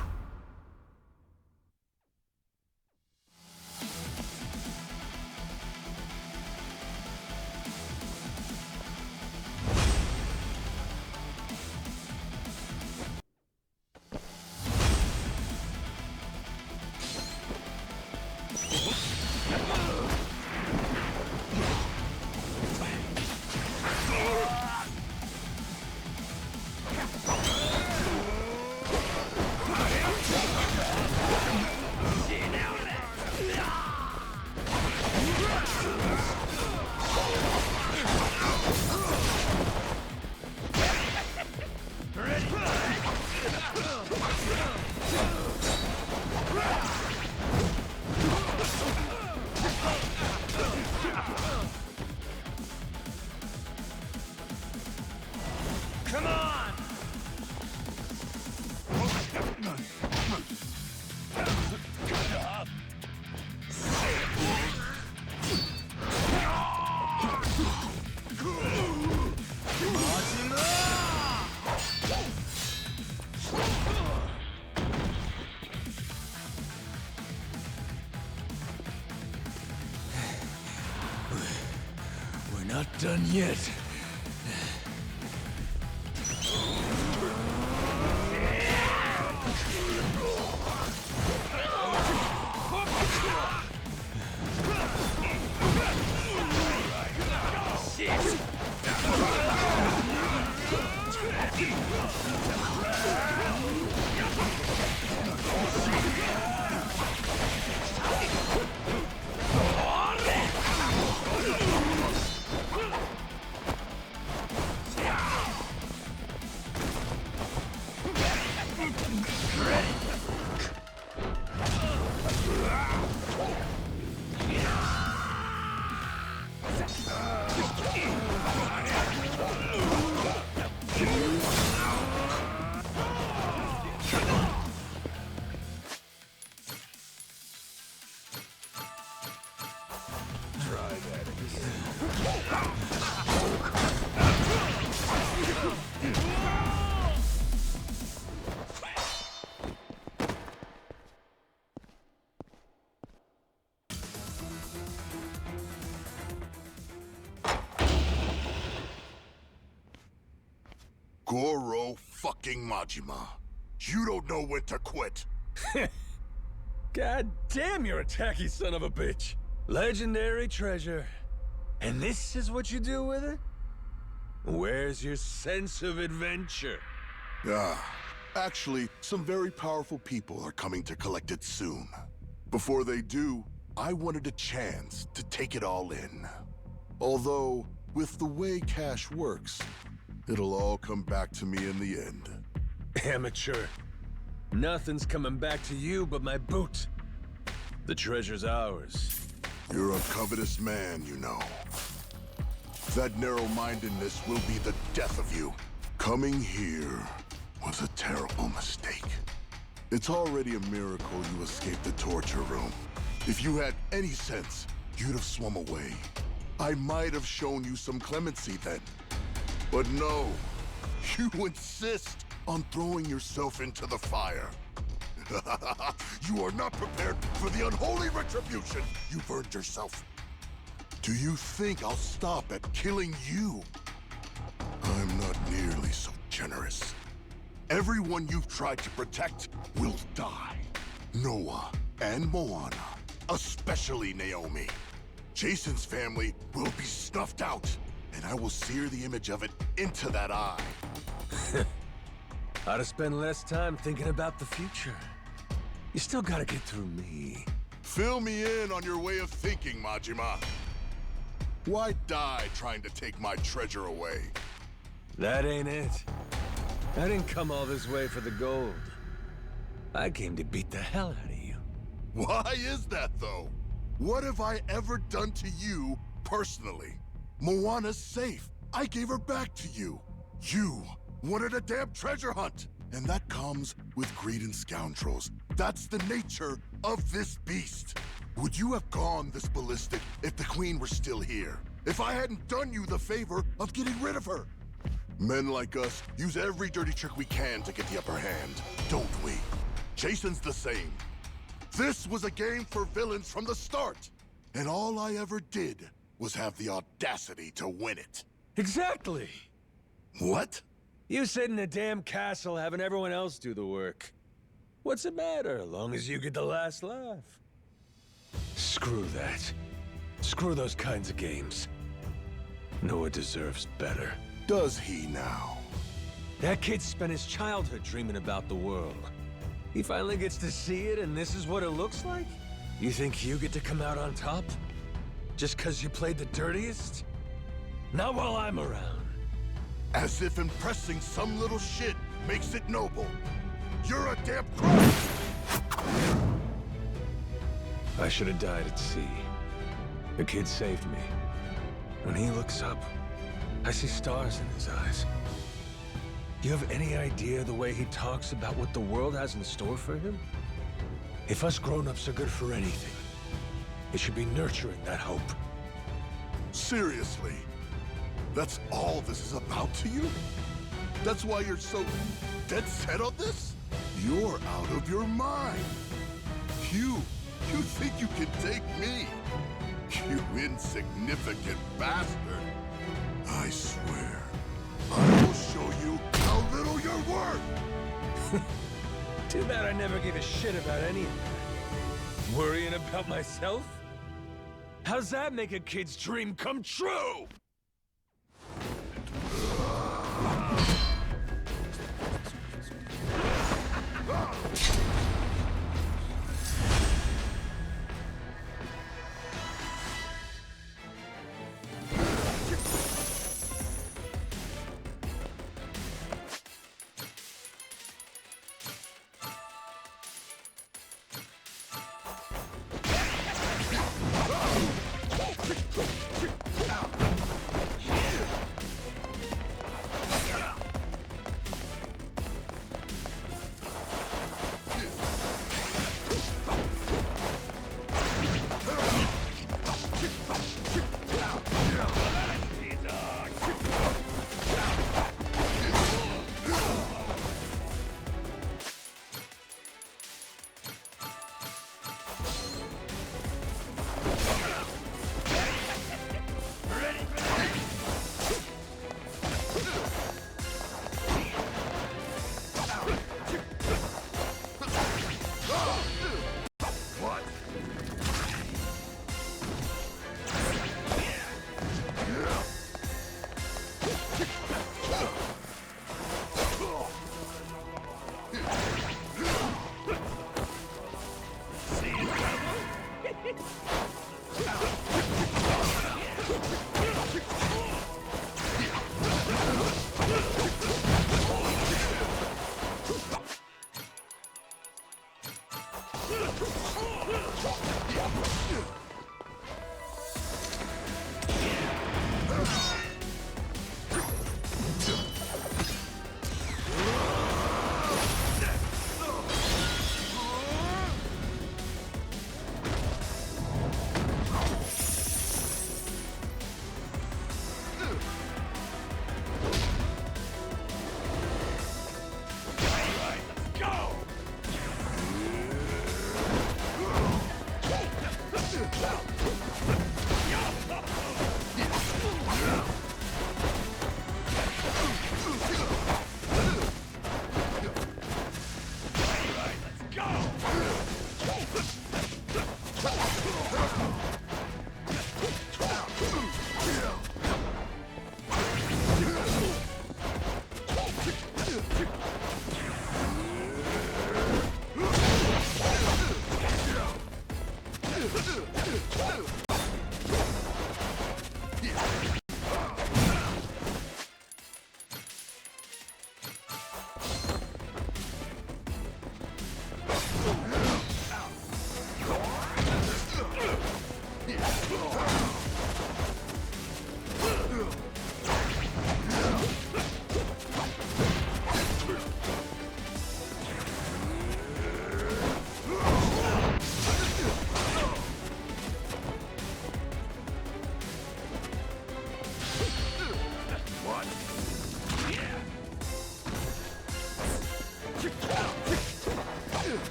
Come on! We're not done yet. Goro fucking Majima. You don't know when to quit. God damn, you're a tacky son of a bitch. Legendary treasure. And this is what you do with it? Where's your sense of adventure? Actually, some very powerful people are coming to collect it soon. Before they do, I wanted a chance to take it all in. Although, with the way cash works, it'll all come back to me in the end. Amateur. Nothing's coming back to you but my boot. The treasure's ours. You're a covetous man, you know. That narrow-mindedness will be the death of you. Coming here was a terrible mistake. It's already a miracle you escaped the torture room. If you had any sense, you'd have swum away. I might have shown you some clemency then. But no, you insist on throwing yourself into the fire. You are not prepared for the unholy retribution you've earned yourself. Do you think I'll stop at killing you? I'm not nearly so generous. Everyone you've tried to protect will die. Noah and Moana, especially Naomi. Jason's family will be snuffed out, and I will sear the image of it into that eye. Ought to spend less time thinking about the future. You still gotta get through me. Fill me in on your way of thinking, Majima. Why die trying to take my treasure away? That ain't it. I didn't come all this way for the gold. I came to beat the hell out of you. Why is that, though? What have I ever done to you, personally? Moana's safe. I gave her back to you. You wanted a damn treasure hunt. And that comes with greed and scoundrels. That's the nature of this beast. Would you have gone this ballistic if the Queen were still here? If I hadn't done you the favor of getting rid of her? Men like us use every dirty trick we can to get the upper hand, don't we? Jason's the same. This was a game for villains from the start. And all I ever did was have the audacity to win it. Exactly! What? You sit in a damn castle having everyone else do the work. What's the matter, as long as you get the last laugh? Screw that. Screw those kinds of games. Noah deserves better. Does he now? That kid spent his childhood dreaming about the world. He finally gets to see it, and this is what it looks like? You think you get to come out on top? Just because you played the dirtiest? Not while I'm around. As if impressing some little shit makes it noble. You're a damn crook! I should have died at sea. The kid saved me. When he looks up, I see stars in his eyes. You have any idea the way he talks about what the world has in store for him? If us grown-ups are good for anything, it should be nurturing that hope. Seriously? That's all this is about to you? That's why you're so dead set on this? You're out of your mind. You think you can take me? You insignificant bastard. I swear, I will show you how little you're worth. Too bad I never gave a shit about any of that. Worrying about myself? How's that make a kid's dream come true?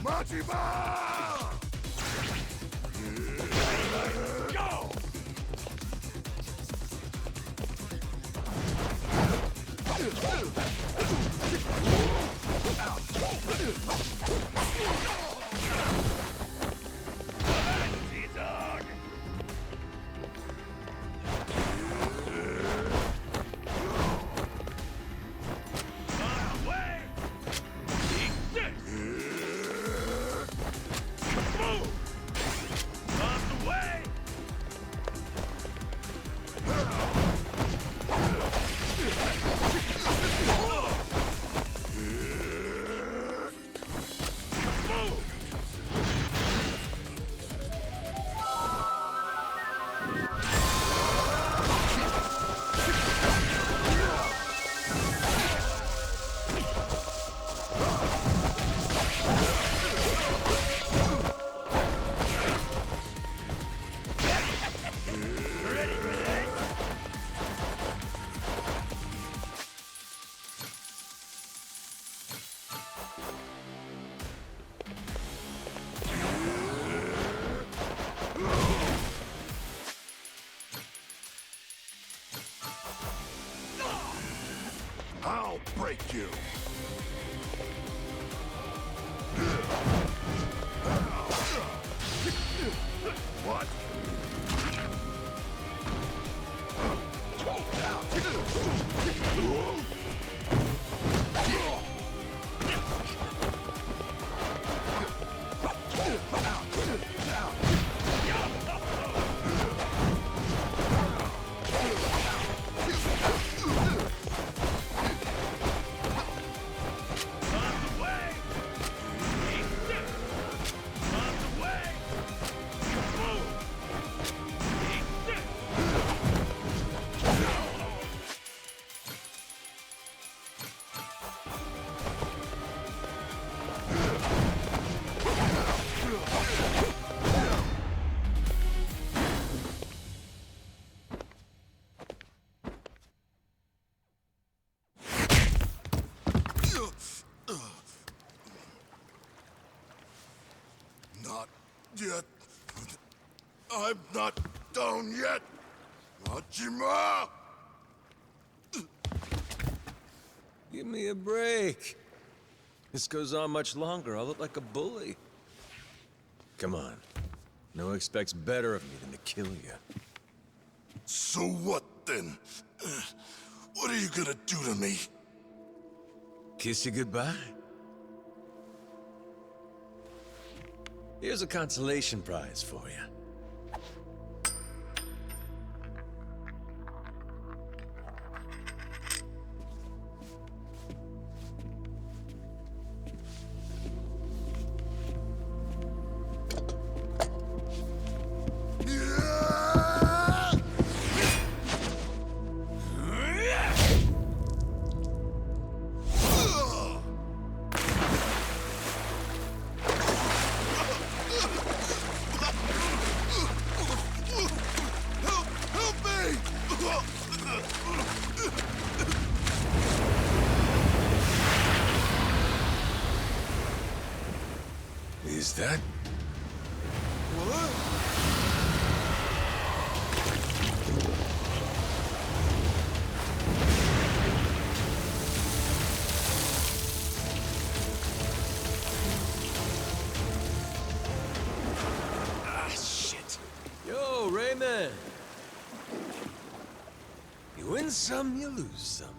Majima! Go! I'll break you! What? Not yet. I'm not down yet. Majima! Give me a break. This goes on much longer, I'll look like a bully. Come on. No expects better of me than to kill you. So what then? What are you gonna do to me? Kiss you goodbye? Here's a consolation prize for you. Is that? Ah, shit. Yo, Rayman. You win some, you lose some.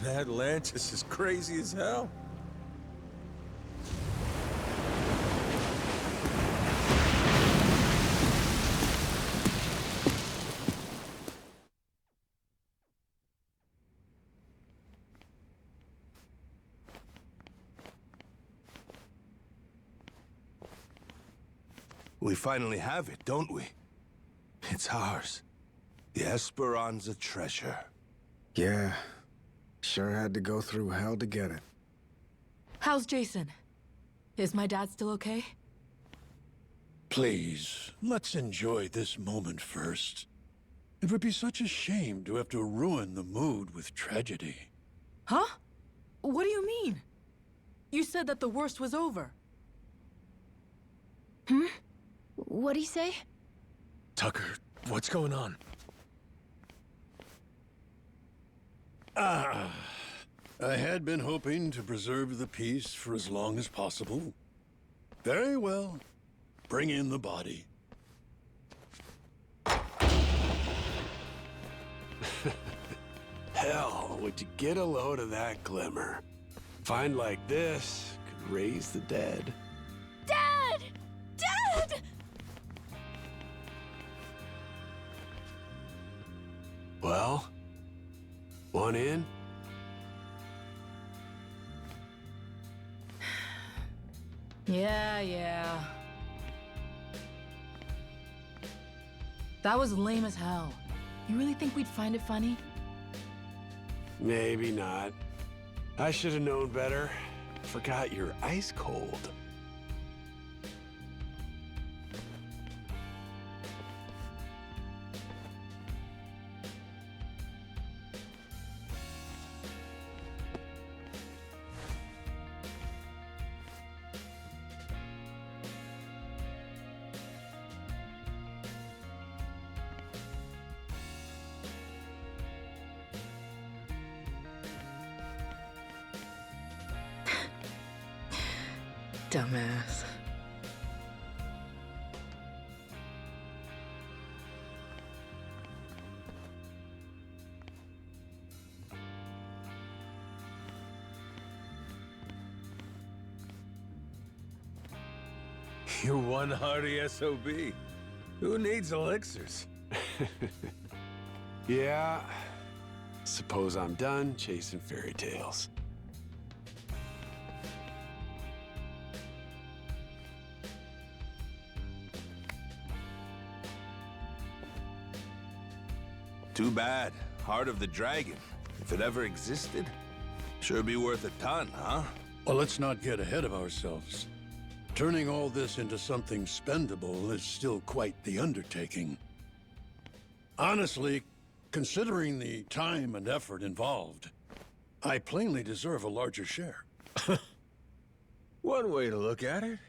Atlantis is crazy as hell. We finally have it, don't we? It's ours. The Esperanza treasure. Yeah. Sure had to go through hell to get it. How's Jason? Is my dad still okay? Please, let's enjoy this moment first. It would be such a shame to have to ruin the mood with tragedy. Huh? What do you mean? You said that the worst was over. Hmm? What'd he say? Tucker, what's going on? I had been hoping to preserve the peace for as long as possible. Very well. Bring in the body. Hell, would you get a load of that glimmer? Find like this could raise the dead. Dad! Dad! Well, one in? Yeah. That was lame as hell. You really think we'd find it funny? Maybe not. I should have known better. Forgot you're ice cold. Dumbass. You're one hardy SOB. Who needs elixirs? Yeah. Suppose I'm done chasing fairy tales. Too bad. Heart of the Dragon. If it ever existed, sure be worth a ton, huh? Well, let's not get ahead of ourselves. Turning all this into something spendable is still quite the undertaking. Honestly, considering the time and effort involved, I plainly deserve a larger share. One way to look at it.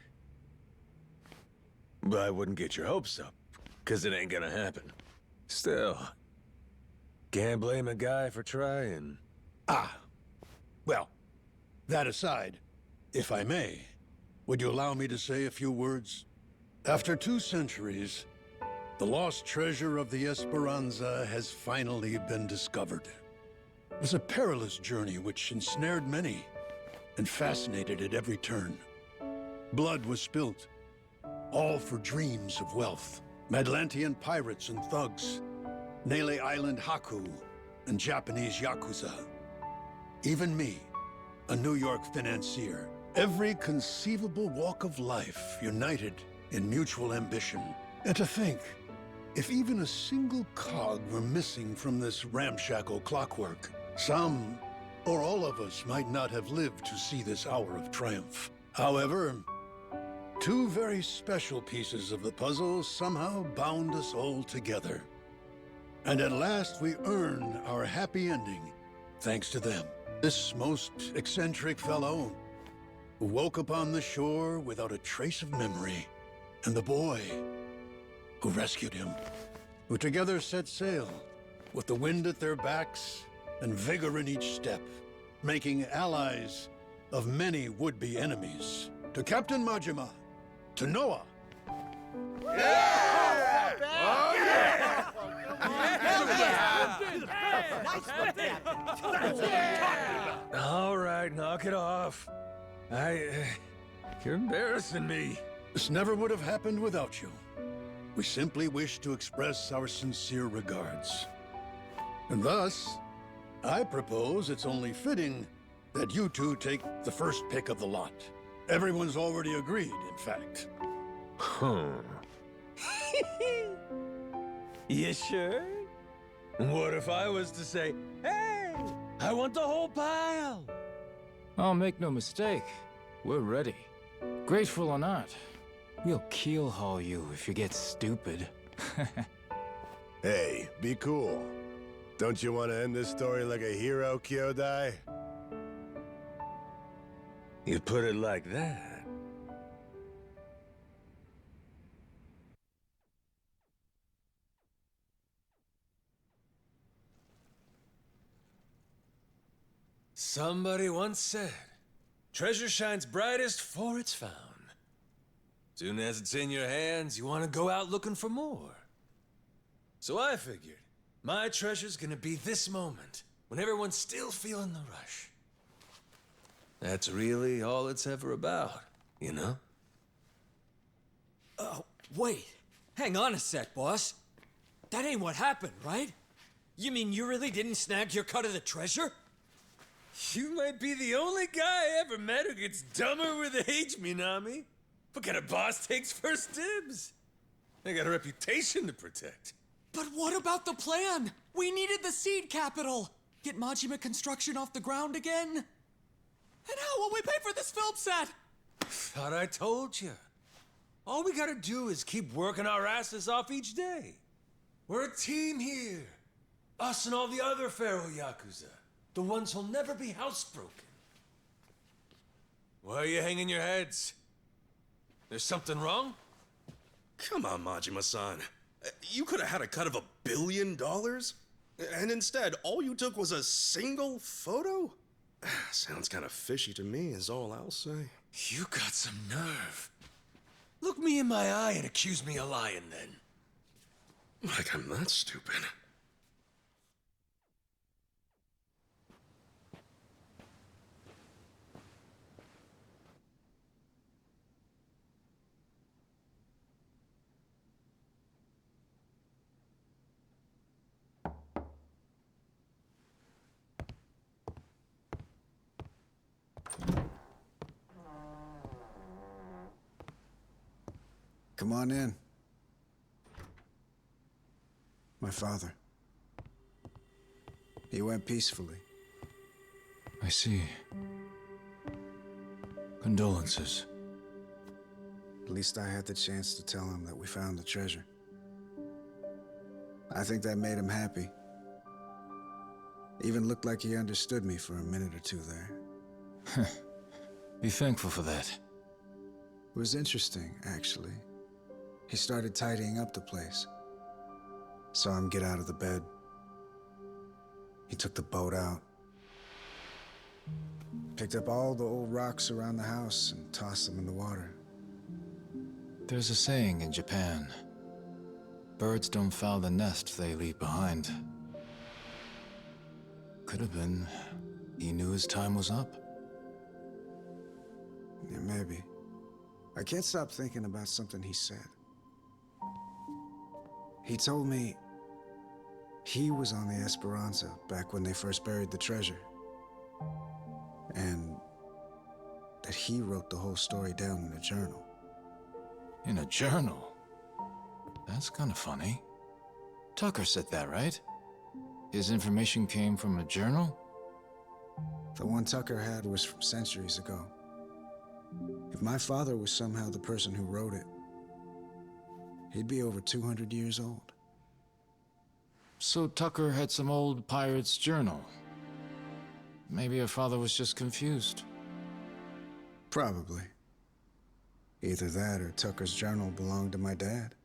But I wouldn't get your hopes up, because it ain't gonna happen. Still, can't blame a guy for trying. Well, that aside, if I may, would you allow me to say a few words? After 2 centuries, the lost treasure of the Esperanza has finally been discovered. It was a perilous journey which ensnared many and fascinated at every turn. Blood was spilt, all for dreams of wealth. Atlantean pirates and thugs, Nele Island Haku, and Japanese yakuza. Even me, a New York financier. Every conceivable walk of life united in mutual ambition. And to think, if even a single cog were missing from this ramshackle clockwork, some or all of us might not have lived to see this hour of triumph. However, 2 very special pieces of the puzzle somehow bound us all together. And at last we earned our happy ending, thanks to them. This most eccentric fellow who woke upon the shore without a trace of memory, and the boy who rescued him, who together set sail with the wind at their backs and vigor in each step, making allies of many would-be enemies. To Captain Majima, to Noah. All right, knock it off. You're embarrassing me. This never would have happened without you. We simply wish to express our sincere regards. And thus, I propose it's only fitting that you 2 take the first pick of the lot. Everyone's already agreed, in fact. You sure? What if I was to say, hey, I want the whole pile? Oh, make no mistake. We're ready. Grateful or not, we'll keel-haul you if you get stupid. Hey, be cool. Don't you want to end this story like a hero, Kyodai? You put it like that. Somebody once said, treasure shines brightest for it's found. Soon as it's in your hands, you want to go out looking for more. So I figured, my treasure's gonna be this moment, when everyone's still feeling the rush. That's really all it's ever about, you know? Wait. Hang on a sec, boss. That ain't what happened, right? You mean you really didn't snag your cut of the treasure? You might be the only guy I ever met who gets dumber with age, Minami. What kind of boss takes first dibs? I got a reputation to protect. But what about the plan? We needed the seed capital. Get Majima construction off the ground again? And how will we pay for this film set? Thought I told you. All we gotta do is keep working our asses off each day. We're a team here. Us and all the other Pharaoh Yakuza. The ones who'll never be housebroken. Why are you hanging your heads? There's something wrong? Come on, Majima-san. You could have had a cut of $1 billion? And instead, all you took was a single photo? Sounds kind of fishy to me, is all I'll say. You got some nerve. Look me in my eye and accuse me of lying, then. Like I'm that stupid. Come on in. My father. He went peacefully. I see. Condolences. At least I had the chance to tell him that we found the treasure. I think that made him happy. Even looked like he understood me for a minute or two there. Be thankful for that. It was interesting, actually. He started tidying up the place. Saw him get out of the bed. He took the boat out. Picked up all the old rocks around the house and tossed them in the water. There's a saying in Japan. Birds don't foul the nest they leave behind. Could have been he knew his time was up. Yeah, maybe. I can't stop thinking about something he said. He told me he was on the Esperanza back when they first buried the treasure. And that he wrote the whole story down in a journal. In a journal? That's kind of funny. Tucker said that, right? His information came from a journal? The one Tucker had was from centuries ago. If my father was somehow the person who wrote it, he'd be over 200 years old. So Tucker had some old pirate's journal. Maybe your father was just confused. Probably. Either that or Tucker's journal belonged to my dad.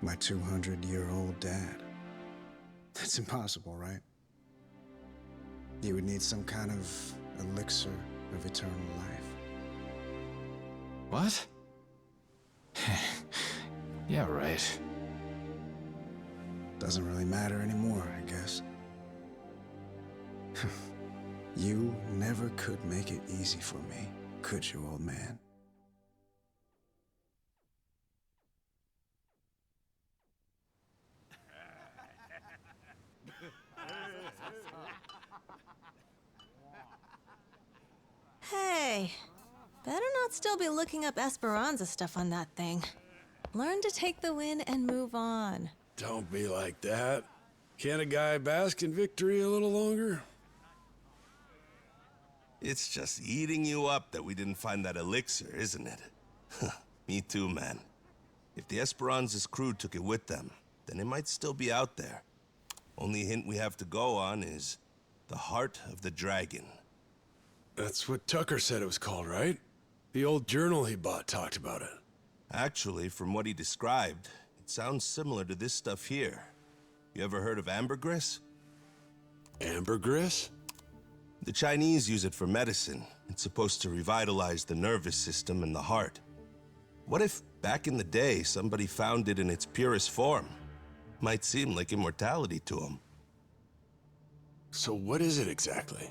My 200-year-old dad. That's impossible, right? You would need some kind of elixir of eternal life. What? Yeah, right. Doesn't really matter anymore, I guess. You never could make it easy for me, could you, old man? Hey, better not still be looking up Esperanza stuff on that thing. Learn to take the win and move on. Don't be like that. Can't a guy bask in victory a little longer? It's just eating you up that we didn't find that elixir, isn't it? Me too, man. If the Esperanza's crew took it with them, then it might still be out there. Only hint we have to go on is the Heart of the Dragon. That's what Tucker said it was called, right? The old journal he bought talked about it. Actually, from what he described, it sounds similar to this stuff here. You ever heard of ambergris? Ambergris? The Chinese use it for medicine. It's supposed to revitalize the nervous system and the heart. What if, back in the day, somebody found it in its purest form? Might seem like immortality to them. So what is it exactly?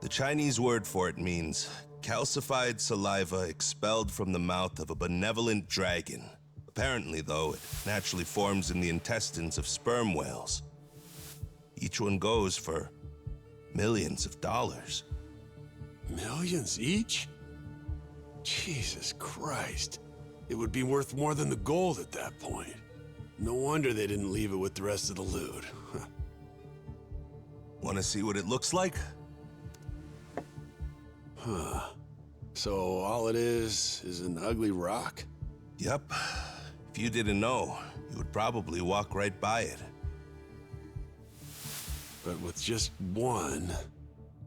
The Chinese word for it means calcified saliva expelled from the mouth of a benevolent dragon. Apparently, though, it naturally forms in the intestines of sperm whales. Each one goes for millions of dollars. Millions each? Jesus Christ. It would be worth more than the gold at that point. No wonder they didn't leave it with the rest of the loot. Want to see what it looks like? Huh. So all it is an ugly rock? Yep. If you didn't know, you would probably walk right by it. But with just one,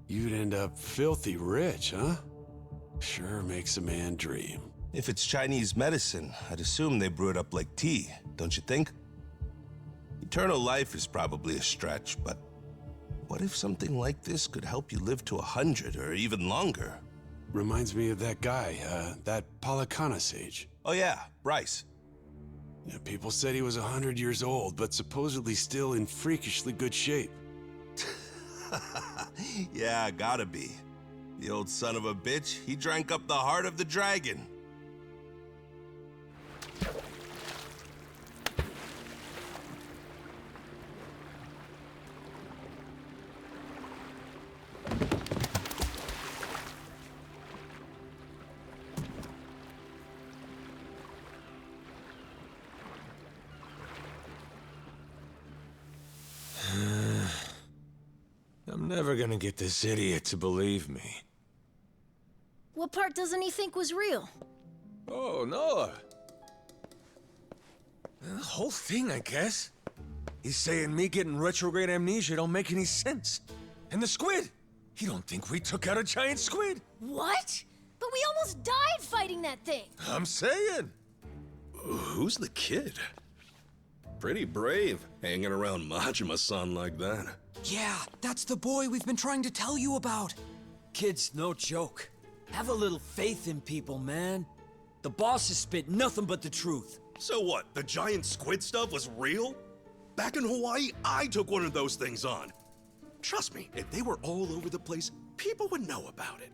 you'd end up filthy rich, huh? Sure makes a man dream. If it's Chinese medicine, I'd assume they brew it up like tea, don't you think? Eternal life is probably a stretch, but what if something like this could help you live to 100 or even longer? Reminds me of that guy, that Palakana sage. Oh yeah, Bryce. Yeah, people said he was 100 years old, but supposedly still in freakishly good shape. Yeah, gotta be. The old son of a bitch, he drank up the heart of the dragon. I'm never gonna get this idiot to believe me. What part doesn't he think was real? Oh, no. The whole thing, I guess. He's saying me getting retrograde amnesia don't make any sense. And the squid! He don't think we took out a giant squid! What? But we almost died fighting that thing! I'm saying! Who's the kid? Pretty brave, hanging around Majima-san like that. Yeah, that's the boy we've been trying to tell you about. Kid's no joke. Have a little faith in people, man. The boss has spit nothing but the truth. So what, the giant squid stuff was real? Back in Hawaii, I took one of those things on. Trust me, if they were all over the place, people would know about it.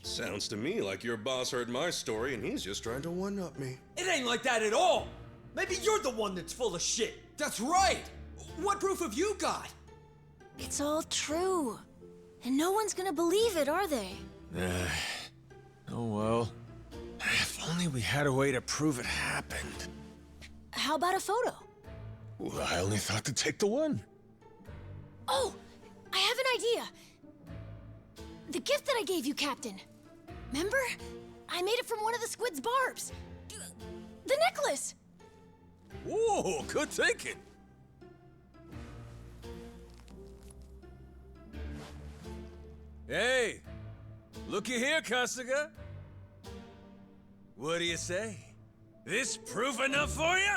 Sounds to me like your boss heard my story and he's just trying to one-up me. It ain't like that at all. Maybe you're the one that's full of shit. That's right! What proof have you got? It's all true. And no one's gonna believe it, are they? Oh well. If only we had a way to prove it happened. How about a photo? Well, I only thought to take the one. Oh! I have an idea! The gift that I gave you, Captain. Remember? I made it from one of the squid's barbs. The necklace! Whoa, good thinking. Hey, looky here, Kasuga. What do you say? This proof enough for you?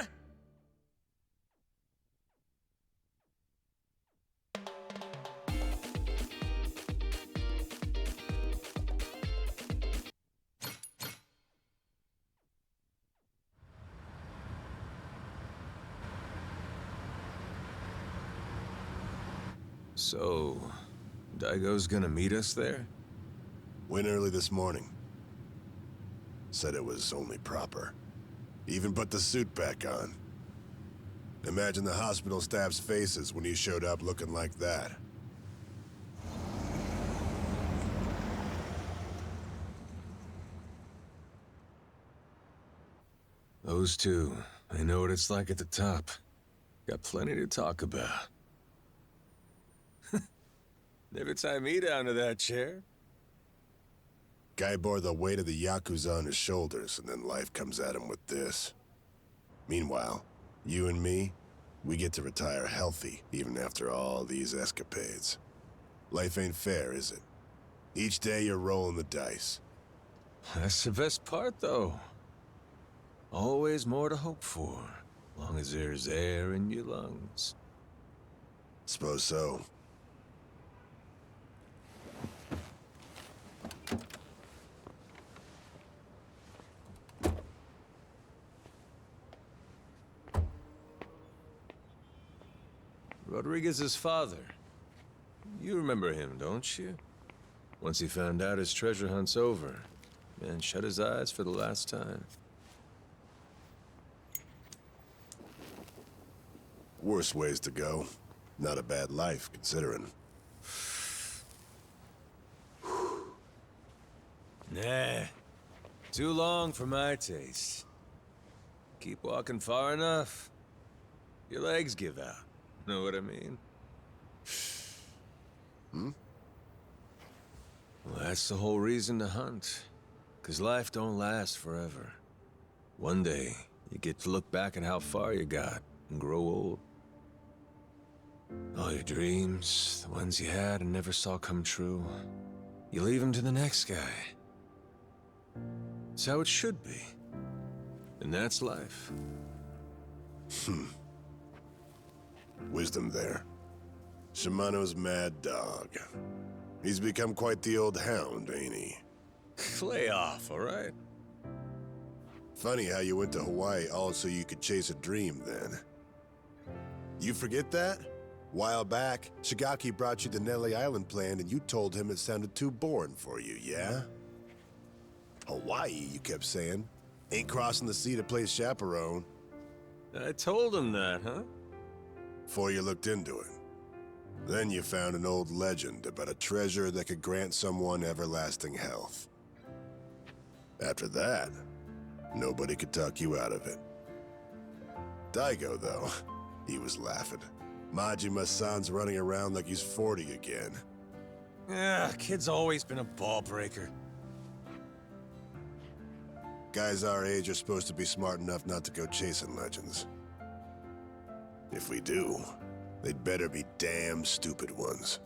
So, Daigo's gonna meet us there? Went early this morning. Said it was only proper. Even put the suit back on. Imagine the hospital staff's faces when he showed up looking like that. Those two, I know what it's like at the top. Got plenty to talk about. Never tie me down to that chair. Guy bore the weight of the yakuza on his shoulders, and then life comes at him with this. Meanwhile, you and me, we get to retire healthy, even after all these escapades. Life ain't fair, is it? Each day you're rolling the dice. That's the best part, though. Always more to hope for, long as there's air in your lungs. Suppose so. Rodriguez's father. You remember him, don't you? Once he found out his treasure hunt's over, man shut his eyes for the last time. Worse ways to go. Not a bad life, considering. Nah. Too long for my taste. Keep walking far enough, your legs give out. Know what I mean? Hmm? Well, that's the whole reason to hunt. 'Cause life don't last forever. One day, you get to look back at how far you got and grow old. All your dreams, the ones you had and never saw come true, you leave them to the next guy. It's how it should be. And that's life. Wisdom there. Shimano's mad dog. He's become quite the old hound, ain't he? Lay off, all right? Funny how you went to Hawaii all so you could chase a dream then. You forget that? While back, Shigaki brought you the Nelly Island plan and you told him it sounded too boring for you, yeah? Hawaii, you kept saying. Ain't crossing the sea to play chaperone. I told him that, huh? Before you looked into it. Then you found an old legend about a treasure that could grant someone everlasting health. After that, nobody could talk you out of it. Daigo, though, he was laughing. Majima-san's running around like he's 40 again. Yeah, kid's always been a ball breaker. Guys our age are supposed to be smart enough not to go chasing legends. If we do, they'd better be damn stupid ones.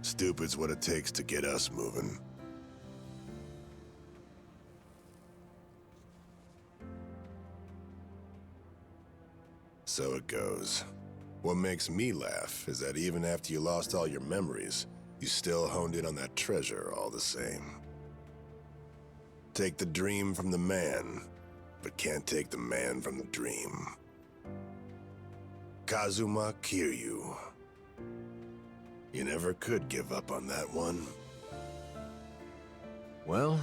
Stupid's what it takes to get us moving. So it goes. What makes me laugh is that even after you lost all your memories, you still honed in on that treasure all the same. Take the dream from the man, but can't take the man from the dream. Kazuma Kiryu. You never could give up on that one. Well,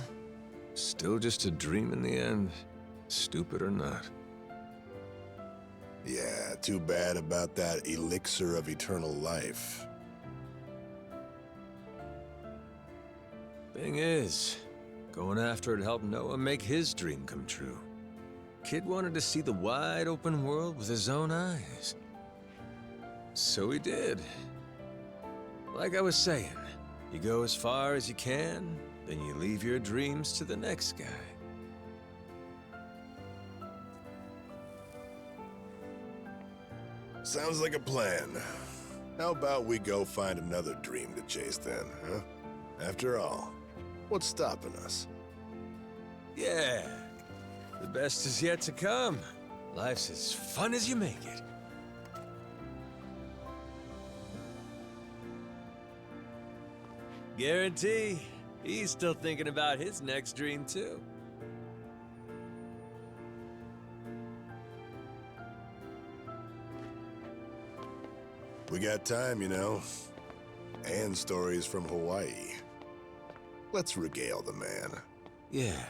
still just a dream in the end, stupid or not. Yeah, too bad about that elixir of eternal life. Thing is, going after it helped Noah make his dream come true. Kid wanted to see the wide open world with his own eyes. So he did. Like I was saying, you go as far as you can, then you leave your dreams to the next guy. Sounds like a plan. How about we go find another dream to chase then, huh? After all, what's stopping us? Yeah, the best is yet to come. Life's as fun as you make it. Guarantee, he's still thinking about his next dream too. We got time, you know. And stories from Hawaii. Let's regale the man. Yeah.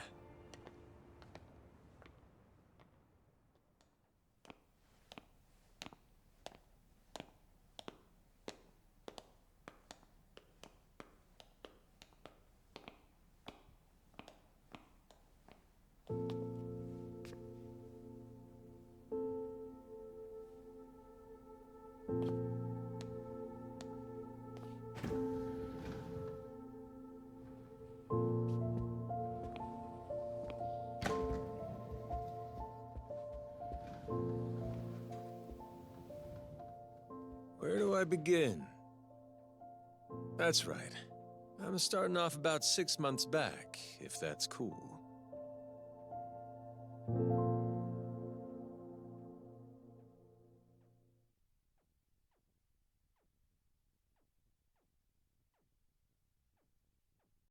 Where do I begin? That's right. I'm starting off about 6 months back, if that's cool.